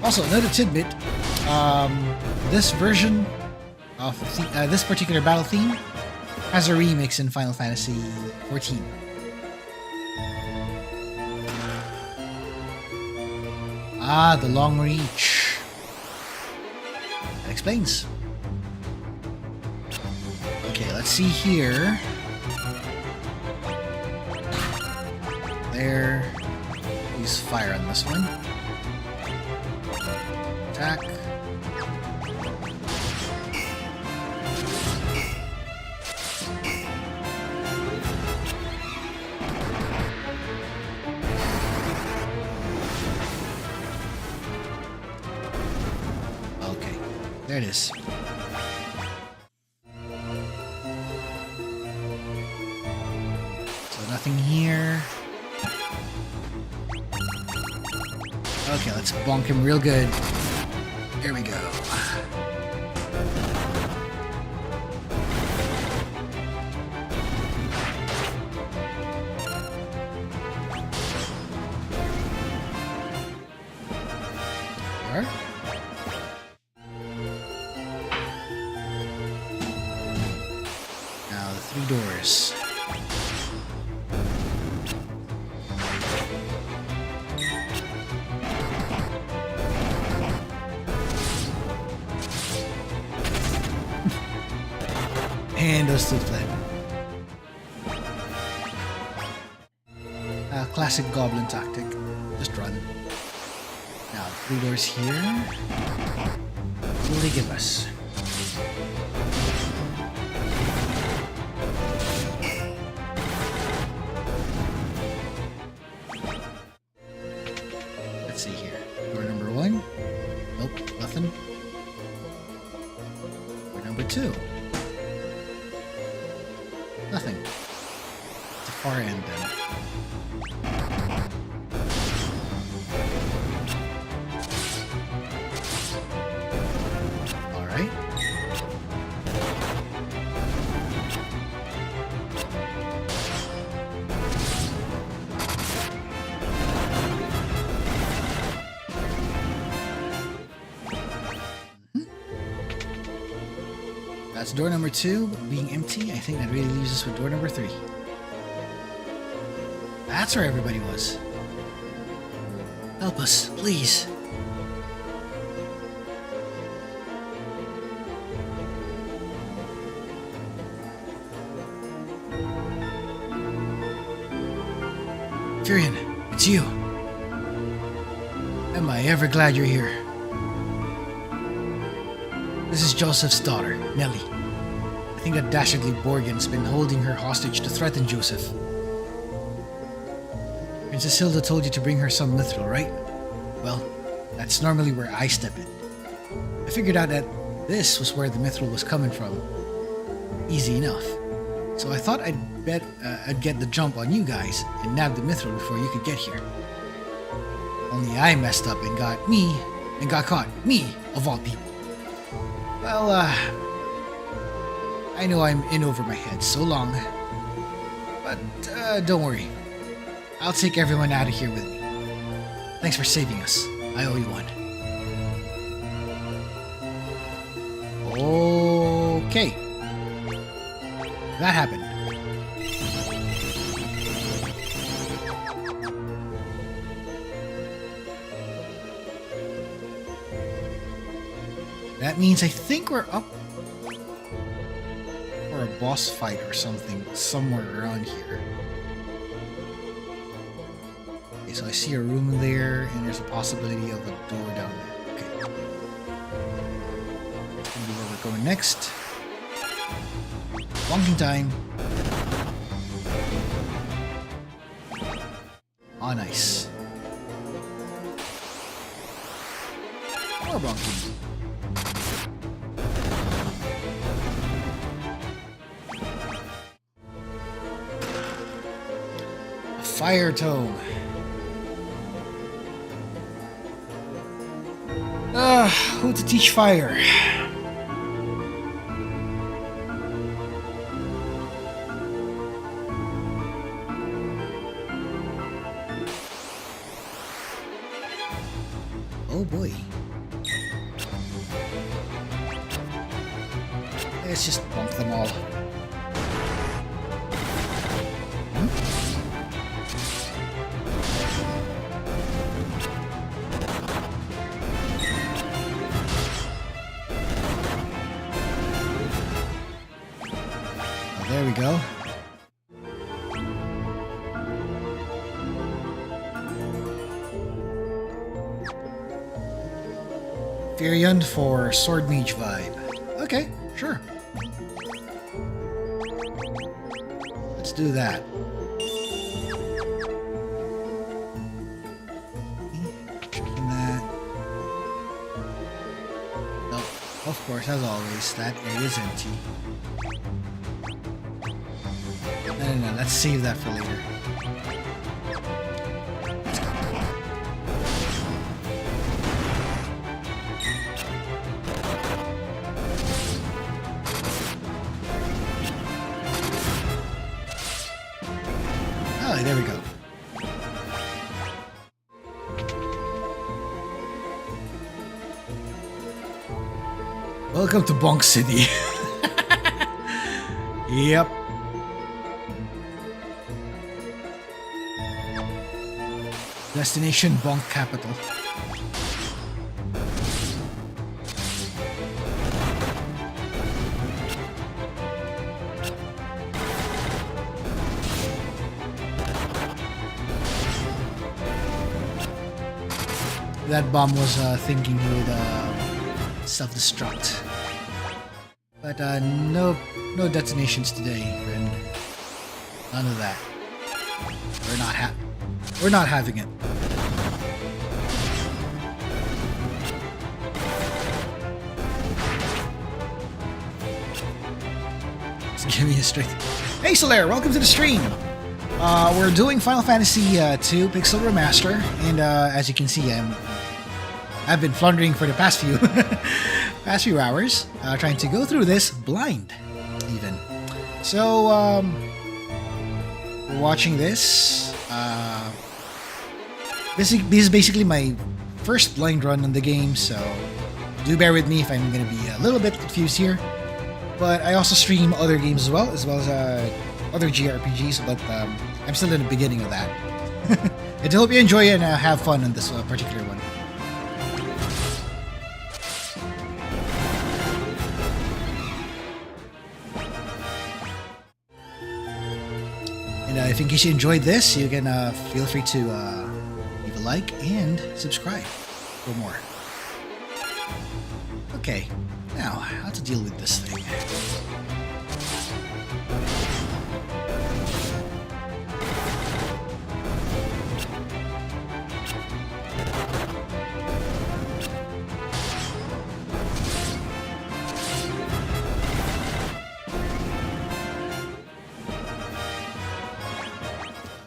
Speaker 1: Also, another tidbit, this version of this particular battle theme has a remix in Final Fantasy 14. The long reach. That explains. Okay, let's see here. There. Use fire on this one. Attack. Okay, there it is. So nothing here. Okay, let's bonk him real good. Here we go. There. Now the 3 doors. And those 2 fled. Classic goblin tactic. Just run. Now, 3 doors here. What will they give us? Let's see here. Door number 1. Nope, nothing. Door number 2. thing. It's a far end then. Alright. That's door number 2 being empty. I think that really leaves us with door number 3. That's where everybody was. Help us, please. Firion, it's you. Am I ever glad you're here. This is Joseph's daughter, Nellie. I think that dastardly Borgen's been holding her hostage to threaten Joseph. Princess Hilda told you to bring her some mithril, right? Well, that's normally where I step in. I figured out that this was where the mithril was coming from. Easy enough. So I thought I'd get the jump on you guys and nab the mithril before you could get here. Only I messed up and got caught. Me, of all people. Well, I know I'm in over my head so long. But, don't worry. I'll take everyone out of here with me. Thanks for saving us. I owe you one. Okay. That happened. That means I think we're up for a boss fight or something somewhere around here. Okay, so I see a room there, and there's a possibility of a door down there. Okay. That's gonna be where we're going next. Bonking time. Oh, nice. More bonking. A fire tome. Who to teach fire? Oh boy. Let's just bump them all. There we go. Firion for Sword Mage vibe. Okay, sure. Let's do that. Checking that. Nope, of course, as always, that area is empty. No, let's save that for later. Oh, there we go. Welcome to Bonk City. Yep. Destination Bonk Capital. That bomb was thinking he would self-destruct. But no detonations today, friend. None of that. We're not having it. Just give me a straight. Hey Solaire, welcome to the stream. We're doing Final Fantasy 2 Pixel Remaster, and as you can see, I've been floundering for the past few hours, trying to go through this blind, even. So we're watching this. This is basically my first blind run on the game, so do bear with me if I'm going to be a little bit confused here. But I also stream other games as well as other JRPGs, but I'm still in the beginning of that. I hope you enjoy it and have fun on this particular one. And if in case you enjoyed this, you can feel free to leave a like and subscribe for more. Okay, now how to deal with this thing.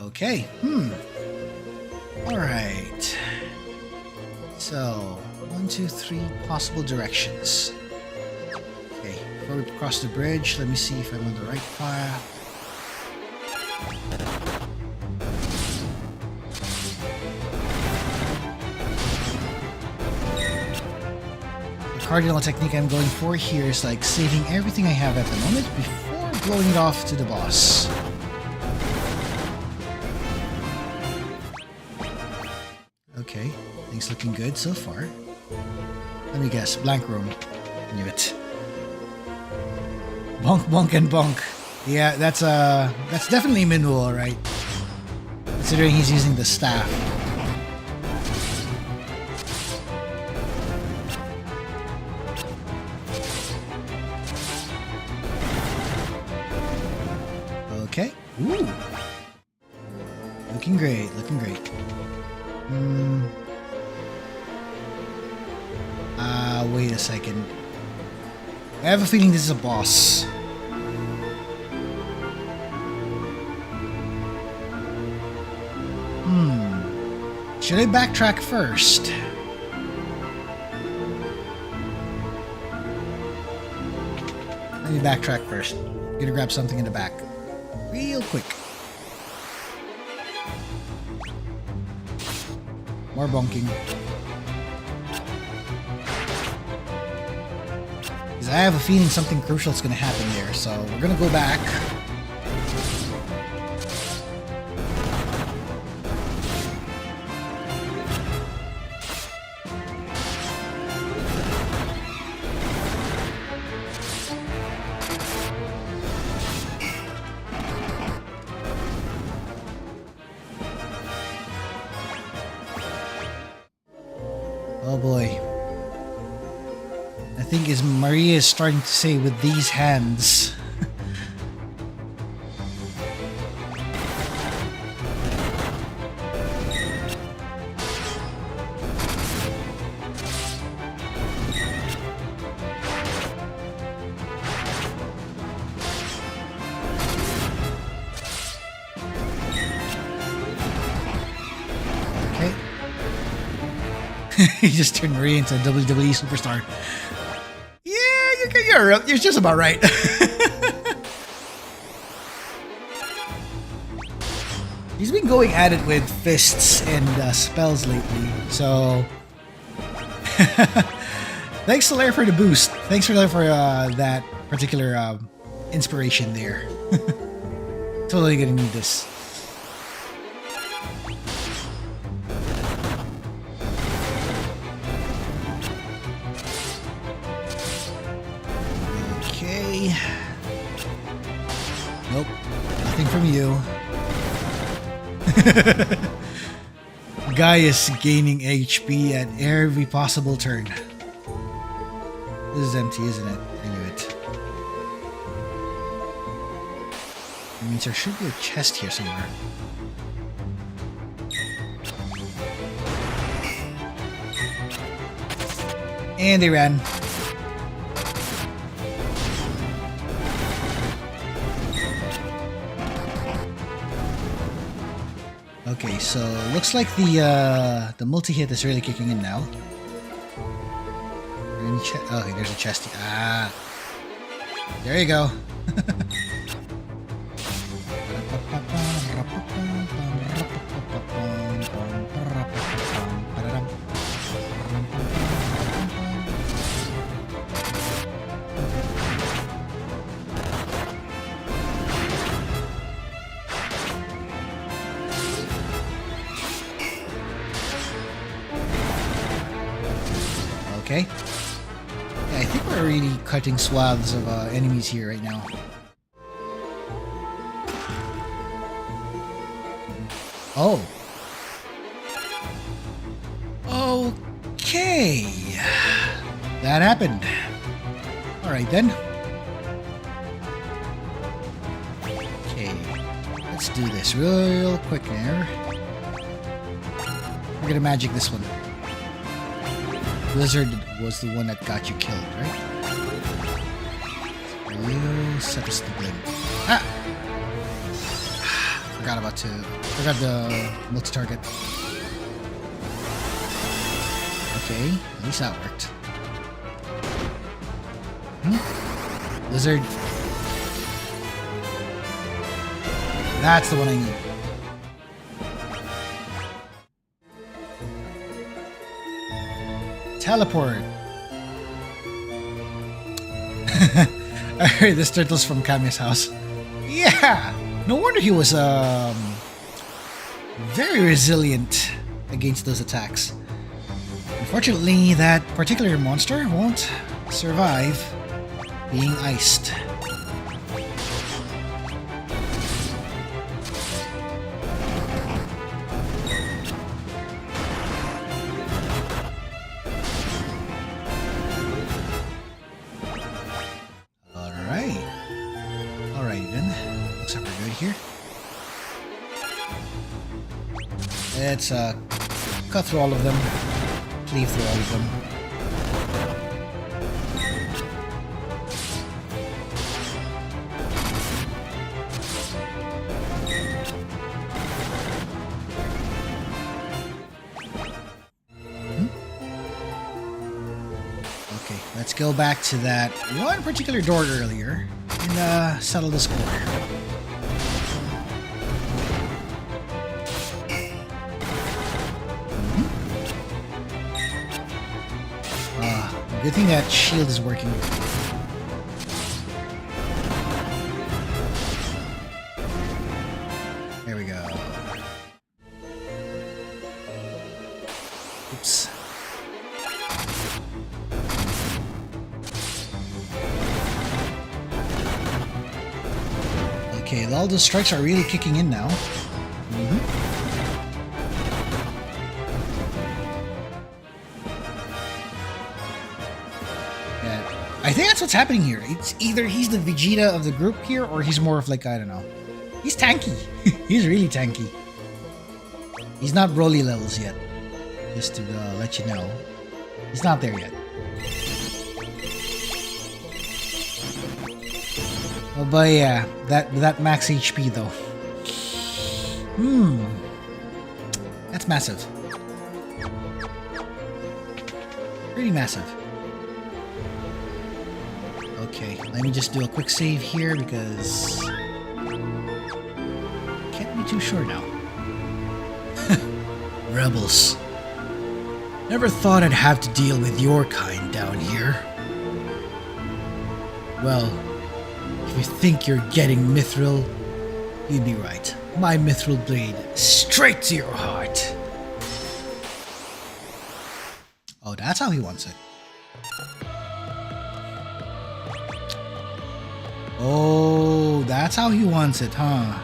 Speaker 1: Okay, Alright. So, 1, 2, 3 possible directions. Okay, before we cross the bridge, let me see if I'm on the right path. The cardinal technique I'm going for here is like saving everything I have at the moment before blowing it off to the boss. Okay, things looking good so far. Let me guess, blank room. I knew it. Bonk, bonk, and bonk. Yeah, that's definitely Minwoo, right? Considering he's using the staff. Okay. Ooh. Looking great, looking great. Wait a second. I have a feeling this is a boss. Should I backtrack first? Let me backtrack first. Gonna grab something in the back. Real quick. More bonking. Because I have a feeling something crucial is going to happen there, so we're going to go back. Oh boy. I think as Maria is starting to say with these hands. He just turned Maria into a WWE superstar. Yeah, you're just about right. He's been going at it with fists and spells lately, so... Thanks, Solaire, for the boost. Thanks for that particular inspiration there. Totally gonna need this. Nope, nothing from you. Guy is gaining HP at every possible turn. This is empty, isn't it? I knew it. It means there should be a chest here somewhere. And they ran. So looks like the multi-hit is really kicking in now. Okay, there's a chest. Ah, there you go. Okay. Yeah, I think we're really cutting swaths of enemies here right now. Oh. Okay. That happened. Alright then. Okay. Let's do this real quick there. We're gonna magic this one. Blizzard was the one that got you killed, right? You set us to blame. Ah! Forgot the multi-target. Okay, at least that worked. Blizzard. That's the one I need. Teleport. I heard this turtle's from Kami's house. Yeah, no wonder he was very resilient against those attacks. Unfortunately, that particular monster won't survive being iced. Let's cut through all of them, cleave through all of them. Okay, let's go back to that one particular door earlier and settle the score. Good thing that shield is working. There we go. Oops. Okay, all those strikes are really kicking in now. I think that's what's happening here. It's either he's the Vegeta of the group here, or he's more of like, I don't know. He's tanky. He's really tanky. He's not Broly levels yet. Just to let you know. He's not there yet. Oh, but yeah, that max HP though. That's massive. Pretty massive. Okay, let me just do a quick save here because can't be too sure now. Rebels. Never thought I'd have to deal with your kind down here. Well, if you think you're getting mithril, you'd be right. My mithril blade, straight to your heart. Oh, that's how he wants it. Oh, that's how he wants it, huh?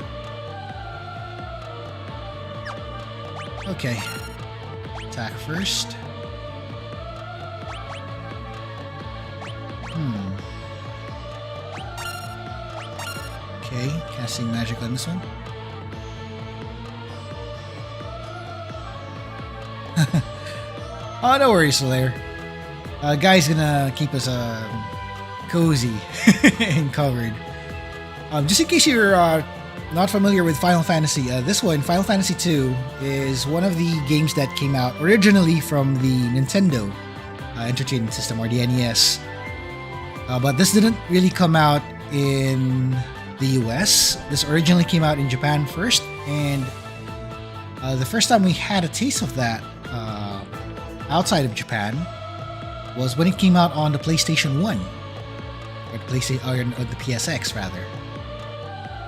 Speaker 1: Okay. Attack first. Okay, casting magic on this one. Oh, no worries, Slayer. Guy's gonna keep us cozy and covered. Just in case you're not familiar with Final Fantasy, this one, Final Fantasy 2, is one of the games that came out originally from the Nintendo Entertainment System, or the NES. But this didn't really come out in the US. This originally came out in Japan first, and the first time we had a taste of that outside of Japan was when it came out on the PlayStation 1, or the PSX rather.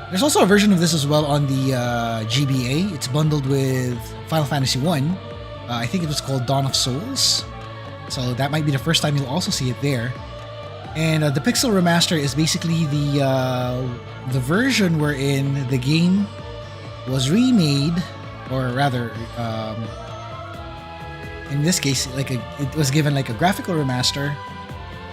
Speaker 1: There's also a version of this as well on the GBA. It's bundled with Final Fantasy 1. I think it was called Dawn of Souls. So that might be the first time you'll also see it there. And the Pixel Remaster is basically the version wherein the game was remade, or rather, in this case, it was given like a graphical remaster,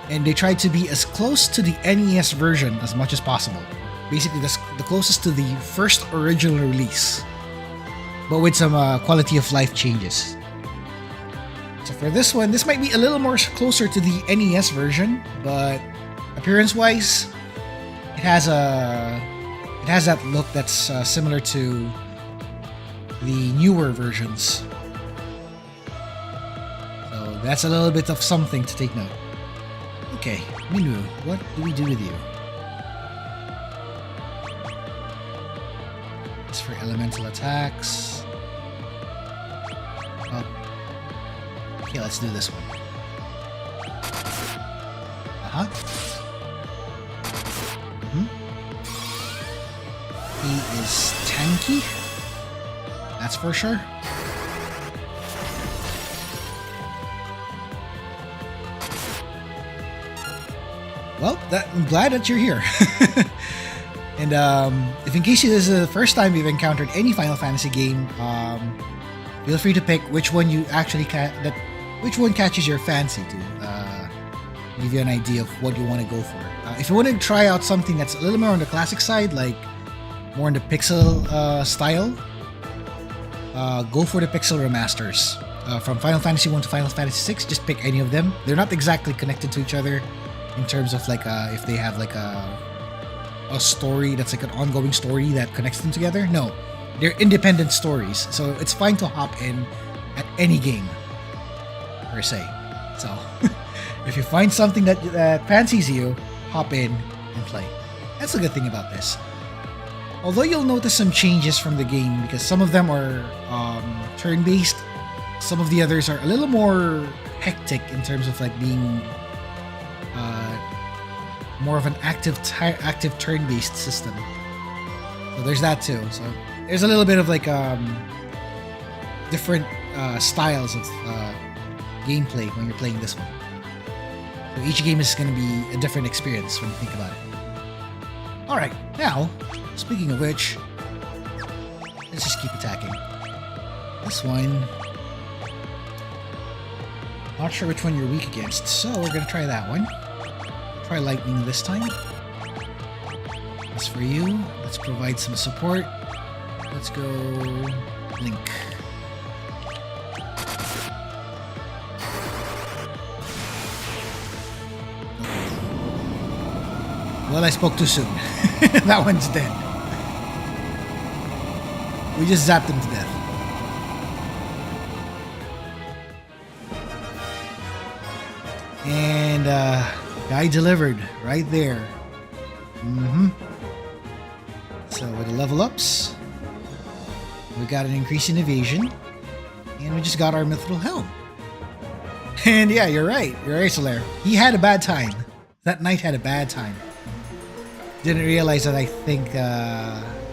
Speaker 1: and they tried to be as close to the NES version as much as possible. Basically, that's the closest to the first original release, but with some quality of life changes. So for this one, this might be a little more closer to the NES version, but appearance-wise, it has that look that's similar to the newer versions. So that's a little bit of something to take note. Okay, Minu, what do we do with you? It's for elemental attacks. Oh. Okay, let's do this one. He is tanky. That's for sure. Well, I'm glad that you're here. And if in case this is the first time you've encountered any Final Fantasy game, feel free to pick which one you actually which one catches your fancy to give you an idea of what you want to go for. If you want to try out something that's a little more on the classic side, like more in the pixel style, go for the Pixel Remasters. From Final Fantasy 1 to Final Fantasy 6, just pick any of them. They're not exactly connected to each other in terms of like if they have like a story that's like an ongoing story that connects them together. No, they're independent stories, so it's fine to hop in at any game per se. So if you find something that fancies you, hop in and play. That's a good thing about this. Although you'll notice some changes from the game, because some of them are turn-based, some of the others are a little more hectic in terms of like being more of an active turn-based system. So there's that too. So there's a little bit of like different styles of gameplay when you're playing this one. So each game is going to be a different experience when you think about it. Alright, now, speaking of which, let's just keep attacking. This one, not sure which one you're weak against, so we're going to try that one. Try lightning this time. As for you, let's provide some support. Let's go Link. Well, I spoke too soon. That one's dead. We just zapped him to death. And guy delivered right there. So with the level ups, we got an increase in evasion, and we just got our mithril helm. And yeah, you're right, Solaire. He had a bad time. That knight had a bad time. Didn't realize that I think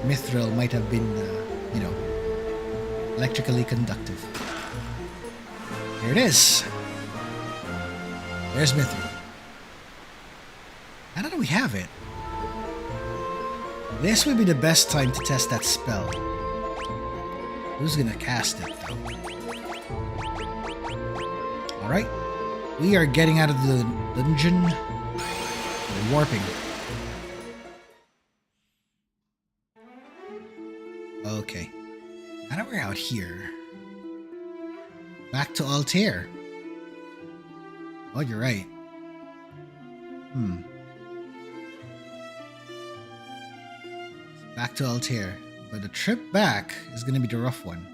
Speaker 1: mithril might have been, electrically conductive. Here it is. There's mithril. Now that we have it, this would be the best time to test that spell. Who's gonna cast it, though? Alright. We are getting out of the dungeon. We're warping. Okay. Now that we're out here, back to Altair. Oh, you're right. back to Altair. But the trip back is going to be the rough one.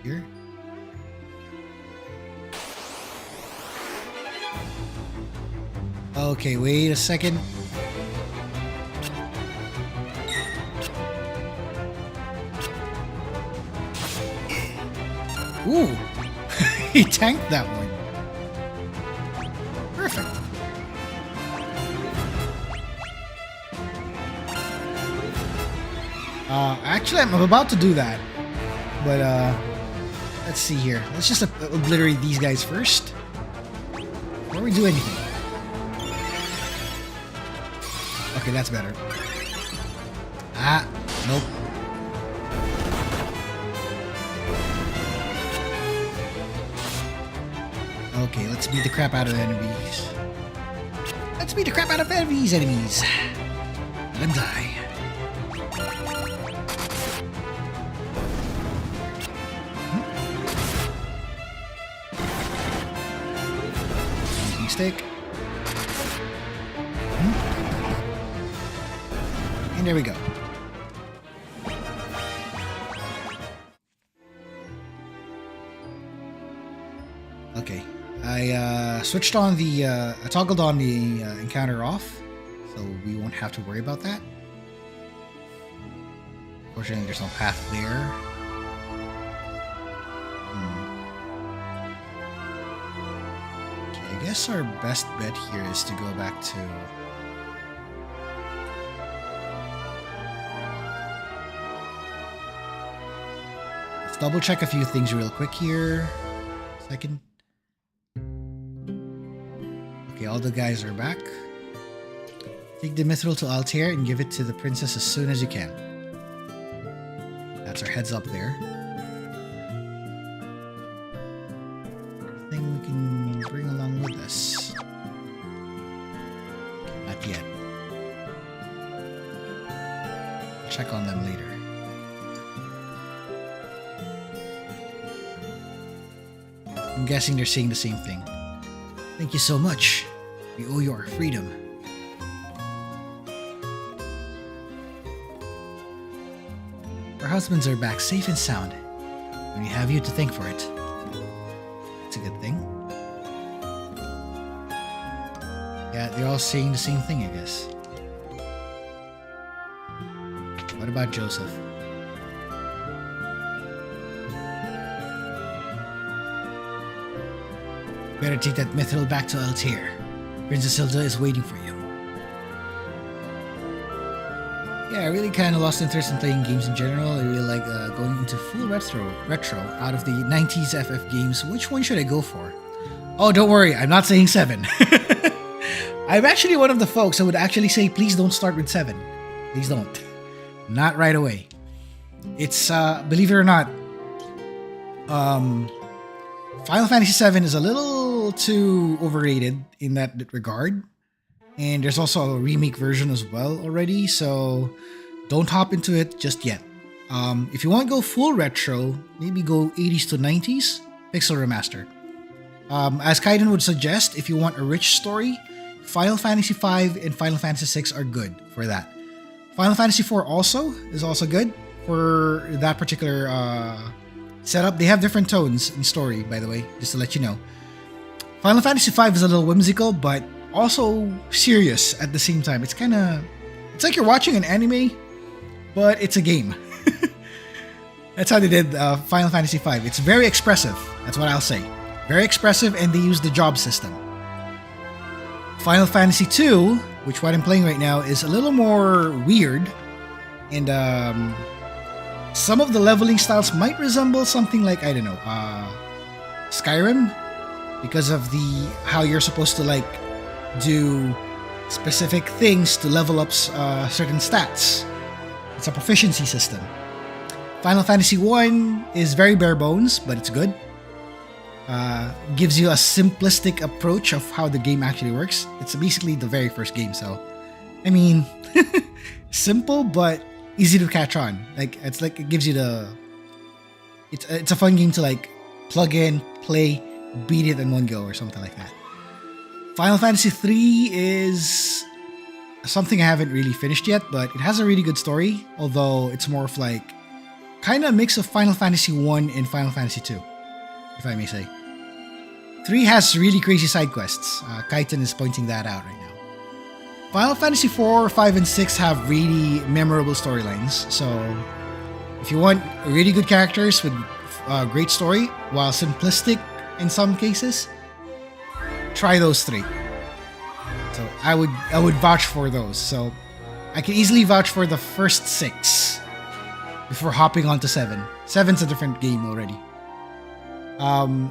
Speaker 1: Here. Okay, wait a second. Ooh! He tanked that one. Perfect. Actually, I'm about to do that. But, let's see here. Let's just obliterate these guys first. Before we do anything. Okay, that's better. Ah, nope. Okay, let's beat the crap out of enemies. Let's beat the crap out of these enemies. Let them die. Stick. And there we go. Okay, I switched on the, I toggled on the encounter off, so we won't have to worry about that. Unfortunately, there's no path there. I guess our best bet here is to go back to... Let's double check a few things real quick here. Second. Okay, all the guys are back. Take the mithril to Altair and give it to the princess as soon as you can. That's our heads up there. Thing we can bring along with us. Not yet. Check on them later. I'm guessing they're saying the same thing. Thank you so much. We owe you our freedom. Our husbands are back safe and sound, and we have you to thank for it. It's a good thing. Yeah, they're all saying the same thing, I guess. What about Joseph? Better take that mithril back to Altair. Princess Hilda is waiting for you. Yeah, I really kind of lost interest in playing games in general. I really like going into full retro. Out of the 90s FF games, which one should I go for? Oh, don't worry, I'm not saying 7. I'm actually one of the folks who would actually say, please don't start with 7. Please don't. Not right away. It's, believe it or not, Final Fantasy VII is a little too overrated in that regard. And there's also a remake version as well already, so don't hop into it just yet. If you want to go full retro, maybe go 80s to 90s, Pixel Remaster. As Kaiden would suggest, if you want a rich story, Final Fantasy V and Final Fantasy VI are good for that. Final Fantasy IV also is also good for that particular setup. They have different tones in story, by the way, just to let you know. Final Fantasy V is a little whimsical, but also serious at the same time. It's like you're watching an anime, but it's a game. That's how they did Final Fantasy V. It's very expressive. That's what I'll say. Very expressive, and they use the job system. Final Fantasy II, which what I'm playing right now, is a little more weird, and some of the leveling styles might resemble something like, I don't know, Skyrim, because of how you're supposed to like do specific things to level up certain stats. It's a proficiency system. Final Fantasy I is very bare bones, but it's good. Gives you a simplistic approach of how the game actually works. It's basically the very first game, so I mean, simple but easy to catch on. Like it gives you it's a fun game to like plug in, play, beat it in one go or something like that. Final Fantasy III is something I haven't really finished yet, but it has a really good story, although it's more of like kind of a mix of Final Fantasy 1 and Final Fantasy 2, if I may say. 3 has really crazy side quests. Kaiten is pointing that out right now. Final Fantasy 4, 5, and 6 have really memorable storylines, so if you want really good characters with great story, while simplistic in some cases, try those 3. So I would vouch for those. So I can easily vouch for the first 6 before hopping on to 7. 7's a different game already.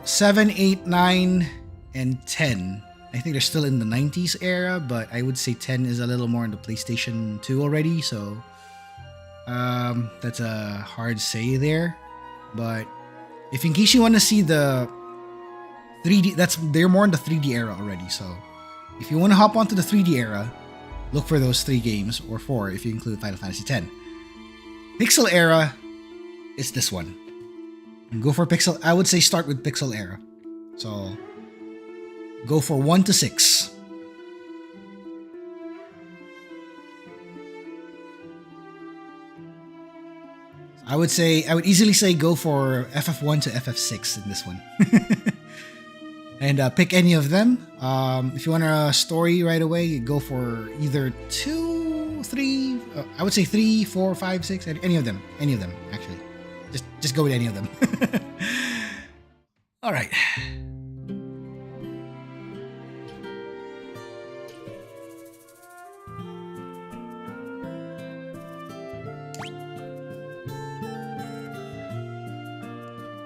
Speaker 1: 7, 8, 9, and 10. I think they're still in the 90s era, but I would say 10 is a little more in the PlayStation 2 already, so that's a hard say there. But if in case you want to see the 3D, they're more in the 3D era already, so if you want to hop onto the 3D era, look for those 3 games, or 4 if you include Final Fantasy X. Pixel era is this one. Go for Pixel. I would say start with Pixel era. So go for 1 to 6. I would easily say go for FF1 to FF6 in this one. And pick any of them. If you want a story right away, go for either 2, 3. I would say 3, 4, 5, 6. Any of them. Any of them, actually. Just go with any of them. All right.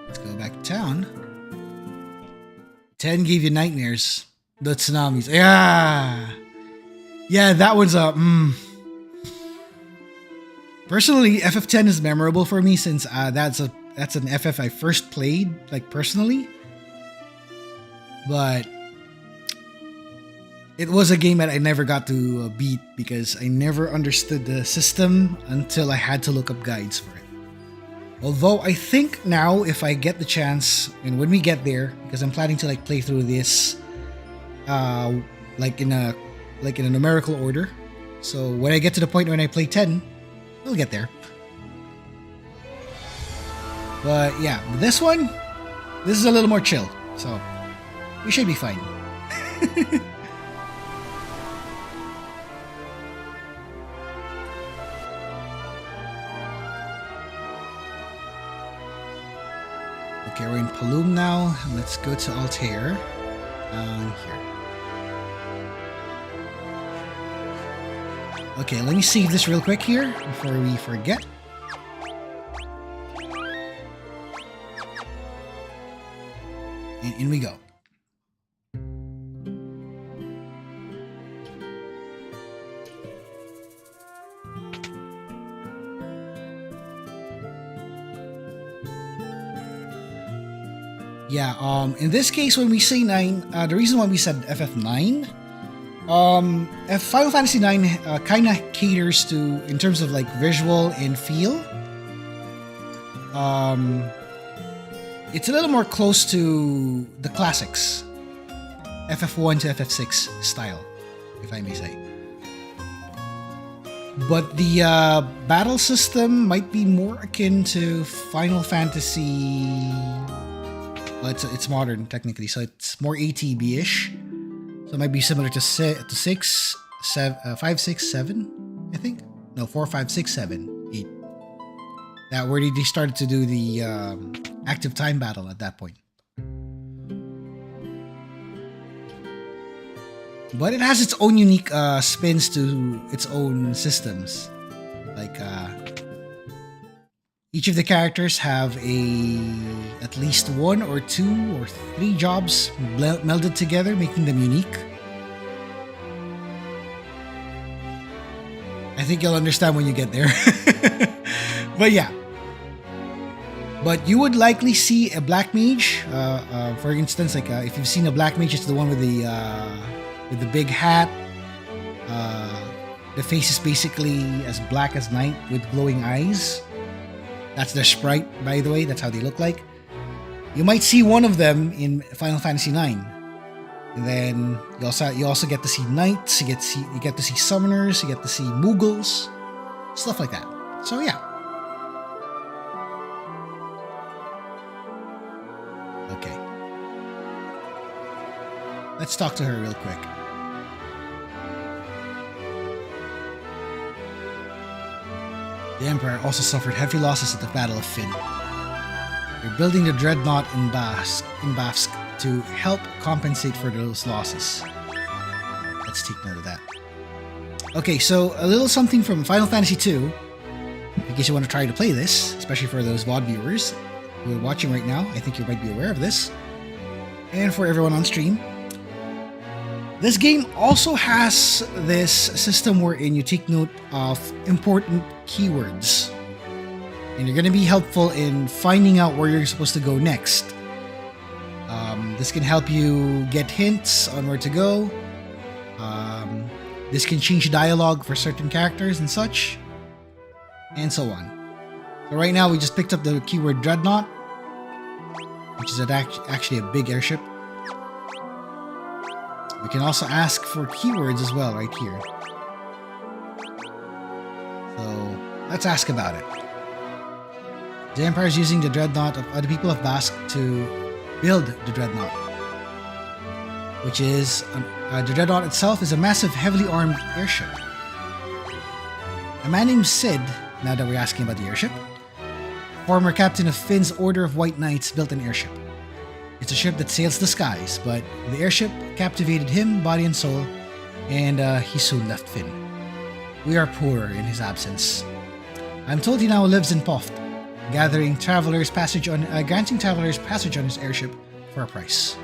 Speaker 1: Let's go back to town. 10 gave you nightmares. The tsunamis. Yeah, that one's a Personally, FF10 is memorable for me since that's an FF I first played, like, personally. But it was a game that I never got to beat because I never understood the system until I had to look up guides for it. Although I think now, if I get the chance, and when we get there, because I'm planning to like play through this, like in a numerical order. So when I get to the point when I play 10, we'll get there. But yeah, this is a little more chill, so we should be fine. Okay, we're in Paloom now. Let's go to Altair. Here. Okay, let me save this real quick here before we forget. And in we go. Yeah, in this case, when we say 9, the reason why we said FF9, Final Fantasy 9 kind of caters to, in terms of like visual and feel, it's a little more close to the classics, FF1 to FF6 style, if I may say. But the battle system might be more akin to Final Fantasy. Well, it's modern technically, so it's more ATB-ish. So it might be similar to 6, 7, 5, 6, 7, I think. No, 4, 5, 6, 7, 8. That where they started to do the active time battle at that point. But it has its own unique spins to its own systems. Like each of the characters have at least 1 or 2 or 3 jobs melded together, making them unique. I think you'll understand when you get there. But yeah. But you would likely see a black mage. For instance, like if you've seen a black mage, it's the one with the big hat. The face is basically as black as night with glowing eyes. That's their sprite, by the way. That's how they look like. You might see one of them in Final Fantasy IX. And then you also get to see knights, you get to see summoners, you get to see Mughals, stuff like that. So yeah. Okay. Let's talk to her real quick. The Empire also suffered heavy losses at the Battle of Finn. They're building the Dreadnought in Bafsk to help compensate for those losses. Let's take note of that. Okay, so a little something from Final Fantasy II, in case you want to try to play this, especially for those VOD viewers who are watching right now. I think you might be aware of this. And for everyone on stream, this game also has this system wherein you take note of important keywords. And they're going to be helpful in finding out where you're supposed to go next. This can help you get hints on where to go. This can change dialogue for certain characters and such. And so on. So right now we just picked up the keyword Dreadnought, which is actually a big airship. We can also ask for keywords as well right here. So let's ask about it. The Empire is using the Dreadnought of the people of Bask to build the Dreadnought, which is the Dreadnought itself is a massive, heavily armed airship. A man named Sid, now that we're asking about the airship, former captain of Finn's Order of White Knights, built an airship. It's a ship that sails the skies, but the airship captivated him, body and soul, and he soon left Finn. We are poor in his absence. I'm told he now lives in Poft, granting travelers passage on his airship for a price.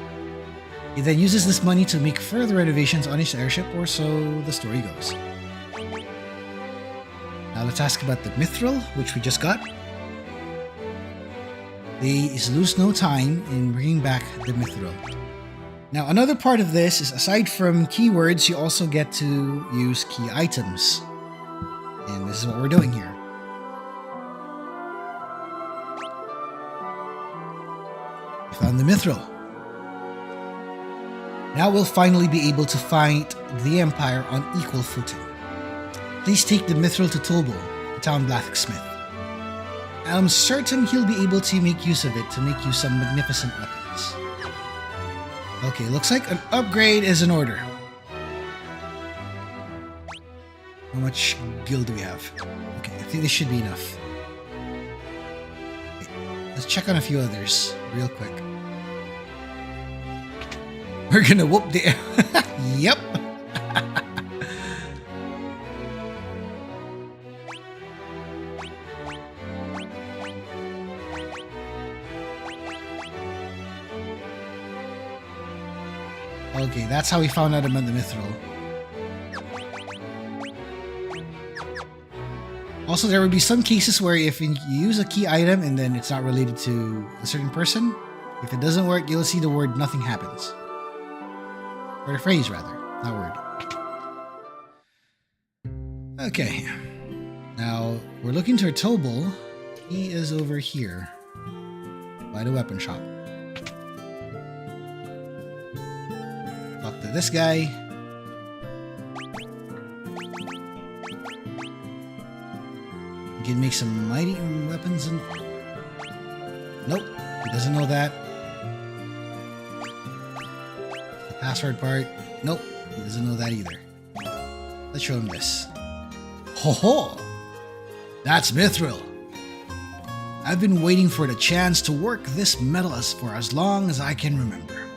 Speaker 1: He then uses this money to make further renovations on his airship, or so the story goes. Now let's ask about the Mithril, which we just got. Please lose no time in bringing back the Mithril. Now another part of this is, aside from keywords, you also get to use key items. And this is what we're doing here. We found the Mithril. Now we'll finally be able to fight the Empire on equal footing. Please take the Mithril to Topple, the town blacksmith. I'm certain he'll be able to make use of it to make you some magnificent weapons. Okay, looks like an upgrade is in order. How much gil do we have? Okay, I think this should be enough. Okay, let's check on a few others real quick. We're gonna whoop the... Yep! Okay, that's how we found out about the Mithril. Also, there would be some cases where if you use a key item and then it's not related to a certain person, if it doesn't work, you'll see the word "nothing happens." Or the phrase, rather, not word. Okay. Now, we're looking to Topple. He is over here by the weapon shop. Talk to this guy. You can make some mighty weapons and... Nope, he doesn't know that. The password part. Nope, he doesn't know that either. Let's show him this. Ho ho! That's Mithril. I've been waiting for the chance to work this metal for as long as I can remember.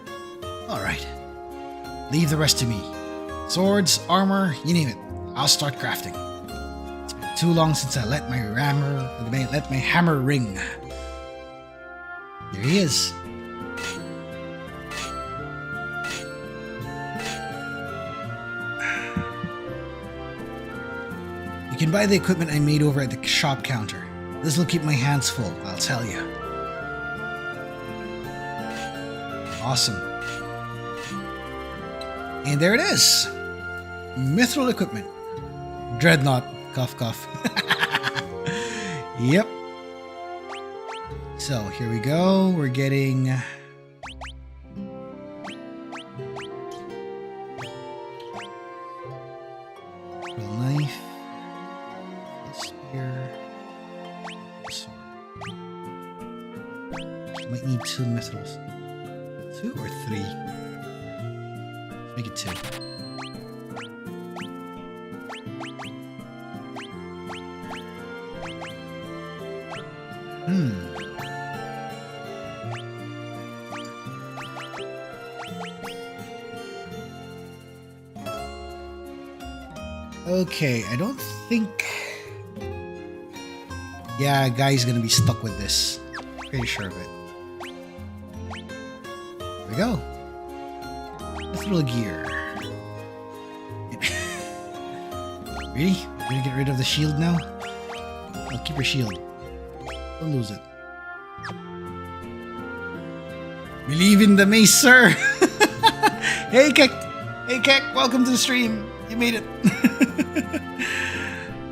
Speaker 1: Alright. Leave the rest to me. Swords, armor, you name it. I'll start crafting. It's been too long since I let my hammer ring. There he is. You can buy the equipment I made over at the shop counter. This will keep my hands full, I'll tell you. Awesome. And there it is. Mithril equipment. Dreadnought. Cough, cough. Yep. So, here we go. We're getting 2 or 3? Let's make it 2. Okay, I don't think... Yeah, guy's gonna be stuck with this. Pretty sure of it. There we go. Mithril gear. Really? You're gonna get rid of the shield now? Oh, keep your shield. Don't lose it. Believe in the mace, sir! Hey, Kek! Hey, Kek! Welcome to the stream! You made it!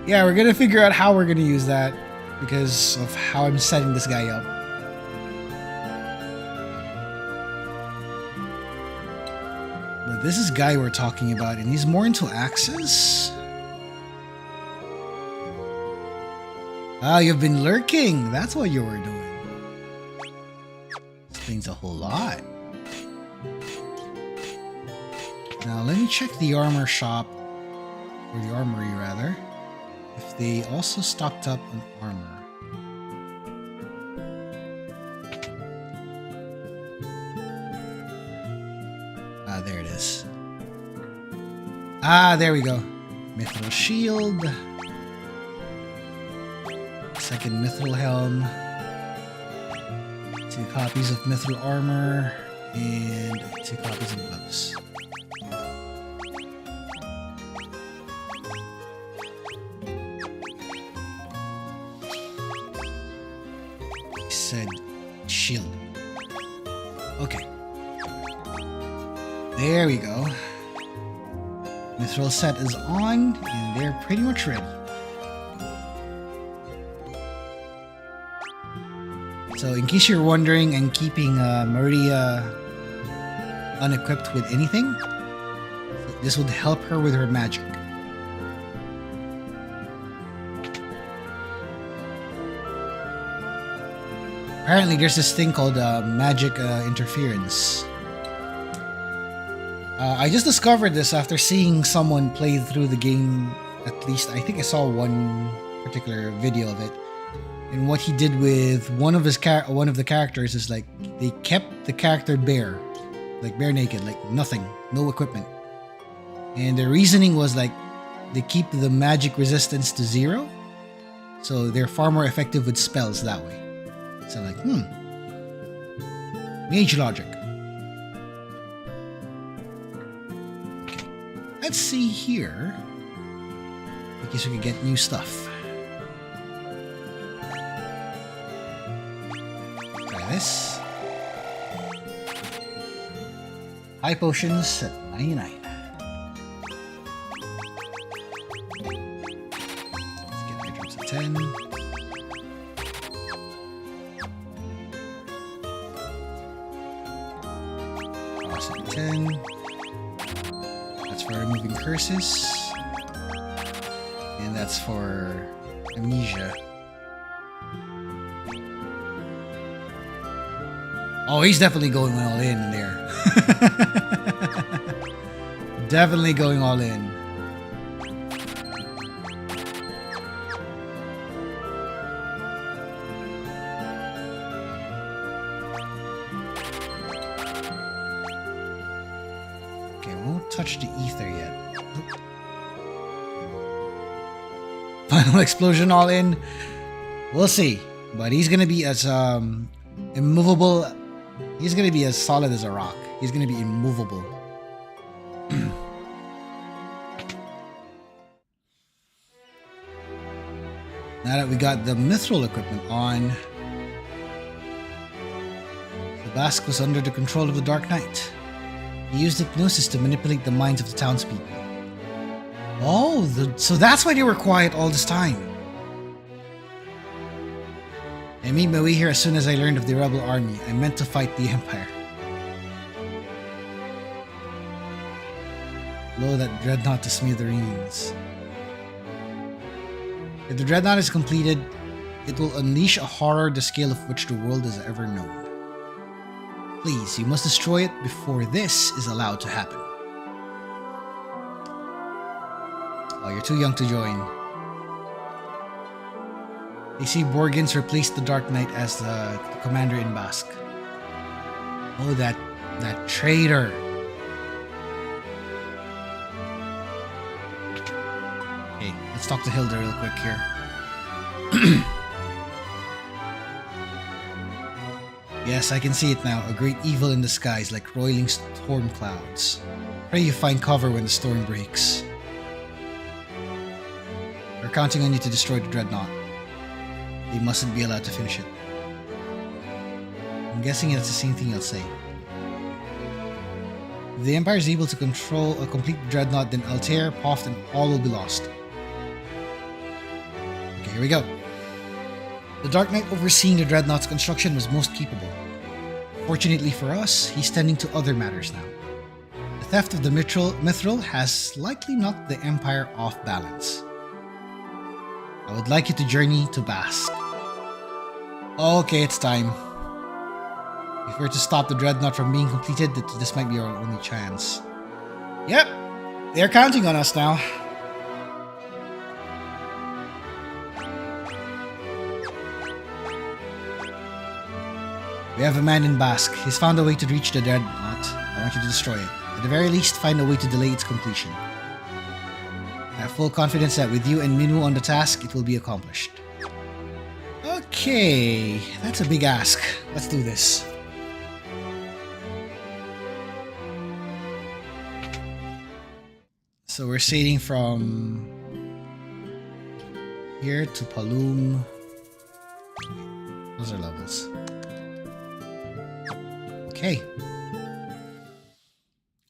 Speaker 1: Yeah, we're gonna figure out how we're gonna use that because of how I'm setting this guy up. But this is guy we're talking about, and he's more into axes? Ah, you've been lurking! That's what you were doing. Explains a whole lot. Now, let me check the armor shop, or the armory rather, if they also stocked up on armor. Ah, there it is. Ah, there we go. Mithril shield. Second mithril helm. 2 copies of mithril armor. And 2 copies of gloves. Said shield. Okay. There we go. Mithril set is on, and they're pretty much ready. So, in case you're wondering, I'm keeping Maria unequipped with anything. This would help her with her magic. Apparently, there's this thing called magic interference. I just discovered this after seeing someone play through the game. At least, I think I saw one particular video of it. And what he did with one of the characters is like they kept the character bare naked, like nothing, no equipment. And the reasoning was like they keep the magic resistance to 0, so they're far more effective with spells that way. So like, mage logic. Okay. Let's see here. In case we can get new stuff. Try this. High potions at 99. Let's get high drops at 10. Cross at 10. That's for removing curses. And that's for amnesia. Oh, he's definitely going all in there. Definitely going all in. Okay, we won't touch the ether yet. Final explosion all in. We'll see. But he's gonna be as immovable. He's gonna be as solid as a rock. He's gonna be immovable. Now that we got the mithril equipment on, the Basque was under the control of the Dark Knight. He used hypnosis to manipulate the minds of the townspeople. Oh, so that's why they were quiet all this time. I made my way here as soon as I learned of the rebel army. I meant to fight the Empire. Blow that dreadnought to smithereens. If the dreadnought is completed, it will unleash a horror the scale of which the world has ever known. Please, you must destroy it before this is allowed to happen. Oh, you're too young to join. They see Borgins replaced the Dark Knight as the commander in Basque. Oh, that traitor. Okay, let's talk to Hilda real quick here. Yes, I can see it now. A great evil in the skies, like roiling storm clouds. Pray you find cover when the storm breaks. We're counting on you to destroy the Dreadnought. They mustn't be allowed to finish it. I'm guessing it's the same thing you'll say. If the Empire is able to control a complete Dreadnought, then Altair, Poft, and all will be lost. Okay, here we go. The Dark Knight overseeing the Dreadnought's construction was most capable. Fortunately for us, he's tending to other matters now. The theft of the Mithril has likely knocked the Empire off balance. I would like you to journey to Basque. Okay, it's time. If we're to stop the Dreadnought from being completed, this might be our only chance. Yep, they're counting on us now. We have a man in Basque. He's found a way to reach the Dreadnought. I want you to destroy it. At the very least, find a way to delay its completion. I have full confidence that with you and Minu on the task, it will be accomplished. Okay, that's a big ask. Let's do this. So we're sailing from here to Palum. Those are levels. Okay.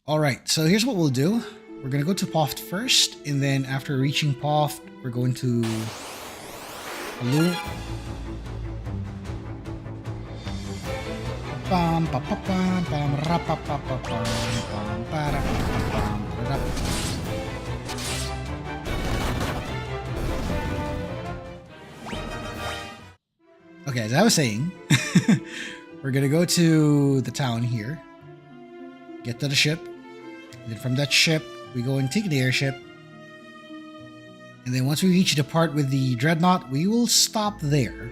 Speaker 1: Alright, so here's what we'll do. We're going to go to Poft first, and then after reaching Poft, we're going to Palum. Okay, as I was saying, we're gonna go to the town here, get to the ship, and then from that ship, we go and take the airship. And then once we reach the part with the Dreadnought, we will stop there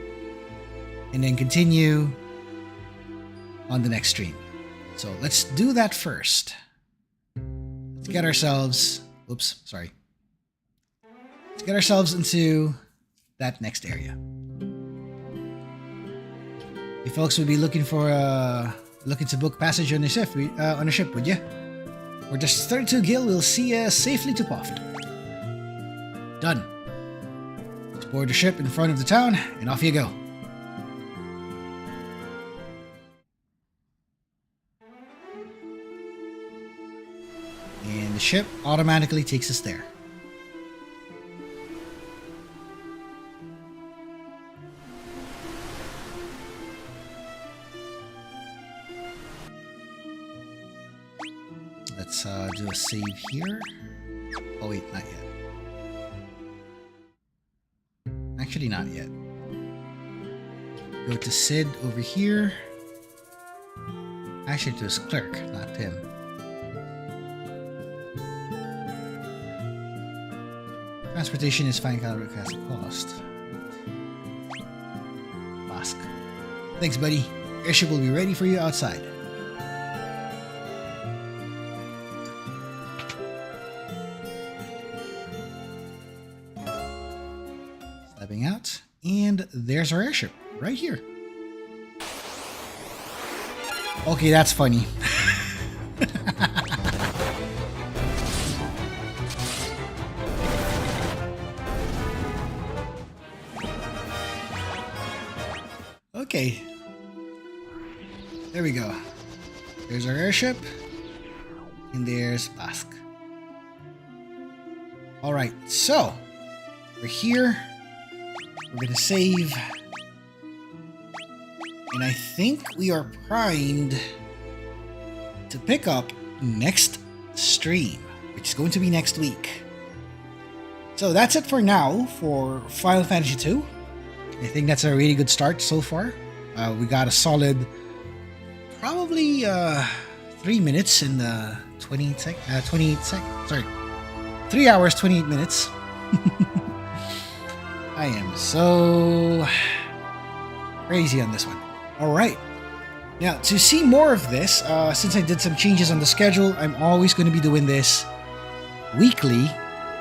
Speaker 1: and then continue on the next stream. So let's do that first. Let's get ourselves, oops, sorry. Let's get ourselves into that next area. You folks would be looking for looking to book passage on a ship, would you? We're just 32 gil, we'll see you safely to Poft. Done. Let's board the ship in front of the town, and off you go. And the ship automatically takes us there. Let's do a save here. Oh wait, not yet. Actually, not yet. Go to Sid over here. Actually, to his clerk, not him. Transportation is fine, caliber cast cost. Basque. Thanks, buddy. Airship will be ready for you outside. Stepping out, and there's our airship right here. Okay, that's funny. Okay. There we go. There's our airship. And there's Basque. Alright, so we're here. We're gonna save. And I think we are primed to pick up next stream, which is going to be next week. So that's it for now for Final Fantasy 2. I think that's a really good start so far. We got a solid probably 3 minutes and 28 sorry, 3 hours 28 minutes. I am so crazy on this one. All right. Now, to see more of this, since I did some changes on the schedule, I'm always going to be doing this weekly,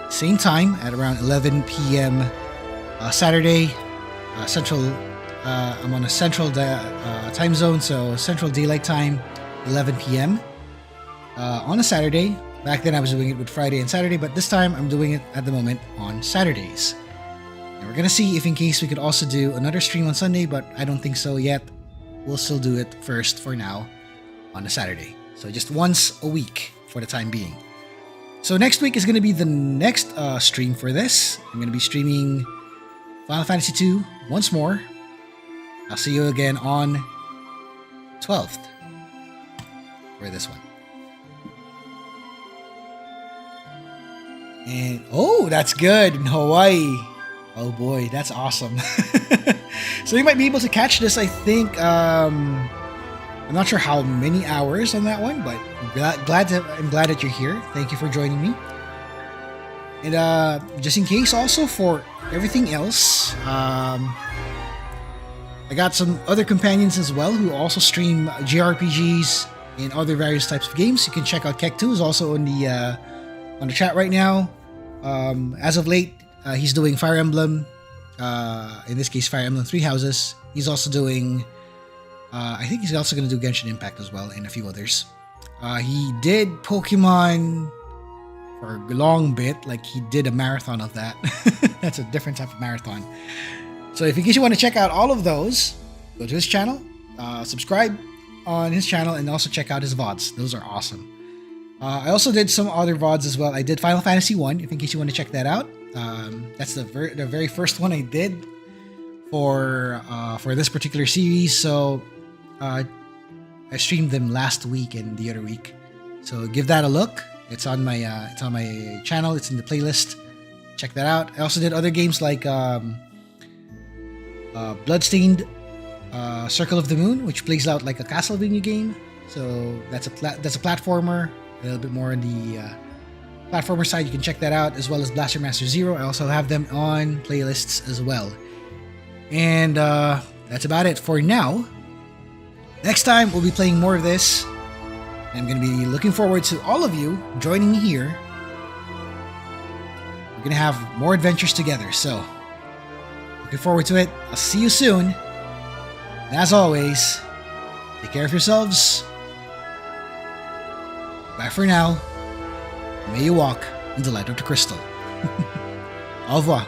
Speaker 1: same time at around 11 p.m. Saturday, Central. I'm on a Central time zone, so Central Daylight Time, 11 p.m. On a Saturday. Back then I was doing it with Friday and Saturday, but this time I'm doing it at the moment on Saturdays. And we're going to see if in case we could also do another stream on Sunday, but I don't think so yet. We'll still do it first for now on a Saturday. So just once a week for the time being. So next week is going to be the next stream for this. I'm going to be streaming Final Fantasy 2 once more. I'll see you again on 12th for this one. And oh, that's good in Hawaii. Oh boy, that's awesome. So you might be able to catch this, I think. I'm not sure how many hours on that one, but I'm glad that you're here. Thank you for joining me. And just in case, also for everything else, I got some other companions as well who also stream JRPGs and other various types of games. You can check out Kek2 is also on the chat right now. As of late, he's doing Fire Emblem. In this case, Fire Emblem Three Houses. He's also doing. I think he's also going to do Genshin Impact as well, and a few others. He did Pokemon for a long bit, like he did a marathon of that. That's a different type of marathon. So if in case you want to check out all of those, go to his channel, subscribe on his channel, and also check out his VODs. Those are awesome. I also did some other VODs as well. I did Final Fantasy 1, if in case you want to check that out. That's the very first one I did for this particular series. So I streamed them last week and the other week. So give that a look. It's on my channel. It's in the playlist. Check that out. I also did other games like Bloodstained Circle of the Moon, which plays out like a Castlevania game. So that's a platformer. A little bit more on the platformer side. You can check that out, as well as Blaster Master Zero. I also have them on playlists as well. And that's about it for now. Next time we'll be playing more of this. I'm going to be looking forward to all of you joining me here. We're going to have more adventures together, so looking forward to it. I'll see you soon. And as always, take care of yourselves. Bye for now. May you walk in the light of the crystal. Au revoir.